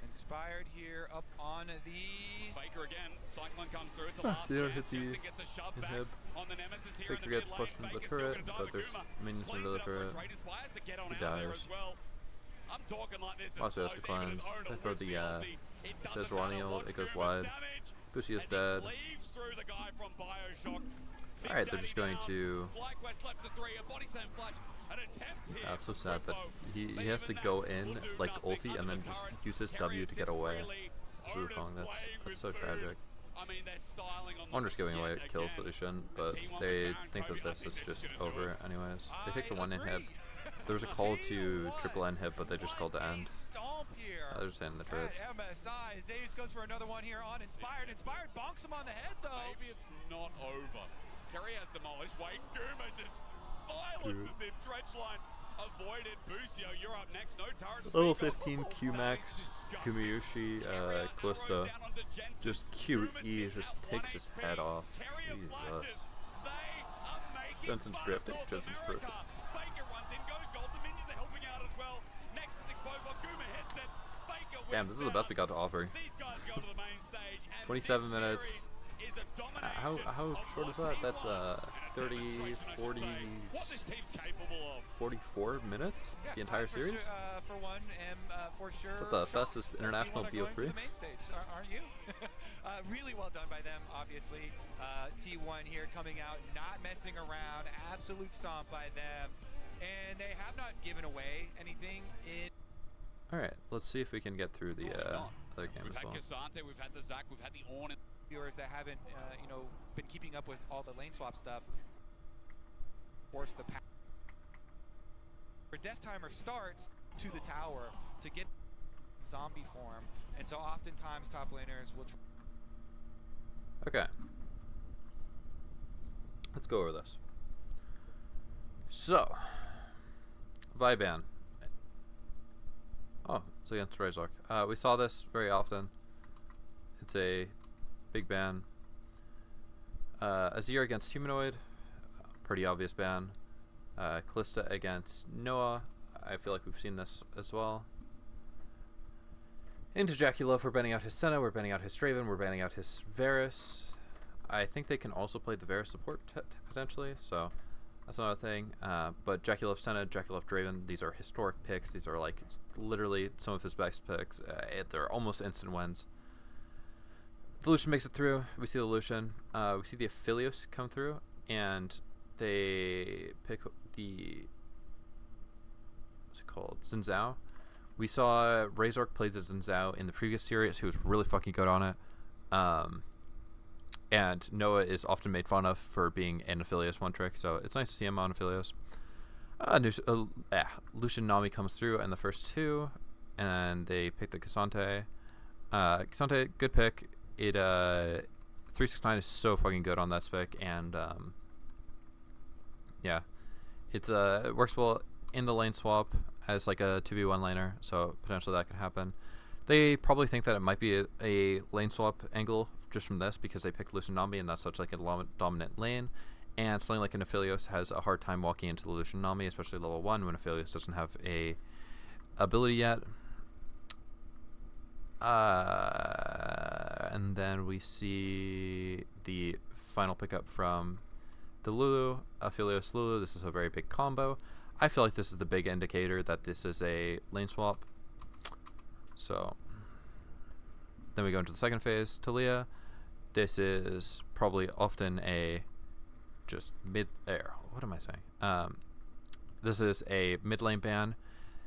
Inspired here up on the. Faker again. Cyclone comes through. It's the last They don't chance. hit the Jensen gets the shove back inhib. on the Nemesis here in Faker the gets mid pushed lane. into the Faker's still turret, gonna dive but there's Aguma. minions Plays into the it up for a turret. trade. Inspires to get on He out there dies. as well. I'm talking like this is Also has close. declines. Even as They Owen throw loses the, ulti, it doesn't says matter. Ronnie, Watch it goes Guma's wide. damage Busi's as he dead. cleaves through the guy from Bioshock. Big Alright, they're just Daddy going down. to. FlyQuest left to 3, a body slam flash, an attempt here. That's so sad, but Blippo. he has to go in like ulti and then just use his W to get away. Owners Wukong, playing that's with so food. tragic. I mean, they're styling on the Wonder's giving away again. kills that he shouldn't, but T1 they with Baron think that Kobe, I this think is they just shouldn't do over it. anyways. They take the one agree. inhib. There was a call to triple inhib, but they just called the end. Stomp here. They're just hitting the turrets. At MSI, Zayas goes for another one here on Inspired. Inspired bonks him on the head though. Maybe it's not over. Kerry has demolished. Wait, Guma just silences him. Dredge line avoided. Busio, you're up next. No turret to Level speak of. 15 Q-Max, Gumayushi, Callisto. Just QE just takes his head off. Jesus. Jensen's drifting. Jensen's drifting. Faker runs in, goes gold. The minions are helping out as well. Next is exposed while Guma hits it. Faker Damn, this is the best we got to offer. These guys go to the main stage. And 27 this minutes. series is a domination How of short is what that? That's T1 30, and a demonstration, I should 40, say, what this team's capable of. 44 minutes? The entire for series? Sure, for one, and for sure. Is that the shocked fastest that international T1 are going to BO3? the main stage, aren't you? Really well done by them, obviously. T1 here coming out, not messing around, absolute stomp by them, and they have not given away anything in. Alright, let's see if we can get through the other game We've as had well. Cassante, we've had the Zac, we've had the Ornn. Viewers that haven't, been keeping up with all the lane swap stuff. Force the path. Where Death Timer starts to the tower to get zombie form, and so oftentimes top laners will Okay. Let's go over this. So, Viban. Oh, it's against Razork. We saw this very often. It's a big ban. Azir against Humanoid. Pretty obvious ban. Callista against Noah. I feel like we've seen this as well. Into Jaculov, we're banning out his Senna, we're banning out his Draven, we're banning out his Varus. I think they can also play the Varus support potentially, so that's another thing. But Jaculov Senna, Jaculov Draven, these are historic picks. These are like literally some of his best picks. They're almost instant wins. The Lucian makes it through. We see the Lucian. We see the Aphelios come through, and they pick the, what's it called, Xin Zhao. We saw Razork plays as Xin Zhao in the previous series, who was really fucking good on it. And Noah is often made fun of for being an Aphelios one trick, so it's nice to see him on Aphelios. Lucian Nami comes through in the first two, and they pick the Cassante. Cassante, good pick. It 369 is so fucking good on that spec, and yeah, it works well in the lane swap as like a 2v1 laner, so potentially that could happen. They probably think that it might be a lane swap angle just from this, because they picked Lucian Nami, and that's such like a dominant lane, and something like an Aphelios has a hard time walking into the Lucian Nami, especially level 1 when Aphelios doesn't have a ability yet. And then we see the final pickup from the Lulu, Aphelios Lulu. This is a very big combo. I feel like this is the big indicator that this is a lane swap. So then we go into the second phase, Talia. This is probably often a just mid-air. What am I saying? This is a mid lane ban.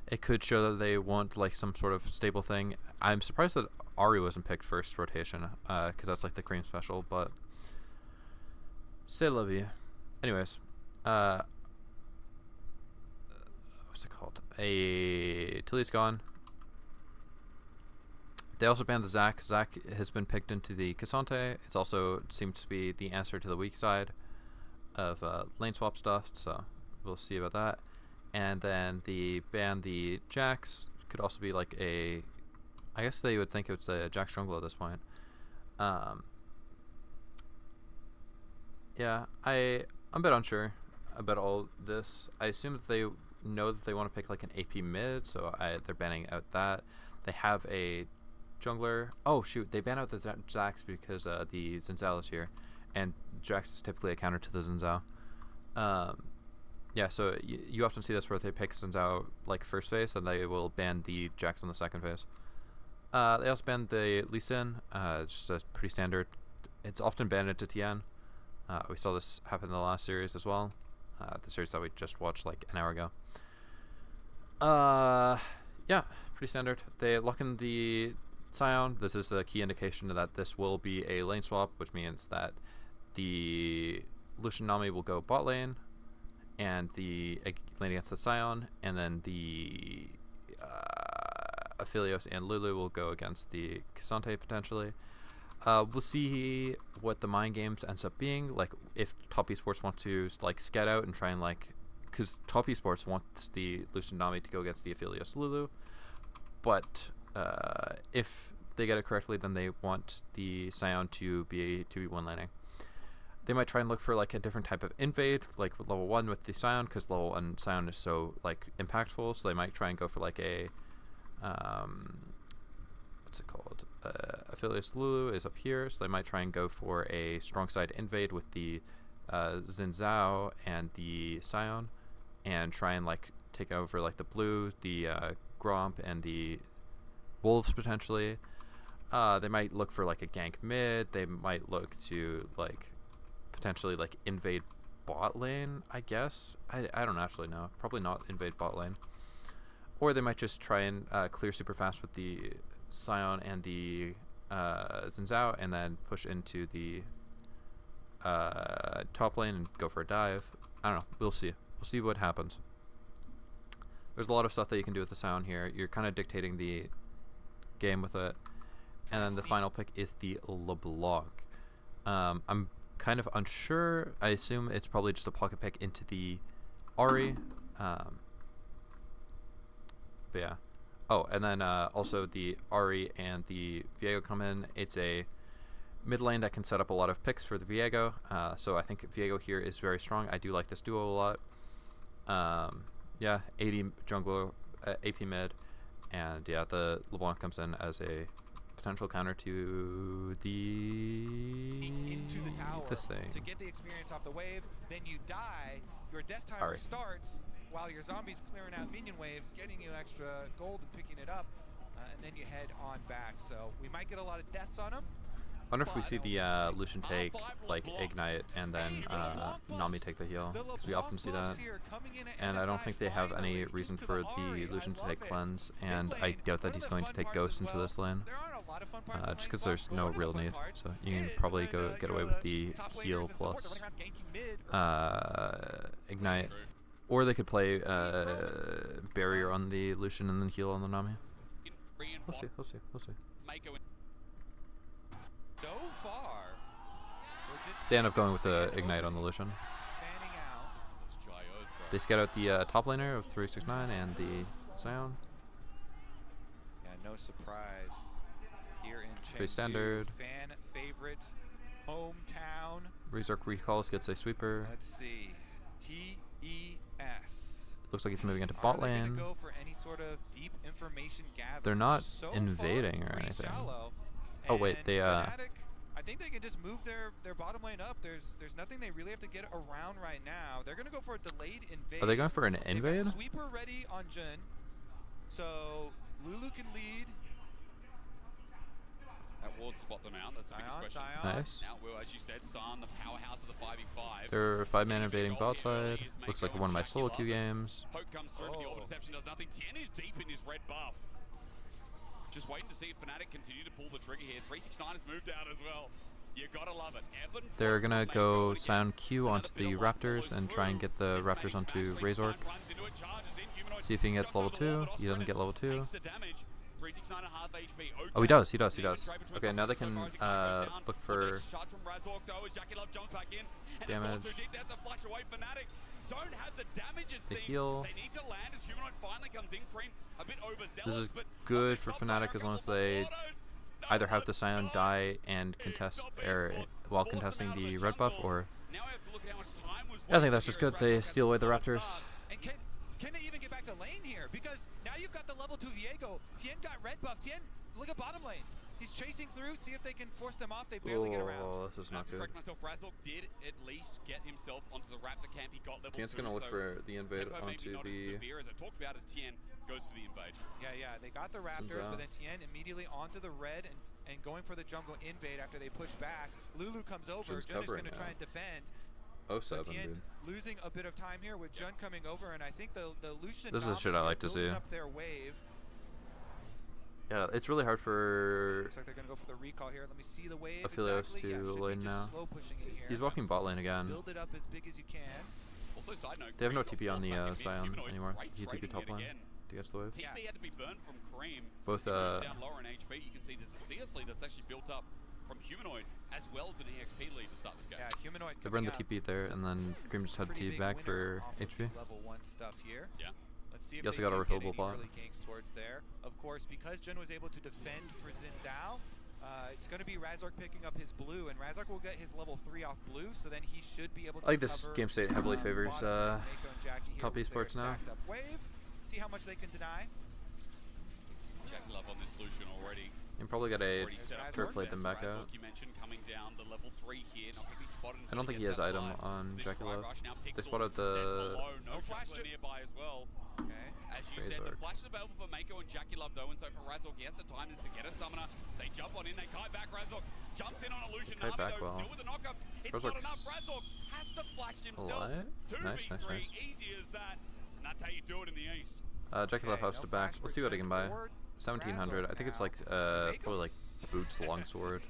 It could show that they want like some sort of stable thing. I'm surprised that Ari wasn't picked first rotation, because that's like the cream special, but c'est la vie. Anyways, what's it called? Talia's gone. They also banned the Zac. Zac has been picked into the Cassante. It's also seems to be the answer to the weak side of lane swap stuff, so we'll see about that. And then the Jax could also be like a, I guess they would think it's a Jax jungle at this point. Yeah, I'm a bit unsure about all this. I assume that they know that they want to pick like an AP mid, so they're banning out that. They have a jungler. Oh shoot, they ban out the Jax because the Xin Zhao is here, and Jax is typically a counter to the Xin Zhao. Yeah, so you often see this where they pick Xin Zhao like first phase, and they will ban the Jax on the second phase. They also banned the Lee Sin, just a pretty standard. It's often banned into Tian. We saw this happen in the last series as well, the series that we just watched like an hour ago. Yeah, pretty standard. They lock in the Scion. This is the key indication that this will be a lane swap, which means that the Lucian Nami will go bot lane, and the lane against the Scion, and then the Aphelios and Lulu will go against the Cassante potentially. We'll see what the mind games ends up being. Like if Top Esports want to like scout out and try and like, because Top Esports wants the Lucian Nami to go against the Aphelios Lulu, but if they get it correctly, then they want the Scion to be a 2v1 laning. They might try and look for like a different type of invade, like with level 1 with the Scion, because level 1 Scion is so like impactful. So they might try and go for like a what's it called? Aphelios Lulu is up here, so they might try and go for a strong side invade with the Xin Zhao and the Scion, and try and like take over like the blue, the Gromp, and the Wolves potentially. They might look for like a gank mid. They might look to like potentially like invade bot lane, I guess. I don't actually know. Probably not invade bot lane. Or they might just try and clear super fast with the Scion and the Xin Zhao, and then push into the top lane and go for a dive. I don't know. We'll see. We'll see what happens. There's a lot of stuff that you can do with the Scion here. You're kind of dictating the game with it. And then the final pick is the LeBlanc. I'm kind of unsure. I assume it's probably just a pocket pick into the Ahri. But yeah. Oh, and then also the Ahri and the Viego come in. It's a mid lane that can set up a lot of picks for the Viego. So I think Viego here is very strong. I do like this duo a lot. Yeah, 80 jungler, AP mid, and yeah, the LeBlanc comes in as a potential counter to into the tower this thing. to get the experience off the wave. Then you die. Your death timer Alright. starts while your zombie's clearing out minion waves, getting you extra gold and picking it up, and then you head on back. So we might get a lot of deaths on him. I wonder if we see the Lucian take like Ignite and then Nami take the heal, because we often see that. And I don't think they have any reason for the Lucian to take Cleanse, and I doubt that he's going to take Ghost into this lane, just because there's no real need. So you can probably go get away with the heal plus Ignite, or they could play Barrier on the Lucian and then heal on the Nami. We'll see, we'll see, we'll see. So far, They end up going with the Ignite on the Lucian. fanning out. They scout out the top laner of 369 and the Zion. Yeah, no surprise here in Chengdu. Pretty standard. Fan favorite hometown. Rezark recalls, gets a sweeper. Let's see. TES. Looks like he's moving into Are bot they gonna lane. go for any sort of deep information gathering? They're not So far, invading it's or pretty anything. shallow. Oh wait, And they Fnatic, I think they can just move their bottom lane up. There's nothing they really have to get around right now. They're gonna go for a delayed invade. Are they going for an They've got invade? Sweeper ready on Jhin, so Lulu can lead. That ward spot them out. That's the biggest question. Nice. Now, Will, as you said, San, the powerhouse of the 5v5. They're 5-man invading bot side. Looks like one of my solo queue games. Poke comes through, but the order deception does nothing. Tien is deep in his red buff. Just waiting to see if Fnatic continue to pull the trigger here. 369 has moved out as well. You gotta love it. Evan They're gonna go Sound Q onto the Raptors and try and get the Raptors onto Razork. See if he gets level 2. He doesn't get level 2. Oh, he does, he does, he does. Okay, now they can look for damage. Don't have the damage, it They seems. heal. They need to land as Humanoid finally comes in. Cream a bit overzealous, This is but good for Fnatic as long as they either have the Scion die and contest while contesting the red buff, or I think that's just good. They steal away the Raptors. And can they even get back to lane here? Because now you've got the level 2 Viego. Tien got red buff. Tien, look at bottom lane. He's chasing through, see if they can force them off. They barely get around. Oh, this is not good. Myself, Razork did at least get himself onto the Raptor camp. He got level 2. Tien's gonna look for the invade tempo maybe onto not as the severe as I talked about as Tien goes for the invade. Yeah, they got the Raptors, but then Tien immediately onto the red and going for the jungle invade after they push back. Lulu comes over. Jin's Jhin is covering going to try now. and defend. 07, Tien dude. losing a bit of time here with Jhin coming over, and I think the Lucian. This is the shit I like to see. Up their wave. Yeah, it's really hard for Looks like they're going to go for the recall here. Let me see the wave. Aphelios exactly. to should be lane just now. slow pushing it here. He's walking bot lane again. Build it up as big as you can. Also, side note, They have no Cream TP on the got forced back in Scion mid. anymore. Great He TP trading top yet lane again. to get the wave. TP had to be burned from Cream. Both, Humanoid's down lower in HP. You can see there's a CS lead that's actually built up from Humanoid as well as an EXP lead to start this game. Yeah, Humanoid. They burned the coming TP there, and then Cream just had pretty TP big back winner for off of HP. Level 1 stuff here. Yeah. Let's see if You also they got a can get refillable any bot. early ganks towards there. Of course, because Jhin was able to defend for Xin Zhao, it's going to be Razork picking up his blue, and Razork will get his level 3 off blue, so then he should be able to I think this cover, game state heavily favors bottom Mako and Jackie here top with their esports now. stacked up wave. See how much they can deny. Jack Love on this solution already. You can probably get a Already set up turret for plate them back Razork, out. You mentioned coming down the level 3 here. Not going to be spotted I don't think he has until item gets that on fly. Jackie This Love. Rush now They Pixel, spotted the Zed's low, no flash jungler nearby as well. Okay. As you said, the Razork. flash is available for Mako and Jackie Love though, and so for Razork, yes, the time is to get a summoner. They jump on in, they kite back. Razork jumps in on Illusion. Kite Nami back though, well. still with the knockup. It's not Razork's enough. Razork has to flash himself. alive. 2v3, Nice, nice, nice. easy as that. And that's how you do it in the East. Jackie Love has to back. flash Let's for see what I Jhin can buy. forward. 1700. I think it's like Mako's- probably like Boots longsword,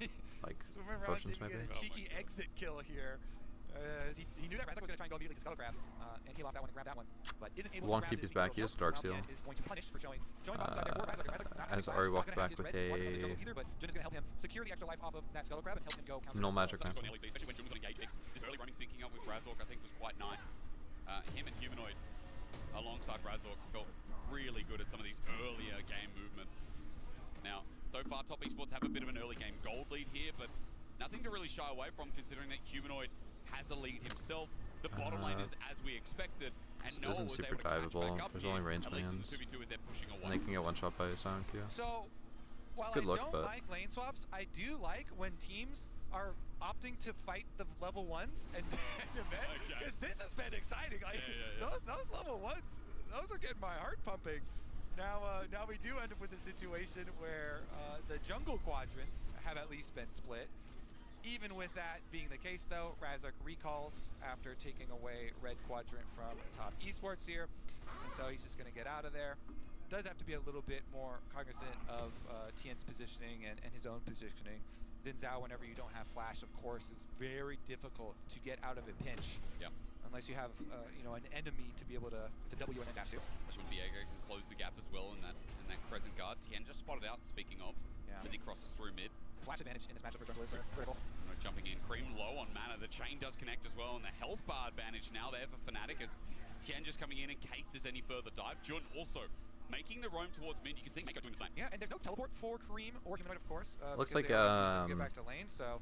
like Swimmer potions Razork maybe. get a cheeky exit kill here. He knew that Razork was going to try and go go immediately to Scuttle Crab and heal off that one and grab that one. But isn't able Long to grab TP's his back. He Meteor has Dark Seal. Seal. Is going to punish for showing bottom side there for Razork. Razork As Ari walked back with a either, but Jun is going to help him secure the extra life off of that Scuttle Crab and help him go counter. null magic So now. on early stage, especially when Jun was on engage mix. This early roaming syncing up with Razork, I think, was quite nice. Him and Humanoid alongside Razork felt really good at some of these earlier game movements. Now, so far, Top Esports have a bit of an early game gold lead here, but nothing to really shy away from considering that Humanoid has a lead himself. The bottom lane is as we expected, and This Noah isn't was super able to catch diveable. back up There's here, only range at least in minions. the 2v2 as they're pushing And away. they can get one shot by a Silent Q. So, while Good I look, don't but- like lane swaps, I do like when teams are opting to fight the level ones and event, Okay. because this has been exciting. Like, Yeah. Those level ones, those are getting my heart pumping. Now we do end up with a situation where the jungle quadrants have at least been split. Even with that being the case, though, Razork recalls after taking away red quadrant from Top Esports here, and so he's just going to get out of there. Does have to be a little bit more cognizant of Tien's positioning and his own positioning. Xin Zhao, whenever you don't have flash, of course, is very difficult to get out of a pinch. Yep. Unless you have, an enemy to be able to W and then dash to. Especially when Viego can close the gap as well in that crescent guard. Tien just spotted out, speaking of, as he crosses through mid. Flash advantage in this matchup for junglers are critical. Jumping in, Cream low on mana. The chain does connect as well, and the health bar advantage now there for Fnatic as Tien just coming in case there's any further dive. Jun also making the roam towards mid. You can see Mako doing the same. Yeah, and there's no teleport for Kareem or Humanoid, of course. Looks because like, they are get back to lane, so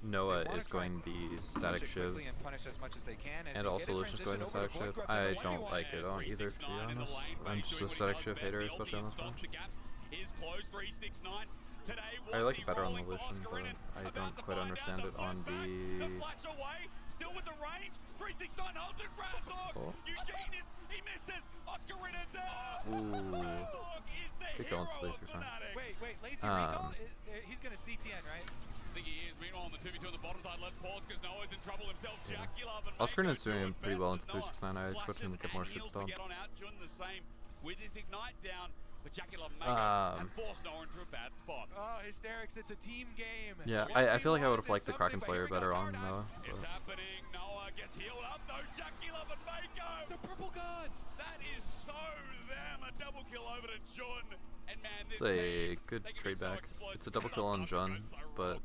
Noah they wanna is try going the push static it shiv, quickly and punish as much as they can. As and they also get a Lucius going to transition static over shiv. Blood Grubs I in the don't 1v1. like it on either, to be honest. I'm just a static shiv hater, especially on this match. Is closed 369. Today I like it was better on the rolling Lucian, Oscar but in it. I About don't to quite find understand out it the on flash back, the... the flash away, still with the range. 369 holds it, Razork. Oh. Eugene he misses. Oscar in it. Ooh. Razork is the Good hero going to of 369. Fnatic. Wait, Lazy recall? He's going to see Tien, right? I think he is. Meanwhile, on the 2v2 on the bottom side, left pause because Noah's in trouble himself. Jackie Love and Oscar Mako is doing do it pretty best well as into Noah 369. I expect him to get more flashes shit and heals to stopped. get on out. Jun the same with his ignite down. But Jackie Love and forced Noah into a bad spot. Oh, hysterics, it's a team game. Yeah, I feel like I would have liked the Kraken Slayer better on Noah. It's happening. Noah gets healed up though. Jackie Love and Mako. The purple gun! That is so them. A double kill over to Jun. And man, this It's a game, good they can be trade so back. explosive. It's a double kill on Jun, but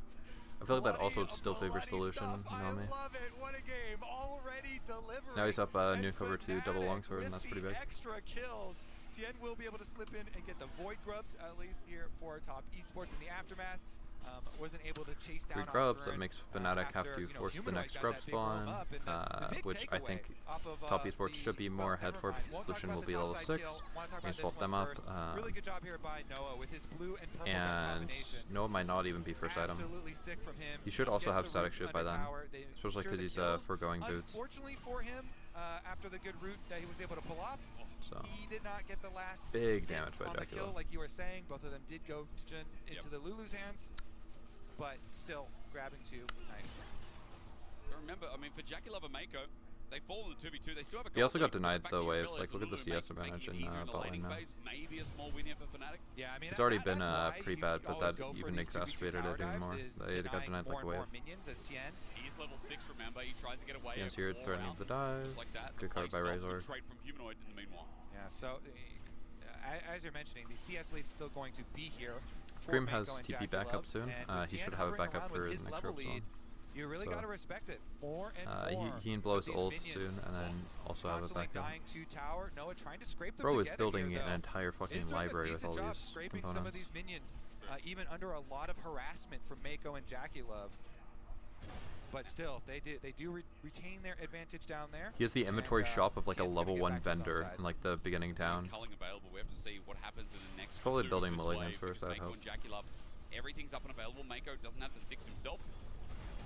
I feel like that also still favors the Lucian, you know me. I love it. What a game. Already delivering. Now he's up And new cover to double Fnatic longsword, and with that's pretty the big. Extra kills. Tien will be able to slip in and get the Void Grubs, at least here for Top Esports in the aftermath. Wasn't able to chase down 3 grubs, Oscar that and, makes Fnatic have after, to force the Humanoid next got grub that big roam spawn, up, and the big which I takeaway think off of, Top Esports should be more well, ahead for never mind. because Won't talk Lucian about will the be level topside 6. kill. Wanna talk We can about swap this them one up. first. Really good job here by Noah with his blue and purple And combination. Noah might not even be first item. Absolutely sick from him. He should also Gets have the static root shiv by under then, tower. They especially ensure because the he's kills. foregoing boots. Unfortunately for him, after the good route that he was able to pull off, So he did not get the last big hits damage by on the Jackie kill, Love. like you were saying. Both of them did go to Jun into the Lulu's hands, but still grabbing two. Nice. But remember, I mean, for Jackie Love and Mako, they fall in the 2v2. They still have a He also gold got lead, denied but the fact that wave. you Like, look at the realize CS Lulu advantage making in it easier the bot laning lane now. phase, maybe a small win here for Fnatic. Yeah, I mean, It's already that's been why pretty you bad, but always that go for even these 2v2 exacerbated tower it even dives, more. is They got denying denied like a more and more wave. minions as Tien. He's level 6, remember. He tries to get away. Tien's a here, claw threatening round. the dive. Just like that, Good the card by play stops. Razor. Good trade from Humanoid in the meanwhile. Yeah, so as you're mentioning, the CS lead's still going to be here. for Cream Mako has and TP Jackie backup Love, soon. and with He Tien should have it hovering back up around for with the his next level grub spawn. lead, you really So, got to respect it more and more. He blows with these ult minions soon, and then also have it constantly back up. dying to tower. Noah trying to scrape them Bro is together building here, an though. entire Is fucking doing a library with decent all job these scraping some of components. these minions, even under a lot of harassment from Mako and Jackie Love. But still, they do retain their advantage down there. He has the inventory and, shop of like a Tien's gonna level get 1 back to his own vendor side. in like the beginning town. Culling available. We have to see what happens in the next. Probably pursuit building of this Malignance wave, first, because I'd Mako hope. and Jackie Love, everything's up and available. Mako doesn't have the 6 himself.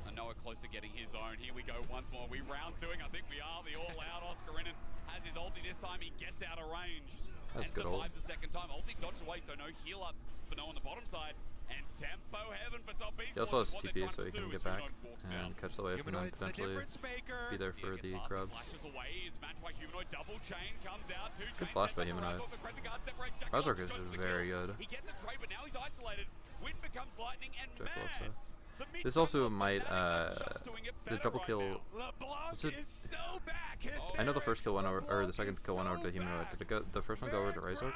And Noah close to getting his own. Here we go once more. We round 2ing. I think we are. The all-out Oscar Renan has his ulti this time. He gets out of range. That's and good ult. survives the second time. Ulti dodged away, so no heal up for Noah on the bottom side. And tempo heaven for Top Esports. He also has What they're TP, trying so to he can do get is back Humanoid walks down. and catch the wave, and then Humanoid's the potentially difference maker. be there for the grubs. Flashes away. It's matched by Humanoid. Double chain comes out. Two Good chains flash set by up Humanoid. around. The crescent guard separates Jackie Razork Love, is goes for the very kill. good. He gets a trade, but now he's isolated. Wind becomes lightning, and Jack Love man, stuff. the This mid-jungle also of might Fnatic are just doing it the better double right kill now. LeBlanc Was it- is so back. I know the first kill went over, or the second LeBlanc kill went is over to so Humanoid. back. Did it go? The first one go over to Razor?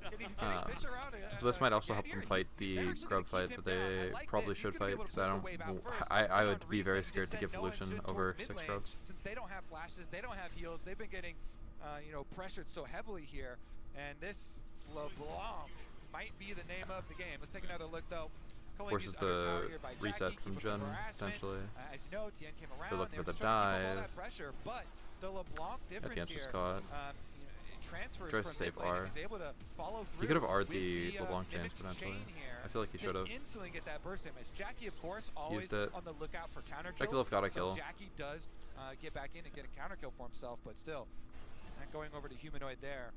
Can he fish around This might also again help them here? fight They're the actually grub gonna fight keep that him down. they I like probably this. should He's gonna be fight, able to because I push don't. the wave out first. I Then would on be very reset, scared to just give send no Lucian engine over towards 6 mid lane. grubs. Since they don't have flashes, they don't have heals, they've been getting pressured so heavily here. And this LeBlanc might be the name of the game. Let's take another look though. Culling Forces is under tower the here by reset Jackie, from keep up Jhin, the harassment. potentially. As you know, Tien came around. They're looking They for were the just trying to keep up all dive. that pressure, but the LeBlanc difference Tien's here. just caught. It transfers Tries to from save mid lane R. and is able to follow through. He could have R'd with the LeBlanc chains mimic potentially. chain here I feel like he to should have. instantly get that burst damage. Jackie, of course, always Used it. on the lookout for counter kills. Jackie Love got a kill. So Jackie does get back in and get a counter kill for himself, but still, not going over to Humanoid there.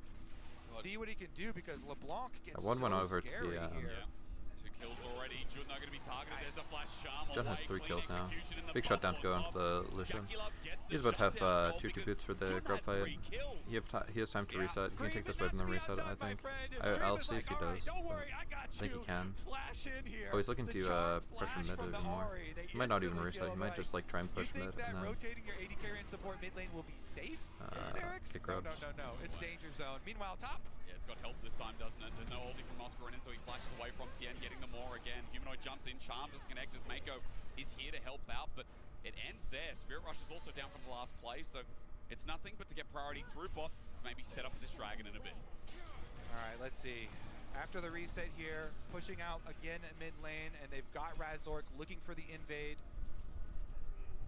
See what he can do because LeBlanc gets That one went so over to scary the, here. Yeah. 2 kills already. Jhin not going to be targeted. There's a flash charm. Jhin has away, 3 clean kills now. execution in the Big shutdown to go bubble into top. the Lucian. Jackie Love gets the He's about to have shutdown goal 2 because boots for the Jhin grub had fight. 3 kills. He has time to reset. He can Cream take this is wave and not then to be reset it, I outdone, my think. friend. I'll Cream is see if he like, "Alright, does. don't worry, I got I think he you." can. Flash in here. Oh, he's looking The to charm push flash mid from even the more. Ahri. They He might not even instantly reset. kill He might him. just like try and push You mid think that and then rotating your AD carry and support mid lane will be safe? Asterix? kick No, grubs. no. It's danger zone. Meanwhile, top. Yeah, it's got help this time, doesn't it? There's no ulti from Oscar in, so he flashes away from Tien, getting the more again. Humanoid jumps in, Charm disconnects as Mako is here to help out, but it ends there. Spirit Rush is also down from the last play, so it's nothing but to get priority through bot, maybe set up this dragon in a bit. All right, let's see. After the reset here, pushing out again at mid lane, and they've got Razork looking for the invade.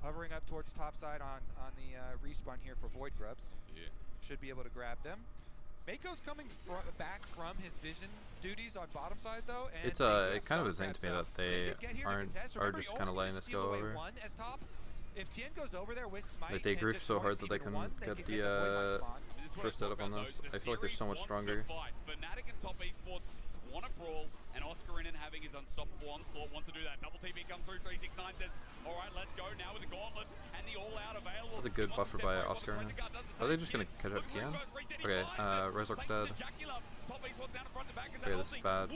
Hovering up towards top side on the respawn here for Void Grubs. Yeah. Should be able to grab them. Mako's coming back from his vision duties on bottom side though. And It's Mako it kind of stun insane to me traps that they did get here to aren't contest. are Remember, just he kind of only letting needs this to steal go away over. one as top. If Tien goes over there with Smite, Like they and griefed so hard destroys that they even couldn't one, they get can the get Void Might spawn. This is what first I setup talk on about, this. though. The I feel like they're so much series stronger. wants to fight. Fnatic and top esports want to brawl, and Oscar in and having his unstoppable onslaught wants to do that. Double TV comes through, 369 says, all right, let's go now with the gauntlet and the all-out available. That's a good buffer by Oscar. Are they just gonna catch up Tien? Okay, Razork's dead. Okay, this is bad.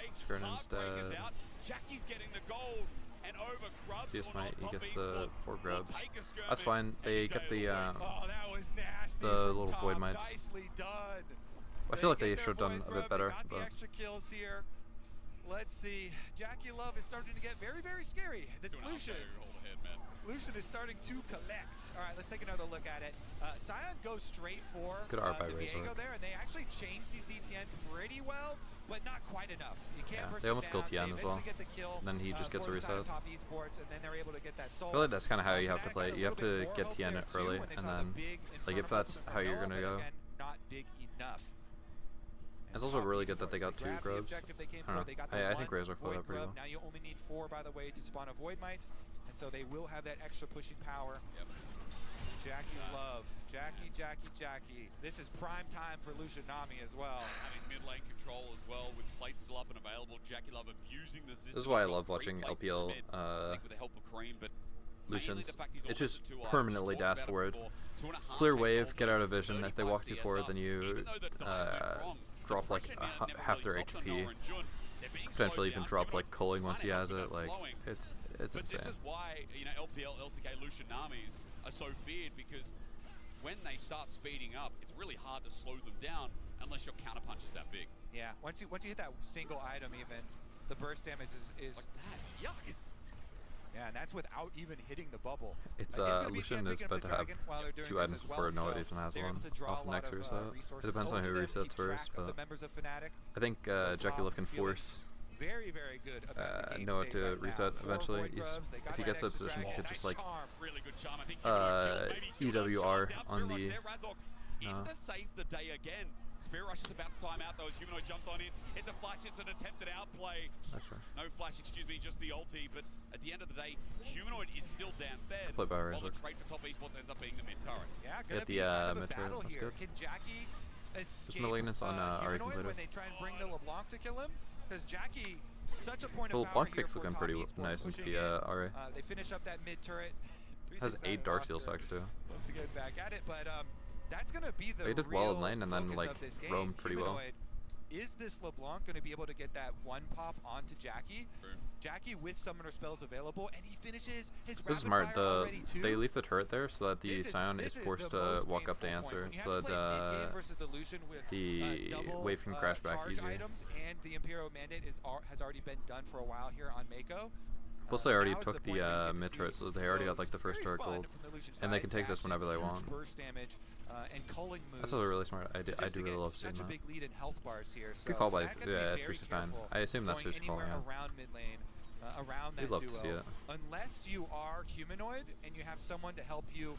Oscar instead. Jackie's getting the gold. And over grubs CS will Might, not he gets cross the esports. 4 Will grubs. take a skirmish That's fine. and They go get to the win. Oh, that was nasty the from little Tom. Void Mites. Nicely done. I feel like get they their should have done Void a bit Grub, better, They got the but extra kills here. Let's see. Jackie Love is starting to get very, very scary. This 2.5 Lucian. hold ahead, man. Lucian is starting to collect. All right, let's take another look at it. Sion goes straight for Good art by the Viego Razor. there, and they actually chain CC Tien pretty well, but not quite enough. You can't Yeah, push they him almost kill down. Tien They as well. eventually get the kill, And then he just gets for a the side of reset. Top esports, and then they're able to get that soul. I feel like that's kind of how you have to Fnatic play. got a You have little to bit more get hope Tien there, too, early, when they and saw the then big in like front if of that's them from how you're Noah, gonna but go. again, not big enough. It's And also Top really good that they esports, got 2 grabbed the grubs. objective they came I don't for. They know. got the I think one Razor played Void that pretty Grub. well. Now you only need 4, by the way, to spawn a Void Might, and so they will have that extra pushing power. Yep. Jackie Love. Jackie. This is prime time for Lucian Nami as well. Having mid lane control as well, with plates still up and available. Jackie Love abusing the system. This is why I Got love 3 watching plates in the LPL mid, I think with the help of Cream, but Lucians. mainly the fact he's It's almost just a 2-eye. permanently We've talked dash about it forward. before. 2.5 Clear take wave, goals get out of for vision. If they 35 walk too CS forward, up. then you Even though the dive went wrong, drop the like pressure now never half their really stopped on HP. Noah and Jhin. They're being Potentially slowed even down. drop Humanoid like Culling once he trying has to it. help Like slowing. it's But this insane. is why, you know, LPL, LCK, Lucian Namis are so feared, because when they start speeding up, it's really hard to slow them down unless your counter punch is that big. Yeah, once you hit that single item even, the burst damage is Like that. Yuck. yeah, and that's without even hitting the bubble. It's gonna be Lucian Tien is picking up about the to have dragon while they're doing 2 this items as well, before Noah so even has they're one able to draw off a the lot next of, reset. resources It depends on over who to them, resets keep first, track of the but members of Fnatic. I think So Jackie Top Love can feeling force very good about the game Noah state to right now. reset 4 eventually. Void Grubs, they got If he that gets that extra position, he dragon. could just Nice like charm. Really good charm. I think Humanoid kills, maybe still has EWR shots out. on Spirit the Rush there, Razork in no. to save the day again. Spirit Rush is about to time out though as Humanoid jumps on in. It's a flash, it's an attempted outplay. That's fair. No flash, excuse me, just the ulti, but at the end of the day, Humanoid is still down fed. Good play by While the Razor. trade for top esports ends up being the mid turret. Yeah, Get gonna the, be kind of a mid turret, battle that's here. good. Can Jackie escape Malignance on, Ahri Humanoid when completed. they try and bring the LeBlanc to kill him? Because Jackie, such a point The of power LeBlanc here pick's for looking top pretty esports, nice into pushing the in. Ahri. They finish up that mid turret. Has 369 8 Dark Seal roster. stacks too. Once again, back at it, but that's gonna be the He did well in real lane and then focus like of this game. roamed pretty well. Humanoid is this LeBlanc going to be able to get that one pop onto Jackie? True. Jackie with summoner spells available, and he finishes his This is rapid smart. fire already too. They leave the turret there so that the Scion is forced to walk up to answer, so that the wave can crash back easier. Items, and the Imperial Mandate has already been done for a while here on Mako. Plus, they already took the mid turret, so they already got like the first turret gold, and they can take this whenever they want. And culling moves. That's really smart. I do really love seeing such a that. big lead in health bars here. So Good call by Fnatic got to be very 369. careful I assume that's going who's calling anywhere it. around mid lane, around that We'd love duo. to see it. Unless you are humanoid and you have someone to help you,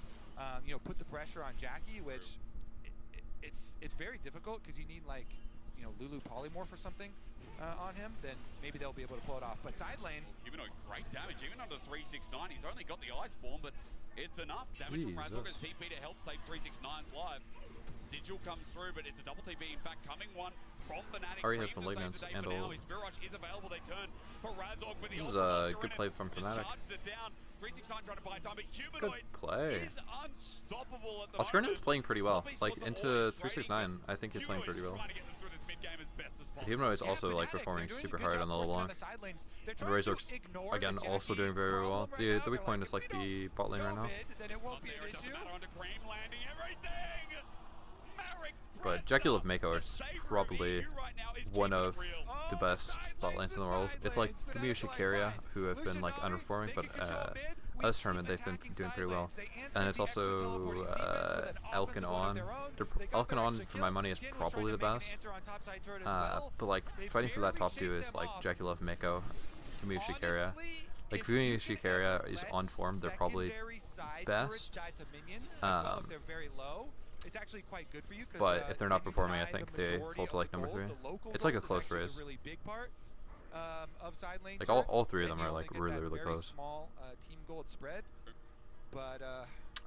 put the pressure on Jackie, which it's very difficult because you need like, Lulu polymorph or something on him. Then maybe they'll be able to pull it off. But side lane, Humanoid, great damage, even under 369. He's only got the Iceborne, but it's enough damage from Razork as TP to help save 369's life. Sigil comes through, but it's a double TP. In fact, coming one from Fnatic. Ari has Malignance and all. Spirit Rush is available. They turn for Razork with the This is a good play from Fnatic. 369 trying to buy time, but Good Humanoid play. is unstoppable at the Oscar's playing pretty well. Poppy's Like was into always 369, I think he's playing pretty well. trying to get them through this mid-game as best as possible. Humanoid is also like Fnatic, performing they're doing a super good hard job on the forcing LeBlanc. the side lanes. They're And trying to Razork's ignore again the also Jackie doing very well. problem right now. The weak They're point like, is like if we the bot lane right don't now. mid, then it won't Not be there, an it doesn't issue. matter under Cream landing everything. Merrick But Jackie Love Mako is probably one of the best bot lanes in the world. It's like Gumiya Shikaria, who have been like underperforming, but this tournament they've been doing pretty well. And it's also Elkin On. Elkin On, for my money, is probably the best. But like fighting for that top two is like Jackie Love, Mako, Gumiya Shikaria. Like Gumiya Shikaria is on form, they're probably best. It's actually quite good for you. But if they're not performing, I think they fall to like number 3. It's like a close race. Like all three of them are like really close. Small team gold spread, but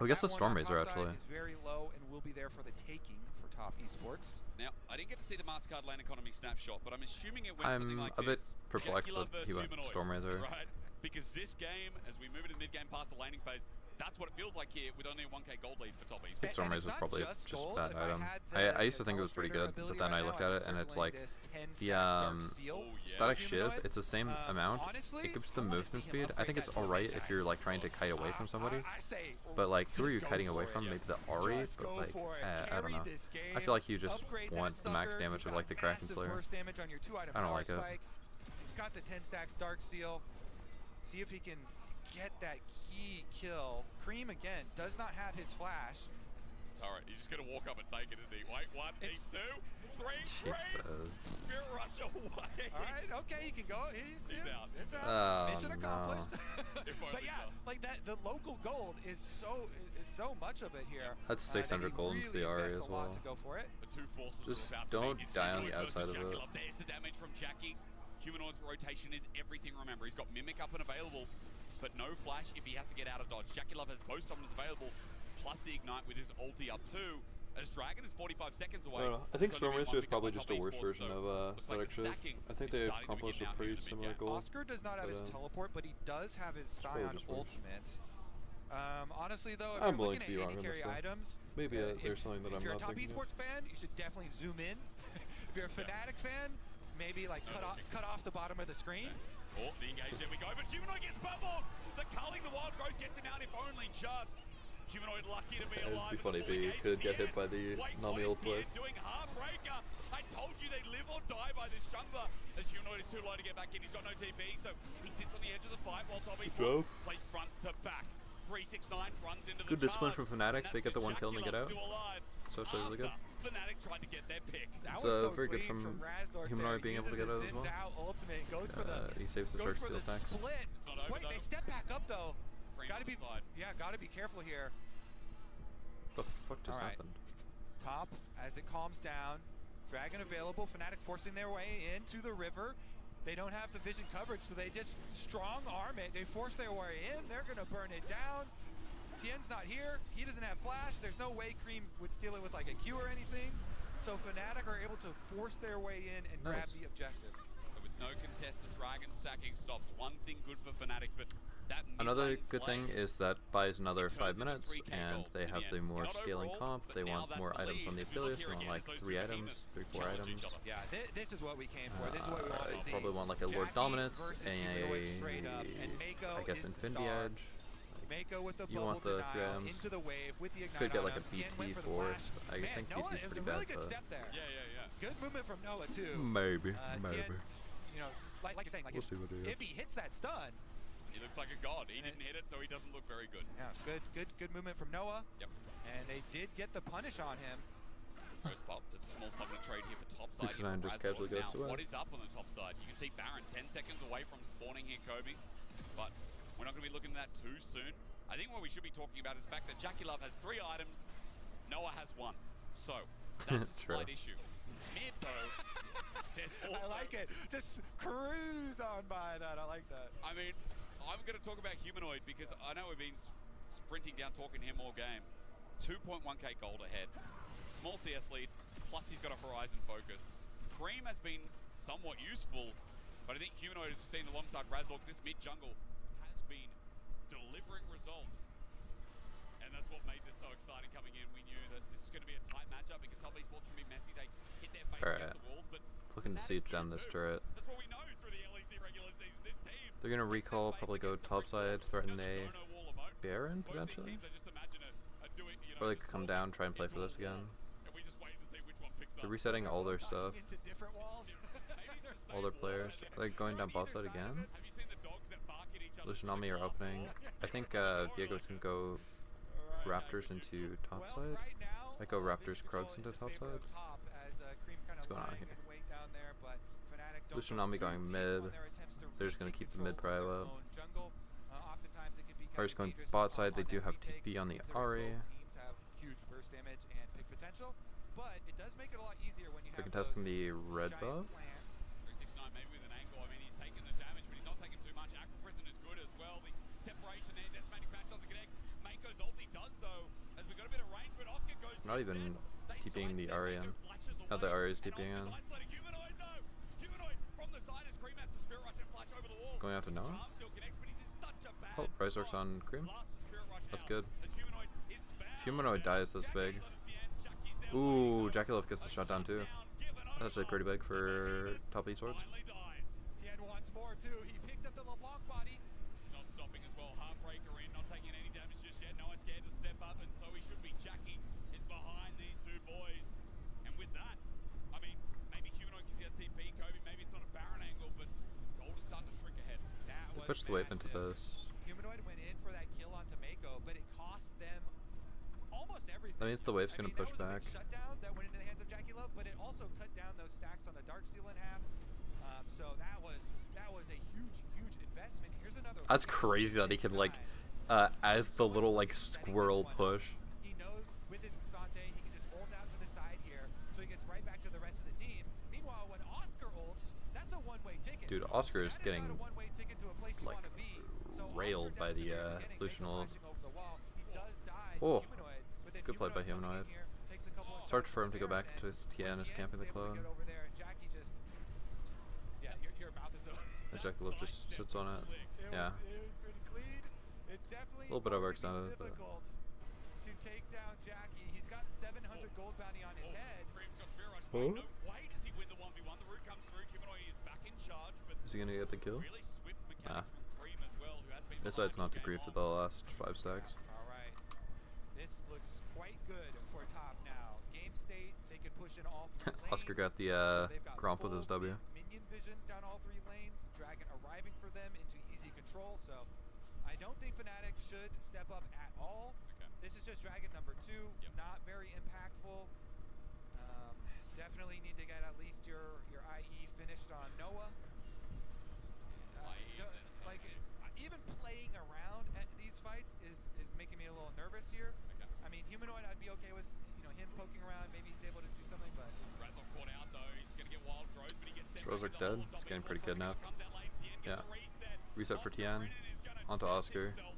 I guess the that one Storm on Razor top side actually. is very low and will be there for the taking for top esports. Now, I didn't get to see the Mastercard lane economy snapshot, but I'm assuming it went something I'm like a bit this. perplexed Jackie Love that he versus went Humanoid, Storm Razor. Right? Because this game, as we move into the mid-game past the laning phase, that's what it feels like here with only a 1k gold lead for top esports. Storm Razor is probably just a bad item. I used to think it was pretty good, but then I looked at it and it's like the static shiv. It's the same amount. It gives the movement speed. I think it's alright if you're like trying to kite away from somebody. But like, who are you kiting away from? Maybe the Ari, but like, I don't know. I feel like you just want the max damage of like the Kraken Slayer. I don't like it. He's got the 10 stacks Dark Seal. See if he can get that key kill. Cream again does not have his flash. Alright, he's just gonna walk up and take it, isn't he? Wait, 1, 2, 3, Jesus. Spirit Rush away. Alright, okay, he can go. He's out. It's out. Oh, Mission no. accomplished. If But only yeah, just. like that, the local gold is so much of it here. That's that 600 he gold into the really Ari invests as a lot well. to go for it. The two forces Just are about don't to meet. It's die on the Humanoid outside versus of Jackie it. Love. There's the damage from Jackie. Humanoid's rotation is everything, remember. He's got Mimic up and available, but no flash if he has to get out of dodge. Jackie Love has both summons available, plus the Ignite with his ulti up too. As Dragon is 45 seconds away. I don't know. I think So Storm maybe Razor one is probably pick up just a on worse top version esports, of so Static looks Shiv. like the I think stacking they is starting to accomplished begin a now pretty here in the similar mid-game. goal. Oscar does not have his teleport, but he does have his probably Scion just worse. ultimate. Honestly though, if I'm you're willing looking to be at wrong AD on carry this, though. items, Maybe there's something that if I'm you're a not top thinking of. esports fan, you should definitely zoom in. If you're a Fnatic fan, maybe like cut off the bottom of the screen. Oh, the engage, there we go, but Humanoid gets bubbled! The culling, the wild growth gets him out if only just. Humanoid lucky to be alive. It'd be funny if before he engage could is get the hit by the end. Wait, Nami what ult is twice. Doing Heartbreaker. I told you they live or die by this jungler. As Humanoid is too low to get back in, he's got no TP, so he sits on the edge of the fight while Tommy's plays front to back. 369 runs into the Good discipline charge, from Fnatic. and They get the that's one kill and they get out. Jackie Love's still alive So it's really good. after Fnatic tried to get their pick. That It's was so very good clean from Razork Humanoid there. being able to get out as Uses his well. Out ultimate, goes for the He saves the goes search for steal the stacks. split. It's not over, Wait, they though. step back up though. Cream Gotta on be the side. gotta be careful here. The fuck just Alright. happened? Top as it calms down. Dragon available. Fnatic forcing their way into the river. They don't have the vision coverage, so they just strong arm it. They force their way in. They're gonna burn it down. Tien's not here. He doesn't have flash. There's no way Cream would steal it with like a Q or anything. So Fnatic are able to force their way in and grab Nice. the objective. But with no contest, the Dragon stacking stops. One thing good for Fnatic, but That mid Another lane good play, thing is that buys another it 5 turns into a minutes, 3K and goal they in have the the end. more Not scaling overall, comp. but They now want that's more the items lead. on the As we look affiliates. here They want again, like those 3 two items, behemoths 3-4 challenge items. each other. Yeah, this is what we came for. This is what we want to see. Probably want like a Lord Jackie Dominance, versus a Humanoid straight up, and Mako I guess is the Infinity star. Edge. Mako with the You bubble want the 3 denial items. into the wave with the ignite Could get on like a him. Tien went for the BT4. flash. I Man, think Noah, BT is it was pretty a really bad, good but step there. Yeah. Good movement from Noah too. maybe, Tien, maybe. you know, like you're saying, like We'll see what he if he hits that stun, He looks like a god. He didn't hit it, so he doesn't look very good. yeah, good movement from Noah. Yep. And they did get the punish on him. First pop. There's a small summon trade here for top side. 69 just casually goes now, away. what is up on the top side? You can see Baron 10 seconds away from spawning here, Kobe. But we're not going to be looking at that too soon. I think what we should be talking about is the fact that Jackie Love has 3 items, Noah has 1. So, that's a True. slight issue. Mid, though, there's also... I like it. Just cruise on by that. I like that. I mean, I'm going to talk about Humanoid because I know we've been sprinting down talking him all game. 2.1k gold ahead. Small CS lead, plus he's got a Horizon focus. Cream has been somewhat useful, but I think Humanoid, as we've seen alongside Razork, this mid jungle has been delivering results. And that's what made this so exciting coming in. We knew that this is going to be a tight matchup because some esports can be messy. They hit their face against the walls, but Looking to see Gen this turret. that's what we know through the LEC regular season. This team, They're gonna recall, probably go topside, threaten a Baron potentially, or they could come down, try and play for this again. They're resetting all their stuff, Into different walls. all their players. Are they going down bot side again? Lucianami are opening. I think Viego's gonna go Raptors into topside. Might go Raptors Krugs into topside. What's going on here? Lucianami going mid. They're just gonna keep the mid prio up. Ari's going bot side. They do have TP on the Ari. They're contesting the red buff. 369 maybe with an angle. I mean, he's taking the damage, but he's not taking too much. Aqua Prison is good as well. The separation there, Deathmatic Match doesn't connect. Mako's ulti does though, as we got a bit of range, but Oscar goes Not even TPing the Ari in. Now the Ari is TPing in. Humanoid though. Humanoid from the side as Cream has the Spirit Rush and flash over the wall. Going out to Noah. Charm still connects, but he's in such a bad Oh, Razork's spot. on Cream. Blasts the Spirit Rush That's out, good. as Humanoid is bad. If Humanoid dies this big. Ooh, Jackie Love gets the shutdown too. That's actually pretty big for top esports. Tien wants more too. He picked up the LeBlanc body. Not stopping as well. Heartbreaker in, not taking any damage just yet. Noah's scared to step up, and so he should be. Jackie is behind these two boys. And with that, I mean, maybe Humanoid can see TP, Kobe. Maybe it's not a Baron angle, but gold is starting to shrink ahead. That They was pushed the wave into massive. this. Humanoid went in for that kill onto Mako, but it cost them almost everything. That means the wave's gonna push that was back. a big shutdown that went into the hands of Jackie Love, but it also cut down those stacks on the Dark Seal in half. So that was a huge investment. Here's another. That's crazy that he can like, as the little like squirrel push. He knows with his Kasante, he can just ult out to the side here, so he gets right back to the rest of the team. Meanwhile, when Oscar ults, that's a one-way ticket. Dude, Oscar is That getting not a one-way ticket to a place you like wanna be. So railed Oscar by the down to Lucian ult. flashing over the wall. He does die to Oh, Humanoid, but then good play by coming in Humanoid. here, takes a couple of It's hard shots for him from to go back Baron, to and Tien is Tien's camping the able to clone. get over there, and Jackie just, yeah, your mouth is open. And Jackie Love just sits on it. Yeah. It was pretty clean. It's definitely A little bit going to be overextended, but- difficult to take down Jackie. He's got 700 gold bounty on his head. Cream's got Spirit Rush. Huh? No way does he win the 1v1. The root comes through. Humanoid is back in charge, but Is he gonna get the kill? really swift Nah. mechanics from Cream as well, who has been This behind side's not all to grief game for the long. last 5 stacks. All right. This looks quite good for top now. Game state, they can push in all 3 lanes. Oscar got the So they've got Gromp with full his W. Minion vision down all 3 lanes. Dragon arriving for them into easy control. So I don't think Fnatic should step up at all. Okay. This is just Dragon number 2. Yep. Not very impactful. Definitely need to get at least your IE finished on Noah. IE, don't- then like okay. even playing around at these fights is making me a little nervous here. Okay. I mean, Humanoid, I'd be okay with him poking around. Maybe he's able to do something, but Razork caught out though. He's gonna get wild growth, but he gets Is sent back Razork into the dead? hole. He's Top getting is pretty Wolf, kidnapped. comes out lane, Tien gets Yeah. the reset. Reset for Oscar Tien. Brennan is gonna Onto test Oscar. himself,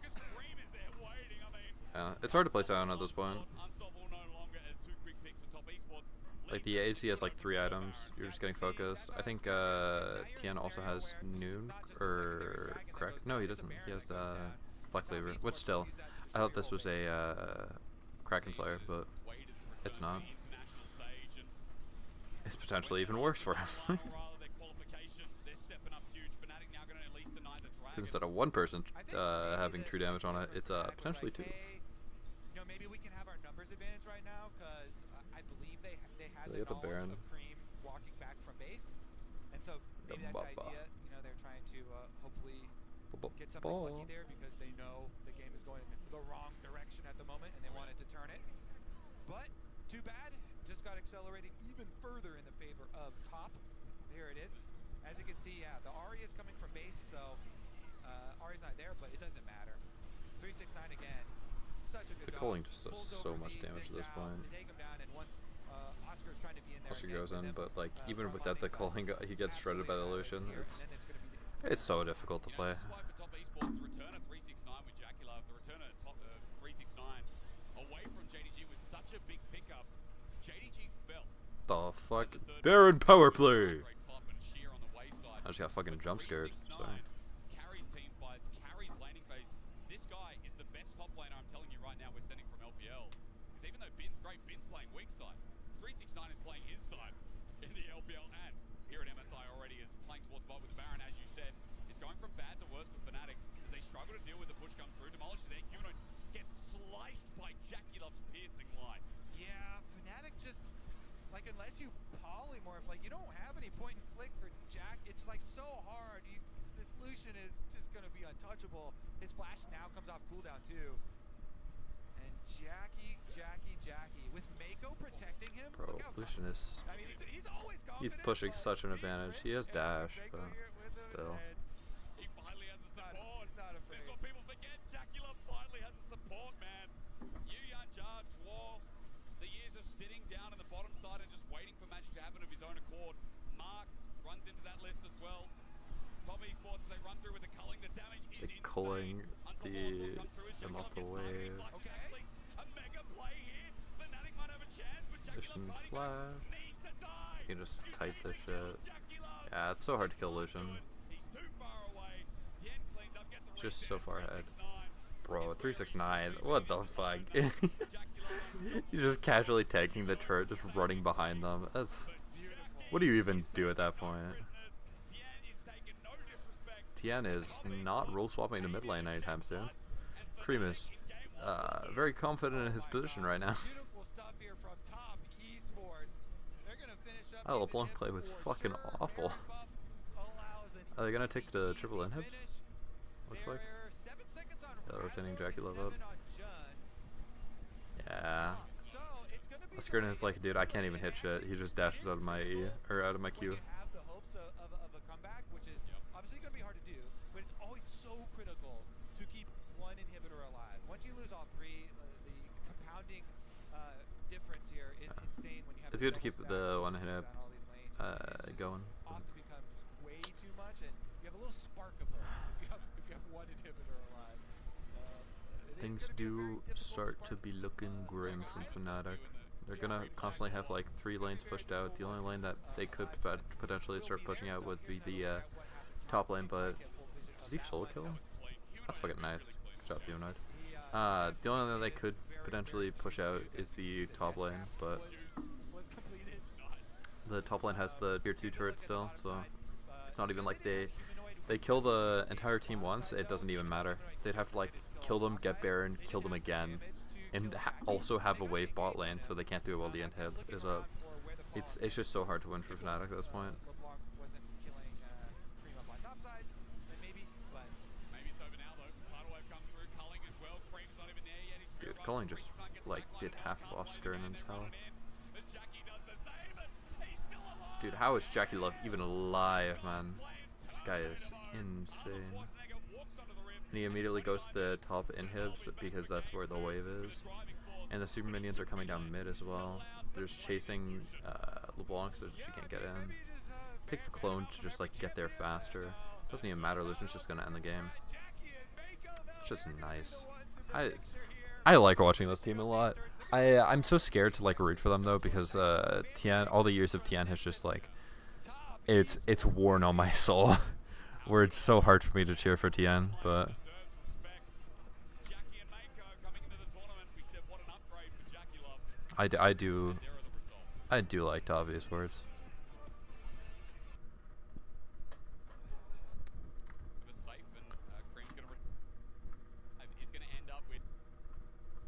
'cause Cream is there waiting. I mean, Yeah, it's hard to play Sion at this point. Unstoppable no longer as 2 quick picks for top esports. Like the AC has like 3 items. You're just getting focused. I think Tien also has Noon or correct? No, he doesn't. He has Black Cleaver. Which still, I thought this was a Kraken Slayer, but it's not. It's potentially even worse for him. Instead of 1 person having true damage on it, it's potentially 2. You know, maybe we can have our numbers advantage right now because I believe they had They the got the knowledge Baron. of Cream walking back from base, and so maybe that's the idea. You know, they're trying to hopefully get something lucky there because they know the game is going in the wrong direction at the moment and they wanted to turn it. But too bad, just got accelerated even further in the favor of top. Here it is. As you can see, yeah, the Ahri is coming from base, so Ahri's not there, but it doesn't matter. 369 again. Such a good The job. Coling just does Pulls so over much the damage at this zigzag point. to take him down, and once Oscar's trying to be in there Oscar again goes with in, him, but like even from without the Mounting, Coling, he gets shredded by the Lucian. here, It's and then it's gonna be the instant it's so difficult to play. This is why for top esports, the return of 369 with Jackie Love, the return of top 369 away from JDG was such a big pickup. JDG fell. The fuck? The third Baron power play! great top and sheer on the wayside. I just got fucking jump scared. 369 So. carries team fights, carries laning phase. This guy is the best top laner, I'm telling you right now, we're sending from LPL. Because even though Bin's great, Bin's playing weak side. 369 is playing his side in the LPL, and here at MSI already is playing towards bot with the Baron, as you said. It's going from bad to worse for Fnatic as they struggle to deal with the push come through. Demolishes their Humanoid, gets sliced by Jackie Love's piercing light. Yeah, Fnatic just, like, unless you polymorph, like, you don't have any point and click for Jack. It's, like, so hard. This Lucian is just going to be untouchable. His flash now comes off cooldown, too. And Jackie, with Mako protecting him. Bro, look how Lucian is. I mean, he's always confident. He's pushing but such an he's advantage. rich, He has and dash, Mako but here with him, still. and He finally has a support. he's not This afraid. is what people forget. Jackie Love finally has a support, man. Yuyan Jar Chua, the years of sitting down in the bottom side and just waiting for magic to happen of his own accord. Mark runs into that list as well. Top esports, they run through with the culling. The damage is Like insane. culling Until Lawson comes through as them Jackie off Love the gets targeted. wave. Flash is actually a mega play here. Fnatic might have a chance, but Jackie Lucian Love fighting flash. back. Needs to die. You can just You type need this to kill shit. Jackie Love. Yeah, it's so hard to kill Lucian. He's too far away. Tien cleans up, gets the Just reset. so far ahead. 369. Bro, 369. What the fuck? He's just casually taking the turret, just running behind them. That's. What do you even do at that point? Tien is not role swapping to mid lane anytime soon. Cream is very confident in his position right now. Beautiful stuff here from Top Esports. They're gonna finish up Oh, these LeBlanc inhibs play was for fucking sure. awful. Baron buff allows an Are they gonna take the easy triple inhibs? finish. Looks like. They're 7 seconds on Yeah, rotating Razor Jackie and Love up. 7 on Jun. Yeah. So it's gonna be Oscar is like, delayed. dude, I can't even hit shit. He just dashes out of my E, or out of my When Q. you have the hopes of a comeback, which is obviously going to be hard to do, but it's always so critical to keep one inhibitor alive. Once you lose all 3, the compounding difference here is insane when you have It's the good to double keep stacks the and one things inhib, on all these lanes. It just going. often becomes way too much, and you have a little spark of hope if you have one inhibitor alive. It is Things gonna be a very do difficult start to spark be looking grim from Fnatic. They're gonna constantly have like 3 lanes pushed out. The only lane that they could potentially start pushing out would be the top lane, but does he solo kill him? That's fucking nice. Good job, Humanoid. The only lane that they could potentially push out is the top lane, but was completed. the top lane has the tier 2 turret still, so it's not even like they kill the entire team once. It doesn't even matter. They'd have to like kill them, get Baron, kill them again, and also have a wave bot lane, so they can't do it while the inhib is up. It's just so hard to win for Fnatic at this point. LeBlanc wasn't killing Cream up on top side, and maybe, but Maybe it's over now though. Tidal wave comes through, culling as well. Cream's not even there yet. He's Dude, spear Culling rush. just Cream's not getting like back did line half now. Oscar in Can't his find health. him in. As Jackie does the save, and he's still alive. Dude, how is Jackie Love even alive, man? This guy is insane. Schwarzenegger walks onto the rim. And he immediately goes to the top inhibs because that's where the wave is. And the super minions are coming down mid as well. They're just chasing LeBlanc so she can't get in. Takes the clone to just like get there faster. Doesn't even matter, Lucian's just gonna end the game. It's just nice. I like watching this team a lot. I'm so scared to like root for them though, because Tian, all the years of Tian has just like it's worn on my soul, where it's so hard for me to cheer for Tian. But I do like Tavi Sports.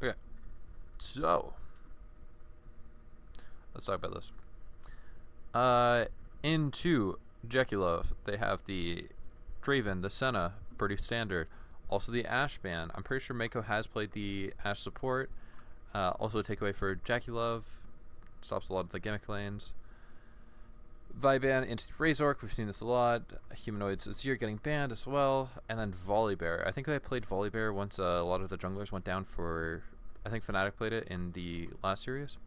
Okay, so let's talk about this. Into Jekulov, they have the Draven, the Senna, pretty standard. Also the Ashe ban. I'm pretty sure Mako has played the Ashe support. Also a takeaway for Jekulov. Stops a lot of the gimmick lanes. Viban into Razork, we've seen this a lot. Humanoids Azir getting banned as well. And then Volibear. I think I played Volibear once a lot of the junglers went down for... I think Fnatic played it in the last series.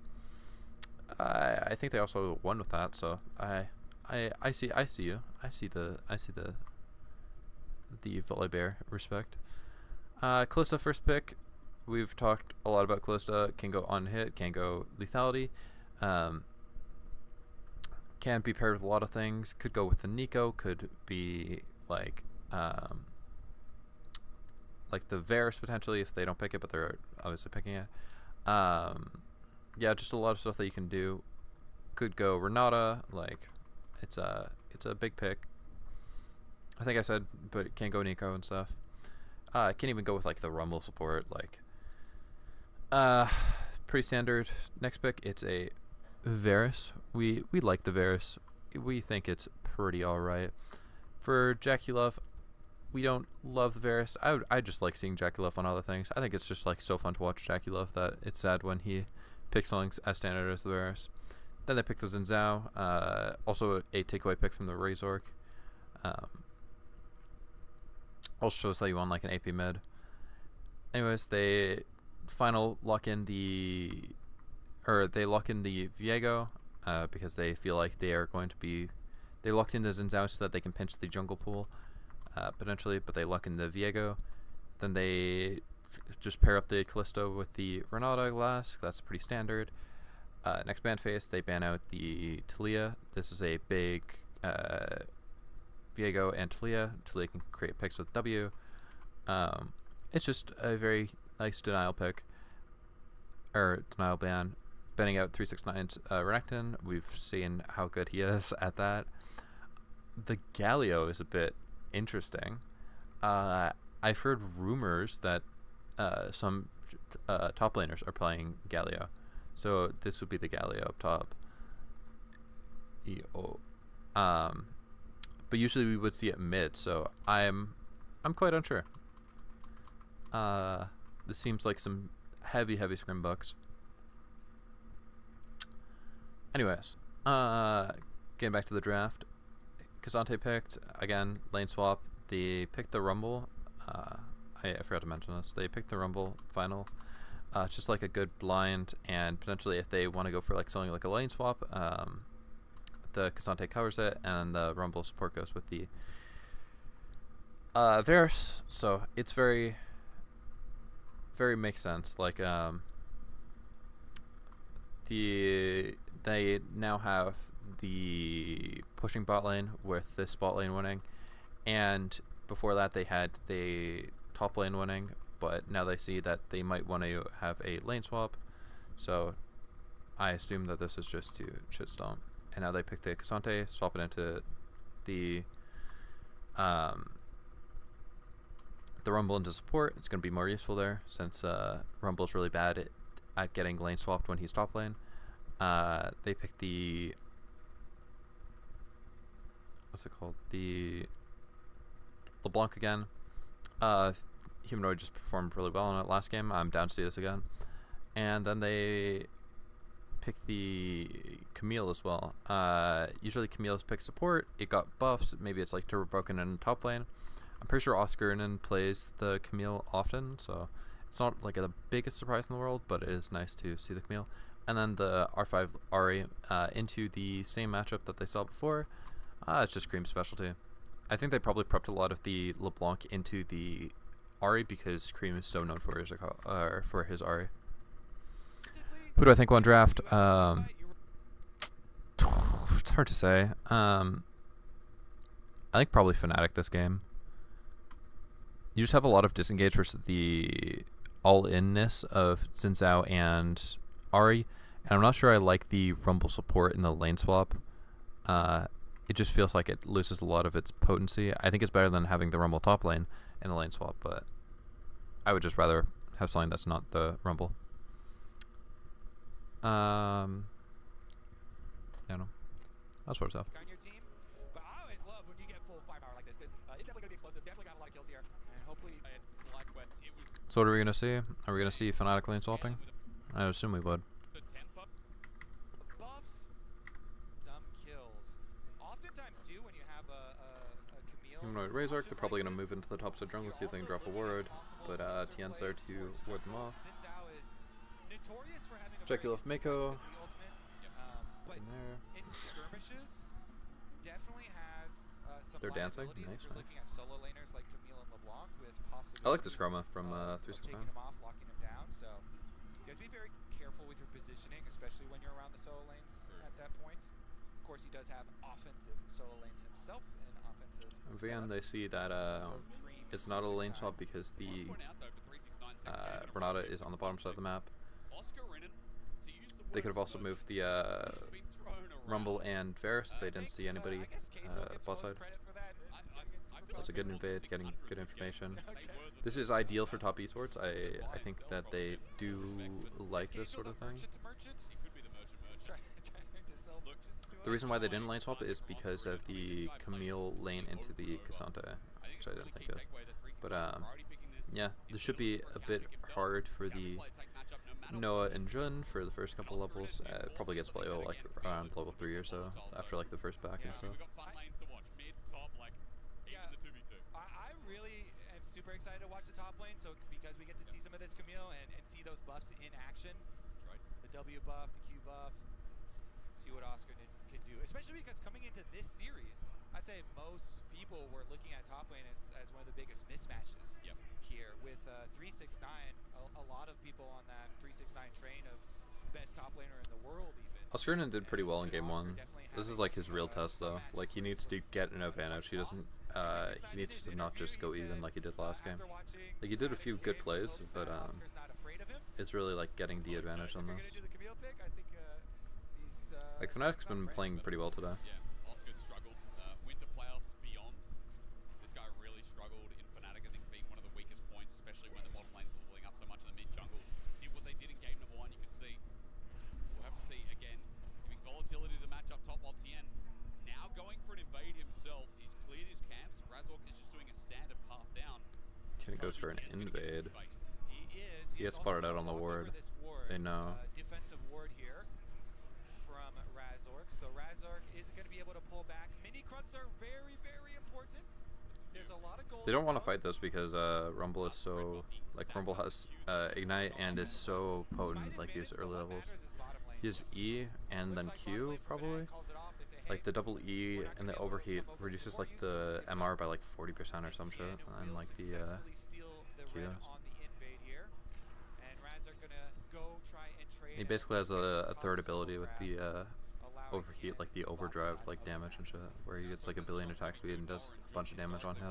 I think they also won with that, so I see you. I see the Volibear respect. Kalista first pick. We've talked a lot about Kalista. Can go on hit, can go lethality. Can be paired with a lot of things. Could go with the Nico. Could be like the Varus potentially if they don't pick it, but they're obviously picking it. Yeah, just a lot of stuff that you can do. Could go Renata. Like it's a big pick. I think I said, but can go Nico and stuff. Can even go with like the Rumble support. Like pretty standard. Next pick, it's a Varus. We like the Varus. We think it's pretty alright. For Jekulov, we don't love the Varus. I just like seeing Jekulov on other things. I think it's just like so fun to watch Jekulov that it's sad when he picks something as standard as the Varus. Then they pick the Xin Zhao. Also a takeaway pick from the Razork. Also shows how you want like an AP mid. Anyways, they lock in the Viego because they feel like they are going to be. They locked in the Xin Zhao so that they can pinch the jungle pool potentially, but they lock in the Viego. Then they just pair up the Callisto with the Renata glass. That's pretty standard. Next ban phase, they ban out the Talia. This is a big Viego and Talia. Talia can create picks with W. It's just a very nice denial pick. Or denial ban. Banning out 369's Renekton. We've seen how good he is at that. The Galio is a bit interesting. I've heard rumors that some top laners are playing Galio. So this would be the Galio up top. But usually we would see it mid, so I'm quite unsure. This seems like some heavy scrim bucks. Anyways, getting back to the draft, K'Sante picked again lane swap. They picked the Rumble. I forgot to mention this. They picked the Rumble final. It's just like a good blind, and potentially if they want to go for like something like a lane swap, the K'Sante covers it, and the Rumble support goes with the Varus. So it's very makes sense. Like they now have the pushing bot lane with this bot lane winning, and before that they had the top lane winning, but now they see that they might want to have a lane swap, so I assume that this is just to shitstomp. And now they pick the K'Sante, swap it into the Rumble into support. It's going to be more useful there, since Rumble's really bad at getting lane swapped when he's top lane. They pick the... what's it called? The LeBlanc again. Humanoid just performed really well in it last game. I'm down to see this again. And then they pick the Camille as well. Usually Camille's pick support. It got buffs. Maybe it's like Turbo Broken in top lane. I'm pretty sure Oscarinen plays the Camille often, so it's not like the biggest surprise in the world, but it is nice to see the Camille. And then the R5 Ahri into the same matchup that they saw before. It's just Cream's specialty. I think they probably prepped a lot of the LeBlanc into the Ahri because Cream is so known for his Ahri. Who do I think won draft? It's hard to say. I think probably Fnatic this game. You just have a lot of disengage versus the all-inness of Xin Zhao and Ahri, and I'm not sure I like the Rumble support in the lane swap. It just feels like it loses a lot of its potency. I think it's better than having the Rumble top lane in the lane swap, but I would just rather have something that's not the Rumble. I don't know. That sort of stuff. On your team, but I always love when you get full firepower like this because it's definitely going to be explosive. Definitely got a lot of kills here, and hopefully, like what it was. So what are we gonna see? Are we gonna see Fnatic lane swapping? I assume we would. The tempo, buffs, dumb kills. Oftentimes too, when you have a Camille. Humanoid Razork, they're probably gonna move into the top side jungle, see if they can drop a ward, but Tien's there to ward them off. Jekyll of Mako. In there. In skirmishes, definitely has some They're dancing. liabilities Nice, if you're nice. looking at solo laners like Camille and LeBlanc with possibilities. I like this Chroma from of 369. taking him off, locking him down. So you have to be very careful with your positioning, especially when you're around the solo lanes at that point. Of course, he does have offensive solo lanes himself and offensive. And again, they see that it's not a lane swap because the Renata is on the bottom side of the map. They could have also moved the Rumble and Varus if they didn't see anybody bot side. That's a good invade, getting good information. This is ideal for top esports. I think that they do like this sort of thing. The reason why they didn't lane swap is because of the Camille lane into the Cassandra, which I didn't think of. But yeah, this should be a bit hard for the Noah and Jun for the first couple levels. It probably gets playable like around level 3 or so after like the first back and stuff. I really am super excited to watch the top lane, so because we get to see some of this Camille and see those buffs in action. The W buff, the Q buff, see what Oscar can do. Especially because coming into this series, I'd say most people were looking at top lane as one of the biggest mismatches here with 369. A lot of people on that 369 train of best top laner in the world even. Oscarinen did pretty well in game 1. This is like his real test though. Like he needs to get an advantage. He doesn't he needs to not just go even like he did last game. Like he did a few good plays, but it's really like getting the advantage on this. Like Fnatic's been playing pretty well today. Oscar struggled. Winter playoffs beyond. This guy really struggled in Fnatic, I think, being one of the weakest points, especially when the bottom lane's leveling up so much in the mid jungle. Did what they did in game number 1, you can see. We'll have to see again, giving volatility to the match up top while Tien now going for an invade himself. He's cleared his camps. Razork is just doing a standard path down. Tien goes for an invade. He gets spotted out on the ward. They know. Defensive ward here from Razork. So Razork isn't going to be able to pull back. Mini crunts are very, very important. There's a lot of gold. They don't want to fight this because Rumble is so like Rumble has Ignite and is so potent like these early levels. He has E and then Q probably. Like the double E and the overheat reduces like the MR by like 40% or some shit, and like the Q. He basically has a third ability with the overheat, like the overdrive, like damage and shit, where he gets like a billion attack speed and does a bunch of damage on hit.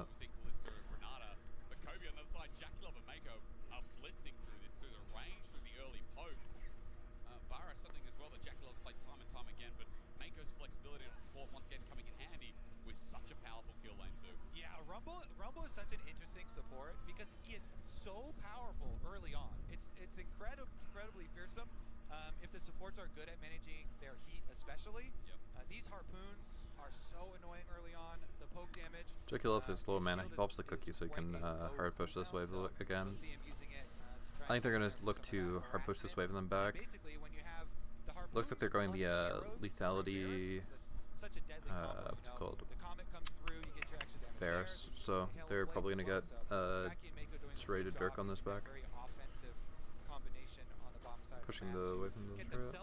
Rumble is such an interesting support because he is so powerful early on. It's incredibly fearsome. If the supports are good at managing their heat, especially, these harpoons are so annoying early on. The poke damage. Jekyll has low mana. He pops the cookie so he can hard push this wave again. I think they're gonna look to hard push this wave and then back. Looks like they're going the lethality. What's it called? Varus. So they're probably gonna get serrated Dirk on this back. Pushing the wave into the turret.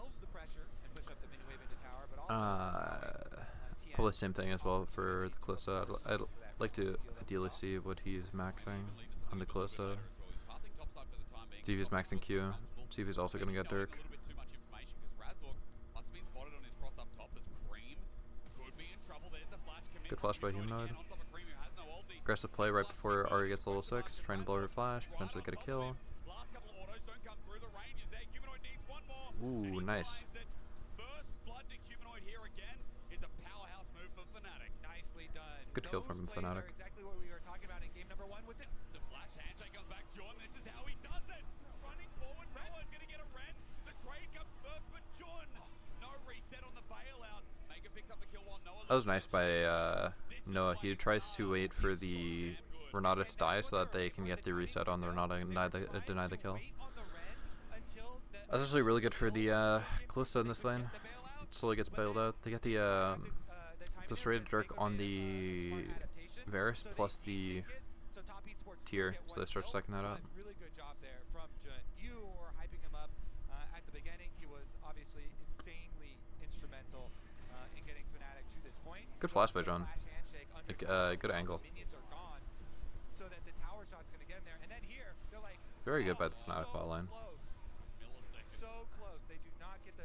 Probably the same thing as well for the Kalista. I'd like to ideally see what he's maxing on the Kalista. See if he's maxing Q. See if he's also gonna get Dirk. Good flash by Humanoid. Aggressive play right before Ari gets level 6, trying to blow her flash, potentially get a kill. Ooh, nice. First blood to Humanoid here again is a powerhouse move for Fnatic. Nicely done. Good kill Those from plays Fnatic. are exactly what we were talking about in game number 1 with it. The flash handshake comes back, John. This is how he does it. Running forward, Power is going to get a rend. The trade comes first for John. No reset on the bailout. Mega picks up the kill while Noah. That was nice by Noah. He tries to wait for the Renata to die so that they can get the reset on the Renata and deny the kill. That's actually really good for the Kalista in this lane. It slowly gets bailed out. They get the serrated Dirk on the Varus plus the tier, so they start stacking that up. Really good job there from Jun. You were hyping him up at the beginning. He was obviously insanely instrumental in getting Fnatic to this point. Good flash by John. Like, good angle. Minions are gone, so that the tower shot's gonna get him there. And then here, they're like, Very good by the Fnatic bot lane. so close. They do not get the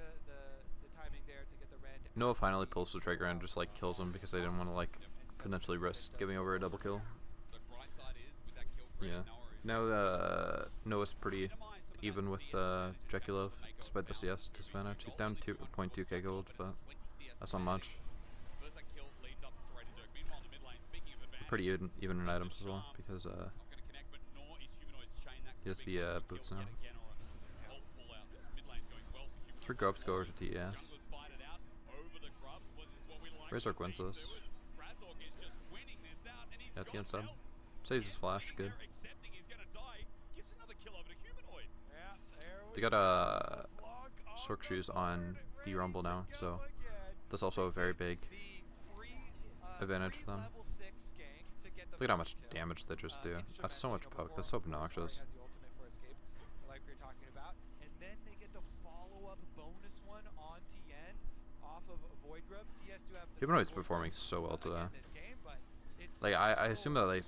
timing there to get the rend. Noah finally pulls the trigger and just like kills him because they didn't want to like potentially risk giving over a double kill. Yeah. Now Noah's pretty even with Jekulov despite the CS disadvantage. He's down 2.2k gold, but that's not much. Pretty even in items as well because he has the boots now. 3 grubs go over to TES. Razork wins this. Yeah, TN sub. Saves his flash, good. They got Sork shoes on the Rumble now, so that's also a very big advantage for them. Look at how much damage they just do. That's so much poke. That's so obnoxious. Humanoid's performing so well today. Like I assume that they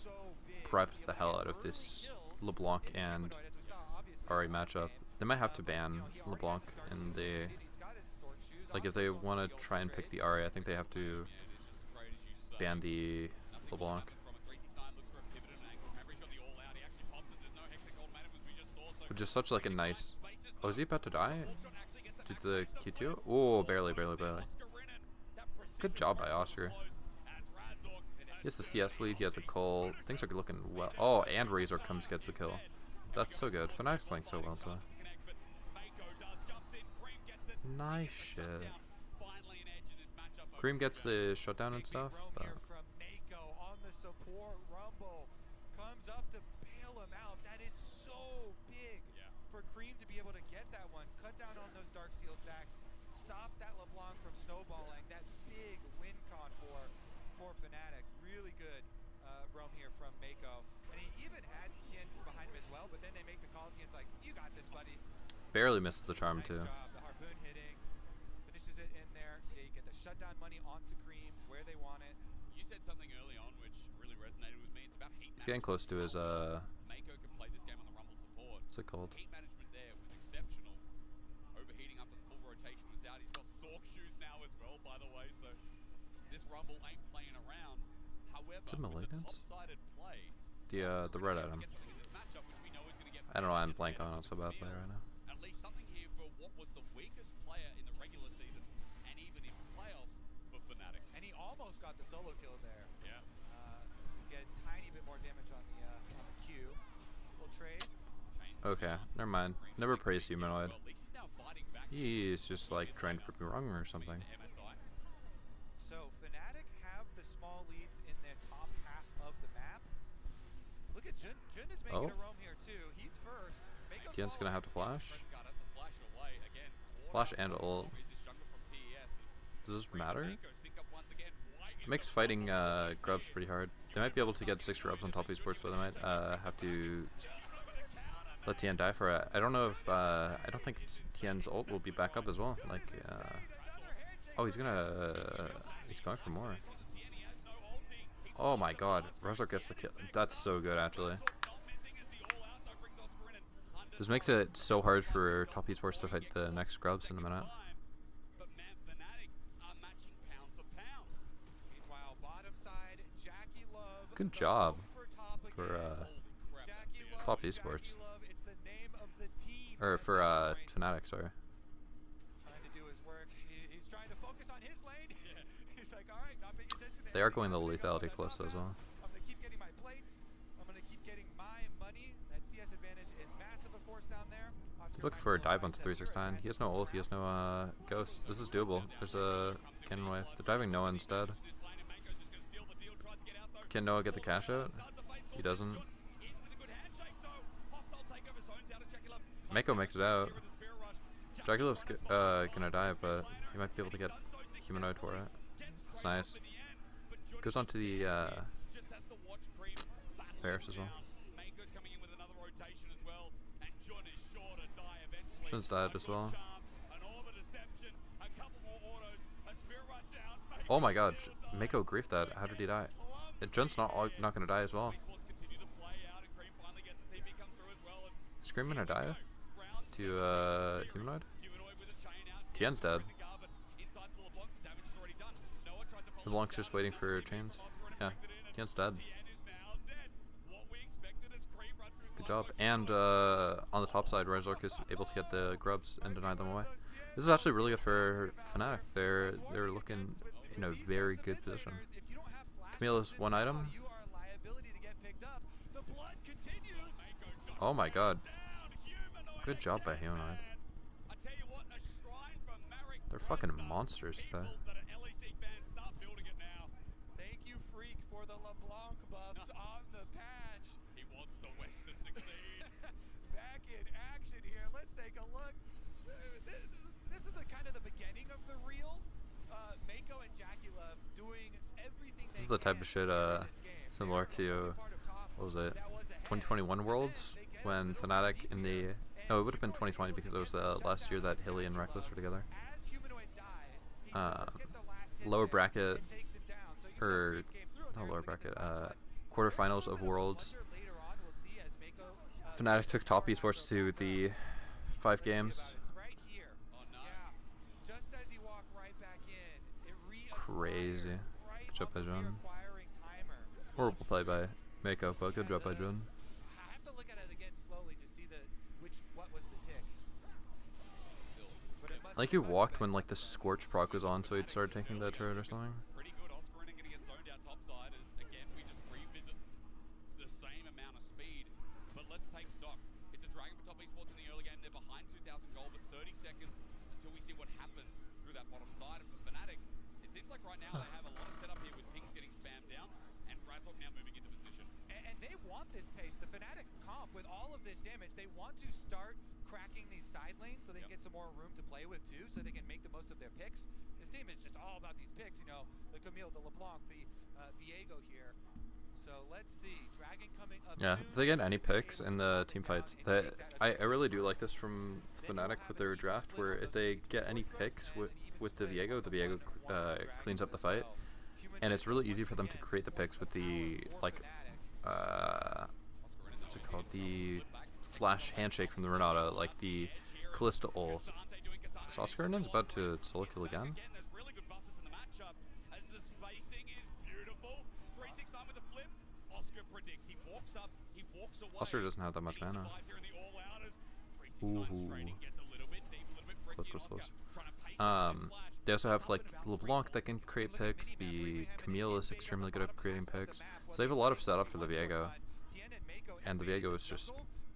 prepped the hell out of this LeBlanc and Ari matchup. They might have to ban LeBlanc in the like if they want to try and pick the Ari. I think they have to ban the LeBlanc. Which is such like a nice. Oh, is he about to die? Did the Q2? Oh, barely. Good job by Oscar. He has the CS lead, he has the Cole. Things are looking well. Oh, and Razor comes gets the kill. That's so good. Fnatic's playing so well today. Nice shit. Cream gets the shutdown and stuff. But Comes up to bail him out. That is so big for Cream to be able to get that one. Cut down on those Dark Seal stacks. Stop that LeBlanc from snowballing. That big win con for Fnatic. Really good roam here from Mako. And he even had Tien behind him as well, but then they make the call. Tien's like, you got this, buddy. barely missed the charm too. Job. The harpoon hitting. Finishes it in there. They get the shutdown money onto Cream where they want it. You said something early on which really resonated with me. It's about heat He's getting close to his Mako can play this game on the Rumble support. what's it called? Heat management there was exceptional. Overheating up to the full rotation was out. He's got Sork shoes now as well, by the way, so this Rumble ain't playing around. However, Is it Malignant? with the lopsided play, The red item. get something in this matchup, which we know is going to get I don't know, I'm blank on it, so bad play right now. at least something here for what was the weakest player in the regular season and even in playoffs for Fnatic. And he almost got the solo kill there. Yeah. Get a tiny bit more damage on the Q. We'll trade. Okay, never mind. Never praised Humanoid. Well, at least he's now fighting back. He's just like trying to prove me wrong or something. to MSI. So Fnatic have the small leads in their top half of the map. Look at Jun. Jun is making Oh. a roam here too. He's first. Mako's Tien's gonna have to following. flash. Got us a flash away again. Flash and ult. Is this jungle from TES? Does this matter? Mako sync up once again. White It makes fighting grubs pretty hard. They might be able to get 6 grubs on top esports, but they might have to let Tien die for it. I don't know if I don't think Tien's ult will be back up as well. Like, oh, he's going for more. Oh my God, Razor gets the kill. That's so good, actually. This makes it so hard for top esports to fight the next grubs in a minute. But man, Fnatic are matching pound for pound. Meanwhile, bottom side Good job for Top Esports. Or for Fnatic, sorry. Trying to do his work. He's trying to focus on his lane. He's like, all right, not paying attention to They are going the everything lethality else. close as well. I'm going to keep getting my plates. I'm going to keep getting my money. That CS advantage is massive, of course, down there. Look for a dive onto 369. He has no ult, he has no ghost. This is doable. There's a cannon wave. They're diving Noah instead. Can Noah get the cash out? He doesn't. Mako makes it out. Jagulov's gonna die, but he might be able to get humanoid for it. That's nice. Goes on to the Varus as well. Shun's died as well. Oh my god, Mako griefed that. How did he die? Jun's not gonna die as well. Scream gonna die to humanoid? Tien's dead. LeBlanc's just waiting for chains. Yeah, Tien's dead. Good job. And on the top side, Rezork is able to get the grubs and deny them away. This is actually really good for Fnatic. They're looking in a very good position. Camille has one item. Oh my god. Good job by Humanoid. They're fucking monsters today. Thank you, Freak, for the LeBlanc buffs on the patch. He wants the West to succeed. Back in action here. Let's take a look. This is the kind of the beginning of the reel. Mako and Jaculov doing everything This is the type of shit similar to, what was it, 2021 Worlds, when Fnatic in the, no, it would have been 2020 because it was last year that Hilly and Reckless were together. Lower bracket, or not lower bracket, quarterfinals of Worlds. Fnatic took Top Esports to the 5 games. Crazy. Good job by Jun. Horrible play by Mako, but good job by Jun. I have to look at it again slowly to see what was the tick. I think he walked when like the Scorch proc was on, so he'd start taking that turret or something. Pretty good. Oscar going to get zoned out topside as again we just revisit the same amount of speed. But let's take stock. It's a dragon for Top Esports in the early game. They're behind 2,000 gold, but 30 seconds until we see what happens through that bottom side. And for Fnatic, it seems like right now they have a lot of setup here with pings getting spammed down and Razork now moving into position. And they want this pace. The Fnatic comp, with all of this damage, they want to start cracking these side lanes so they can get some more room to play with too, so they can make the most of their picks. This team is just all about these picks, you know, the Camille, the LeBlanc, the Viego here. So let's see, Dragon coming up. Yeah, if they get any picks in the team fights, I really do like this from Fnatic with their draft, where if they get any picks with the Viego cleans up the fight, and it's really easy for them to create the picks with the like what's it called, the flash handshake from the Renata, like the Callista ult. Is Oscar Hernandez about to solo kill again? Oscar doesn't have that much mana. Ooh. Close. They also have like LeBlanc that can create picks. The Camille is extremely good at creating picks. So they have a lot of setup for the Viego. And the Viego is just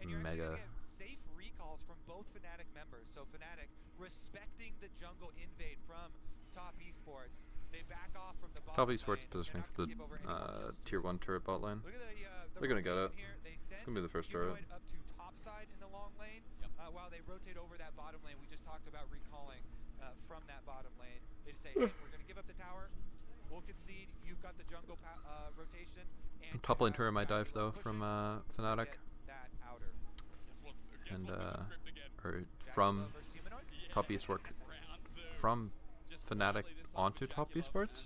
mega. Safe recalls from both Fnatic members. So Fnatic respecting the jungle invade from Top Esports. They back off from the Top Esports positioning for the tier 1 turret bot lane. They're gonna get it. It's gonna be the first turret. Up to top side in the long lane, while they rotate over that bottom lane. We just talked about recalling from that bottom lane. They just say, hey, we're gonna give up the tower. We'll concede. You've got the jungle rotation. And Top lane turret might dive though from Fnatic. That outer. And or from Top Esports, from Fnatic onto Top Esports.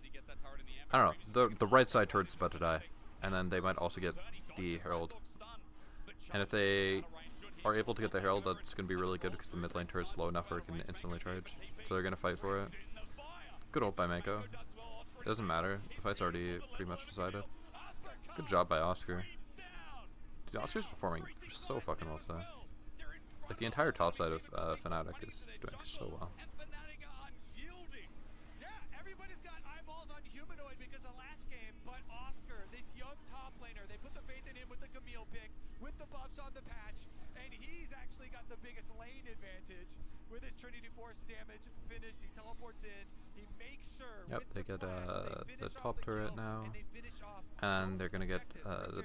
I don't know. The right side turret's about to die, and then they might also get the Herald. And if they are able to get the Herald, that's going to be really good because the mid lane turret's low enough where it can instantly charge. So they're going to fight for it. Good ult by Mako. It doesn't matter. The fight's already pretty much decided. Good job by Oscar. Dude, Oscar's performing so fucking well today. Like the entire top side of Fnatic is doing so well. Yeah, everybody's got eyeballs on Humanoid because of last game, but Oscar, this young top laner, they put the faith in him with the Camille pick, with the buffs on the patch, and he's actually got the biggest lane advantage with his Trinity Force damage finished. He teleports in, he makes sure. Yep, they get the top turret now, and they finish off and they're gonna get the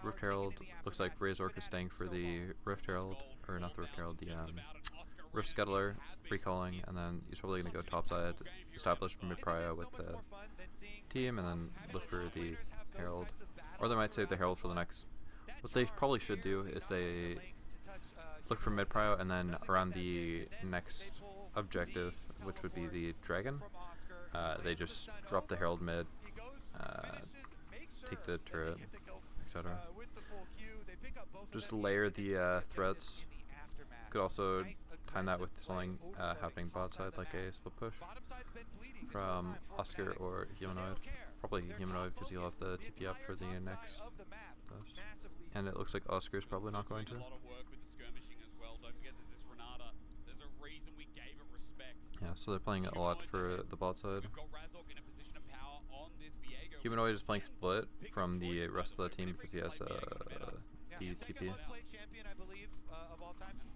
Rift Herald. Looks like Razork is staying for the Rift Herald, or not the Rift Herald, the Rift Scuttler recalling, and then he's probably gonna go topside, establish mid prio with the team, and then look for the Herald, or they might save the Herald for the next. What they probably should do is they look for mid prio, and then around the next objective, which would be the Dragon, they just drop the Herald mid, take the turret, etc. Just layer the threats. Could also time that with something happening bot side, like a split push from Oscar or Humanoid. Probably Humanoid because he'll have the TP up for the next push. And it looks like Oscar's probably not going to. Yeah, so they're playing a lot for the bot side. Humanoid is playing split from the rest of the team because he has the TP.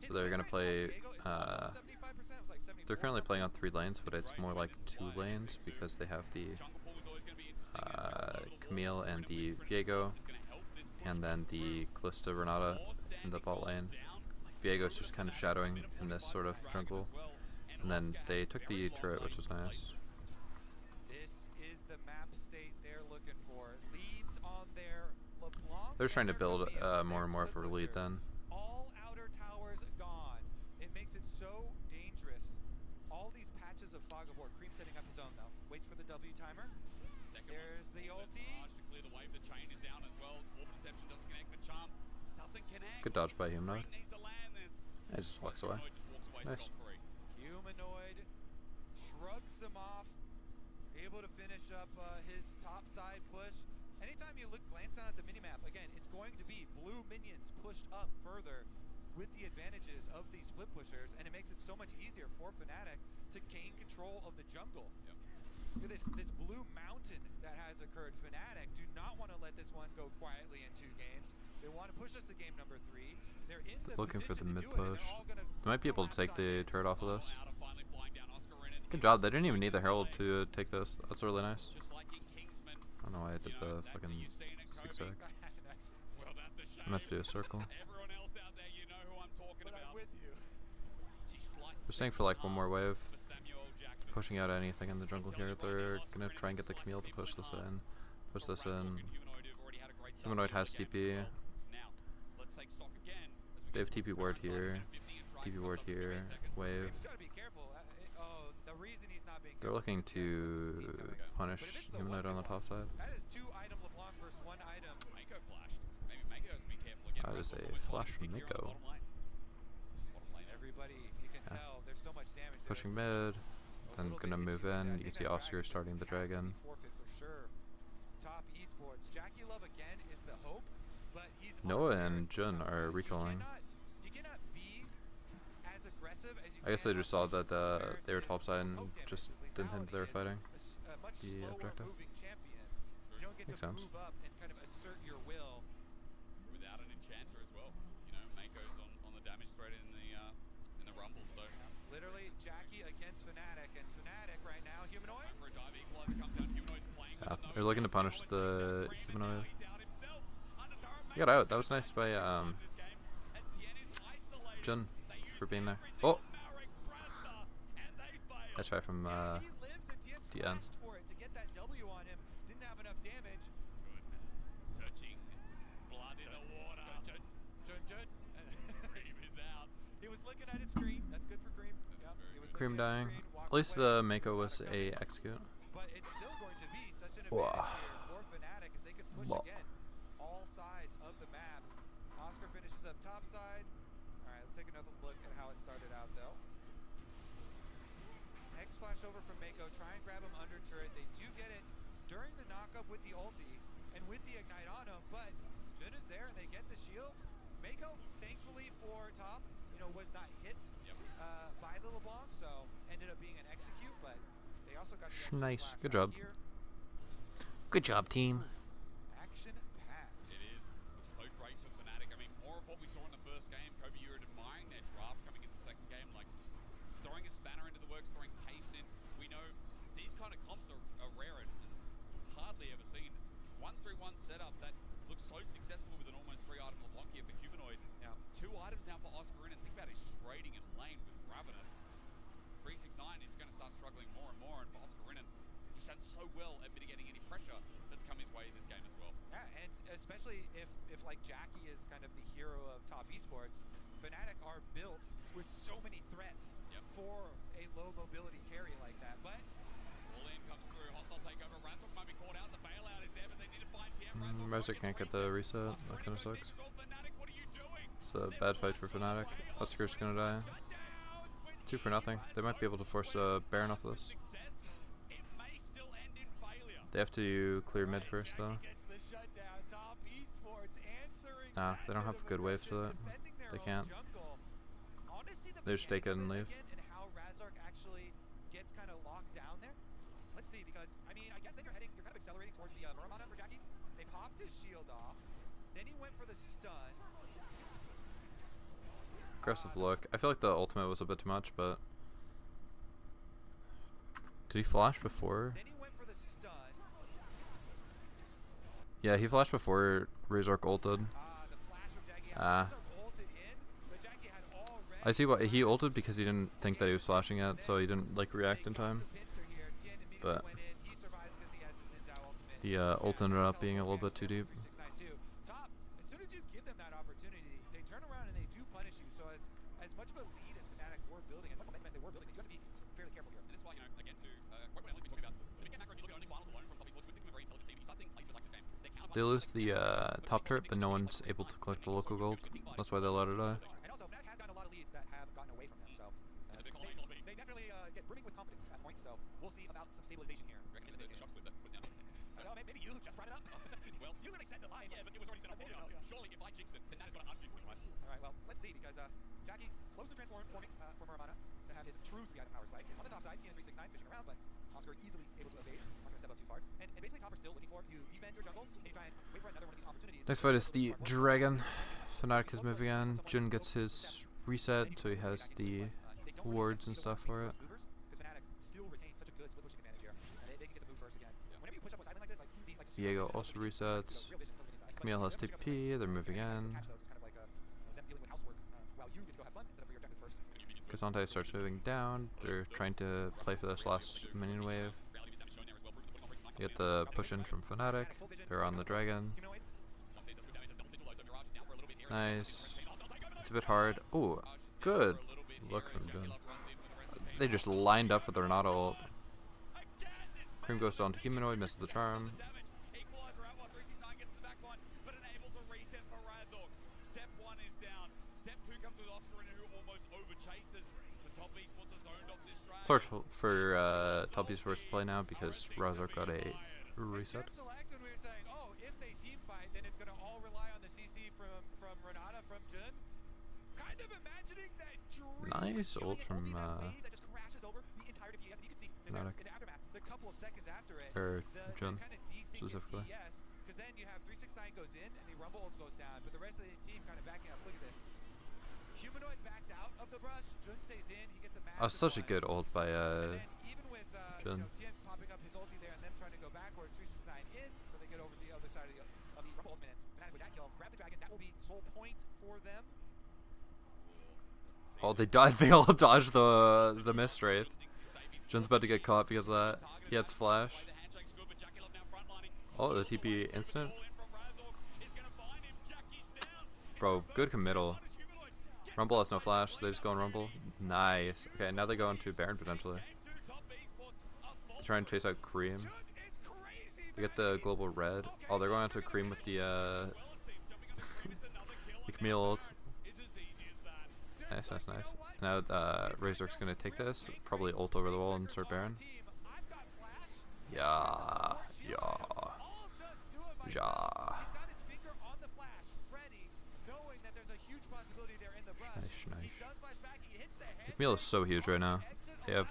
So they're gonna play. They're currently playing on 3 lanes, but it's more like 2 lanes because they have the Camille and the Viego, and then the Callista Renata in the bot lane. Like Viego's just kind of shadowing in this sort of jungle, and then they took the turret, which was nice. They're trying to build more and more of a lead then. All outer towers gone. It makes it so dangerous. All these patches of fog of war. Cream setting up his own though. Waits for the W timer. There's the ulti. Good dodge by Humanoid. I just walks away. Nice. Humanoid shrugs him off. Able to finish up his top side push. Anytime you glance down at the minimap, again, it's going to be blue minions pushed up further with the advantages of these split pushers, and it makes it so much easier for Fnatic to gain control of the jungle. Yep. This blue mountain that has occurred, Fnatic do not want to let this one go quietly in 2 games. They want to push us to game number 3. They're in the looking for the mid push. push. They might be able to take the turret off of this. Good job. They didn't even need the Herald to take this. That's really nice. I don't know why I did the fucking zigzag. I meant to do a circle. We're staying for like one more wave. Pushing out anything in the jungle here. They're gonna try and get the Camille to push this in. Push this in. Humanoid has TP. They have TP ward here. TP ward here. Wave. They're looking to punish Humanoid on the top side. That is a flash from Mako. Yeah. Pushing mid, then gonna move in. You can see Oscar starting the dragon. Noah and Jun are recalling. I guess they just saw that they were topside and just didn't think they were fighting the objective. Makes sense. Without an enchanter as well, you know, Mako's on the damage thread in the rumble. So literally Jackie against Fnatic, and Fnatic right now, Humanoid. Yeah, they're looking to punish the Humanoid. He got out. That was nice by Jun for being there. Oh! Nice try from DN. To get that W on him, didn't have enough damage. Touching blood in the water. Jun. Cream is out. He was looking at his screen. That's good for Cream. Yep. Cream dying. At least the Mako was a execute. But it's still going to be such an advantage for Fnatic as they could push again all sides of the map. Oscar finishes up top side. Alright, let's take another look at how it started out though. X flash over from Mako, try and grab him under turret. They do get it during the knockup with the ulti, and with the Ignite on him, but Jun is there and they get the shield. Mako, thankfully for top, was not hit by the LeBlanc, so ended up being an execute, but they also got the extra Nice. blast Good out job. here. Good job, team. Action packed. It is so great for Fnatic. I mean, more of what we saw in the first game. Kobe, you were admiring their draft coming into the second game, like throwing a spanner into the works, throwing pace in. We know these kind of comps are rare and hardly ever seen. 1-3-1 setup that looks so successful with an almost 3-item LeBlanc here for Humanoid. Yeah. 2 items now for Oscar in, and think about his trading in lane with Ravenous. 369 is going to start struggling more and more, and for Oscar in, he's done so well at mitigating any pressure that's come his way in this game as well. Yeah, and especially if like Jackie is kind of the hero of top esports, Fnatic are built with so many threats for a low mobility carry like that. But All in comes through, hostile takeover. Razork might be caught out. The bailout is there, but they need to find TM. Razork can't get the reset. That kind of sucks. Fnatic, what are you doing? It's a bad fight for Fnatic. Oscar's gonna die. 2 for nothing. They might be able to force a Baron off of this. It may still end in failure. They have to clear mid first, though. gets the shutdown. Top esports answering. Nah, they don't that have bit of good waves for aggression, that. defending their They own can't. jungle. Honestly, the They just take it and mechanic of leave. again and how Razork actually gets kind of locked down there. Let's see, because I mean, I guess then you're kind of accelerating towards the Muramana for Jackie. They popped his shield off. Then he went for the stun. Aggressive look. I feel like the ultimate was a bit too much, but... Did he flash before? Then he went for the stun. Yeah, he flashed before Razork ulted. The flash from Jackie. Ah. Razork ulted in, but Jackie had already. I see what he ulted because he didn't think that he was flashing it, so he didn't like react in time. But the ult ended up being a little bit too deep. Top, as soon as you give them that opportunity, they turn around and they do punish you. So as much of a lead as Fnatic were building, as much momentum as they were building, you have to be fairly careful here. And this is why, again, to quite what Emily's been talking about, the big game macro, if you look at only finals alone from top esports, we think we're a very intelligent team. You start seeing places like this game. They lose the top turret, but no one's able to collect the local gold. That's why they let it die. And also, Fnatic has gotten a lot of leads that have gotten away from them. So they definitely get brimming with confidence at points. So we'll see about some stabilization here. Maybe you just brought it up. Well, you already said the line. Yeah, but it was already said up. Surely if I jinx it, then that is going to unjinx it, right? All right, well, let's see, because Jackie close to transforming for Muramana to have his true 3-item power spike. On the top side, TN369 fishing around, but Oscar easily able to evade. Not going to step up too far. And basically, top are still looking for you defend your jungle, and you try and wait for another one of these opportunities. Next fight is the Dragon. Fnatic is moving on. Jun gets his reset, so he has the wards and stuff for it. Because Fnatic still retains such a good split pushing advantage here, and they can get the move first again. Whenever you push up a island like this, like these like Diego also resets. Camille has TP. They're moving in. Kazante starts moving down. They're trying to play for this last minion wave. They get the push in from Fnatic. They're on the Dragon. Nice. It's a bit hard. Ooh, good look from Jun. They just lined up with their Renata ult. Cream goes on to Humanoid, misses the charm. It's hard for top esports to play now because Razork got a reset. If they team fight, then it's going to all rely on the CC from Renata, from Jun. Kind of imagining that dream Nice ult from that just crashes over the entire TS, and you can see in the aftermath, the couple of seconds after it, Or the Jun, kind of desync specifically. TS, because then you have 369 goes in and the Rumble ult goes down, but the rest of the team kind of backing up. Look at this. Humanoid backed out of the brush. Jun stays in. He gets a massive Oh, such a play. good ult by And then even with Jun. Tien popping up his ulti there and them trying to go backwards, 369 in, so they get over the other side of the Rumble ultimate. Fnatic with that kill, grab the dragon. That will be sole point for them. Oh, they died. They all dodged the mist wraith. Jun's about to get caught because of that. He has flash. Oh, the TP instant. Bro, good committal. Rumble has no flash. They just go on Rumble. Nice. Okay, now they go into Baron potentially. They try and chase out Cream. They get the global red. Oh, they're going on to Cream with the the Camille ult. Nice, nice, nice. Now Razork's gonna take this, probably ult over the wall and start Baron. Yeah, yeah. by Ja. himself. He's got his finger on the flash, ready, knowing that there's a huge possibility there in the brush. Nice. He does flash back, he hits the head. Meal is so huge right now. They have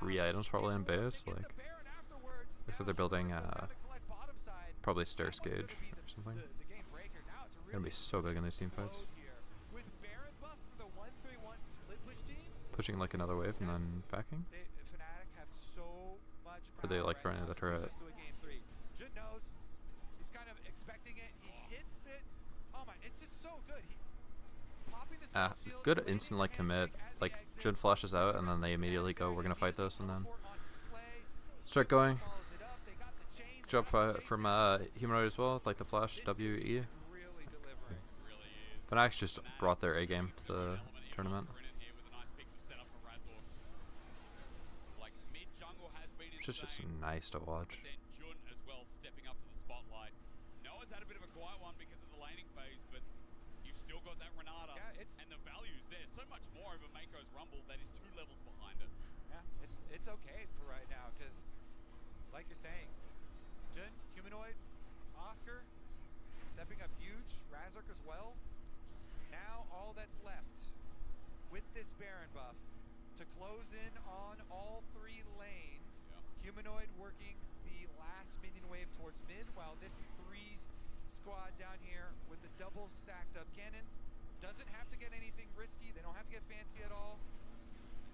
3 items probably in base. Like, looks like they're building probably Stairs Gauge or something. Gonna be so big in these team fights. Pushing like another wave and then backing. Or they like throwing at the turret. Jun knows. He's kind of expecting it. He hits it. Oh my, it's just so good. Popping this shield, Good instant like commit. Like Jun flashes out and then they immediately go, we're gonna fight this, and then start going. Good job from Humanoid as well, like the flash WE. Fnatic's just brought their A game to the tournament. It's just nice to watch. Then Jun as well stepping up to the spotlight. Noah's had a bit of a quiet one because of the laning phase, but you've still got that Renata, and the value's there. So much more over Mako's Rumble that is 2 levels behind it. Yeah, it's okay for right now because, like you're saying, Jun, Humanoid, Oscar, stepping up huge, Razork as well. Now all that's left with this Baron buff to close in on all 3 lanes. Humanoid working the last minion wave towards mid, while this 3 squad down here with the double stacked up cannons doesn't have to get anything risky. They don't have to get fancy at all.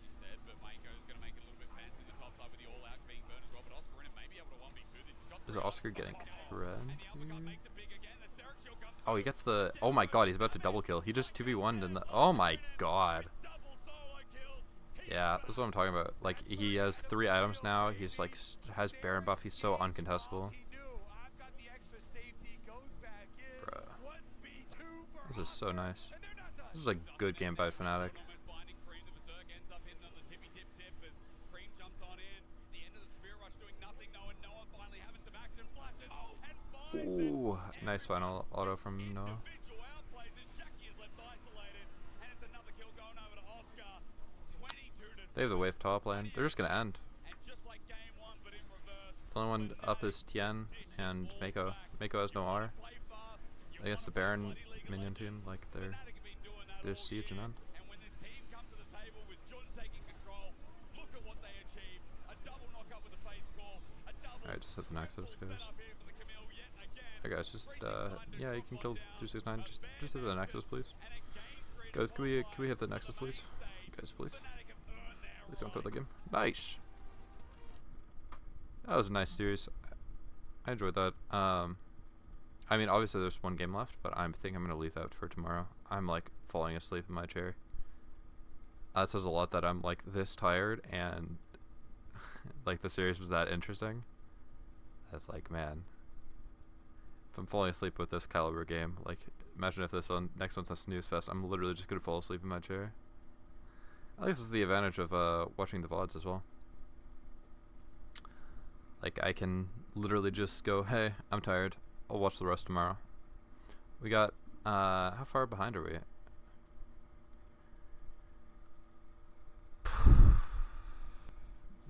You said, but Mako's going to make it a little bit fancy in the top side with the all-out being burned as well. But Oscar in it may be able to 1v2 this. He's got Is Oscar getting threatened? and the uppercut makes it big again. The Sterek shield comes Oh, he gets the. Oh my god, he's about to double kill. He just 2v1'd and the. Oh my god. double solo kills. Yeah, this is what I'm talking about. Like, he has 3 items now. He's like, has Baron buff. He's so uncontestable. Bruh. This is so nice. This is a good game by Fnatic. Almost blinding Cream. The Berserk ends up hitting on the tippy tip as Cream jumps on in. The end of the Spear Rush doing nothing though, and Noah finally having some action flashes and finds it. Ooh, nice final auto from Noah. Individual outplays as Jackie is left isolated, and it's another kill going over to Oscar. 22 to They have the wave top lane. They're just gonna end. and just like game 1, but in reverse. The only one up is Tien and Mako. Mako has no R. Play fast. Against the Baron minion team, like they're siege and end. And when this team come to the table with Jun taking control, look at what they achieved. A double knockup with a phase call. A double. Alright, just hit the Nexus, guys. setup here for the Camille yet again. Hey guys, just yeah, you can kill 269. Just hit the Nexus, please. Guys, can we hit the Nexus, please? Guys, please. Please don't throw the game. Nice. That was a nice series. I enjoyed that. I mean, obviously there's 1 game left, but I think I'm gonna leave that for tomorrow. I'm like falling asleep in my chair. That says a lot that I'm like this tired and like the series was that interesting. That's like, man, if I'm falling asleep with this caliber game, like imagine if this next one's a snooze fest. I'm literally just gonna fall asleep in my chair. At least this is the advantage of watching the VODs as well. Like I can literally just go, hey, I'm tired. I'll watch the rest tomorrow. We got how far behind are we?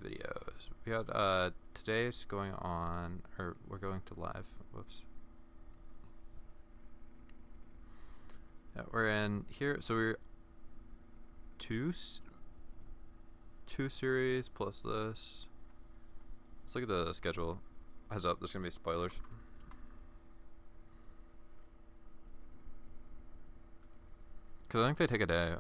Videos. We got today's going on, or we're going to live. Whoops. Yeah, we're in here. So we're two series plus this. Let's look at the schedule. Heads up, there's gonna be spoilers. Cause I think they take a day.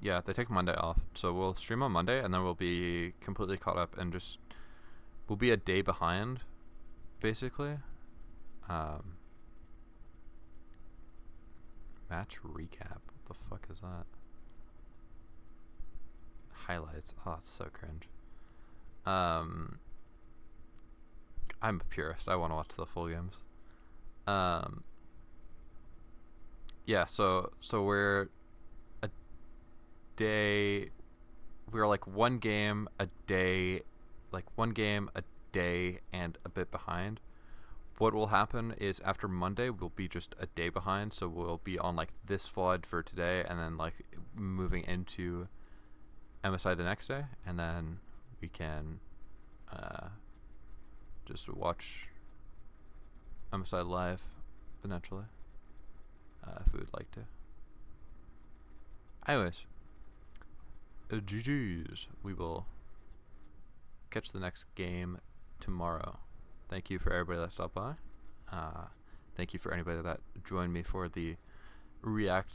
Yeah, they take Monday off. So we'll stream on Monday and then we'll be completely caught up and just we'll be a day behind, basically. Match recap. What the fuck is that? Highlights. Oh, it's so cringe. I'm a purist. I want to watch the full games. Yeah, so we're a day, we're like 1 game a day, like 1 game a day and a bit behind. What will happen is after Monday we'll be just a day behind, so we'll be on like this VOD for today and then like moving into MSI the next day, and then we can just watch MSI live potentially, if we would like to. Anyways, GG's. We will catch the next game tomorrow. Thank you for everybody that stopped by. Thank you for anybody that joined me for the React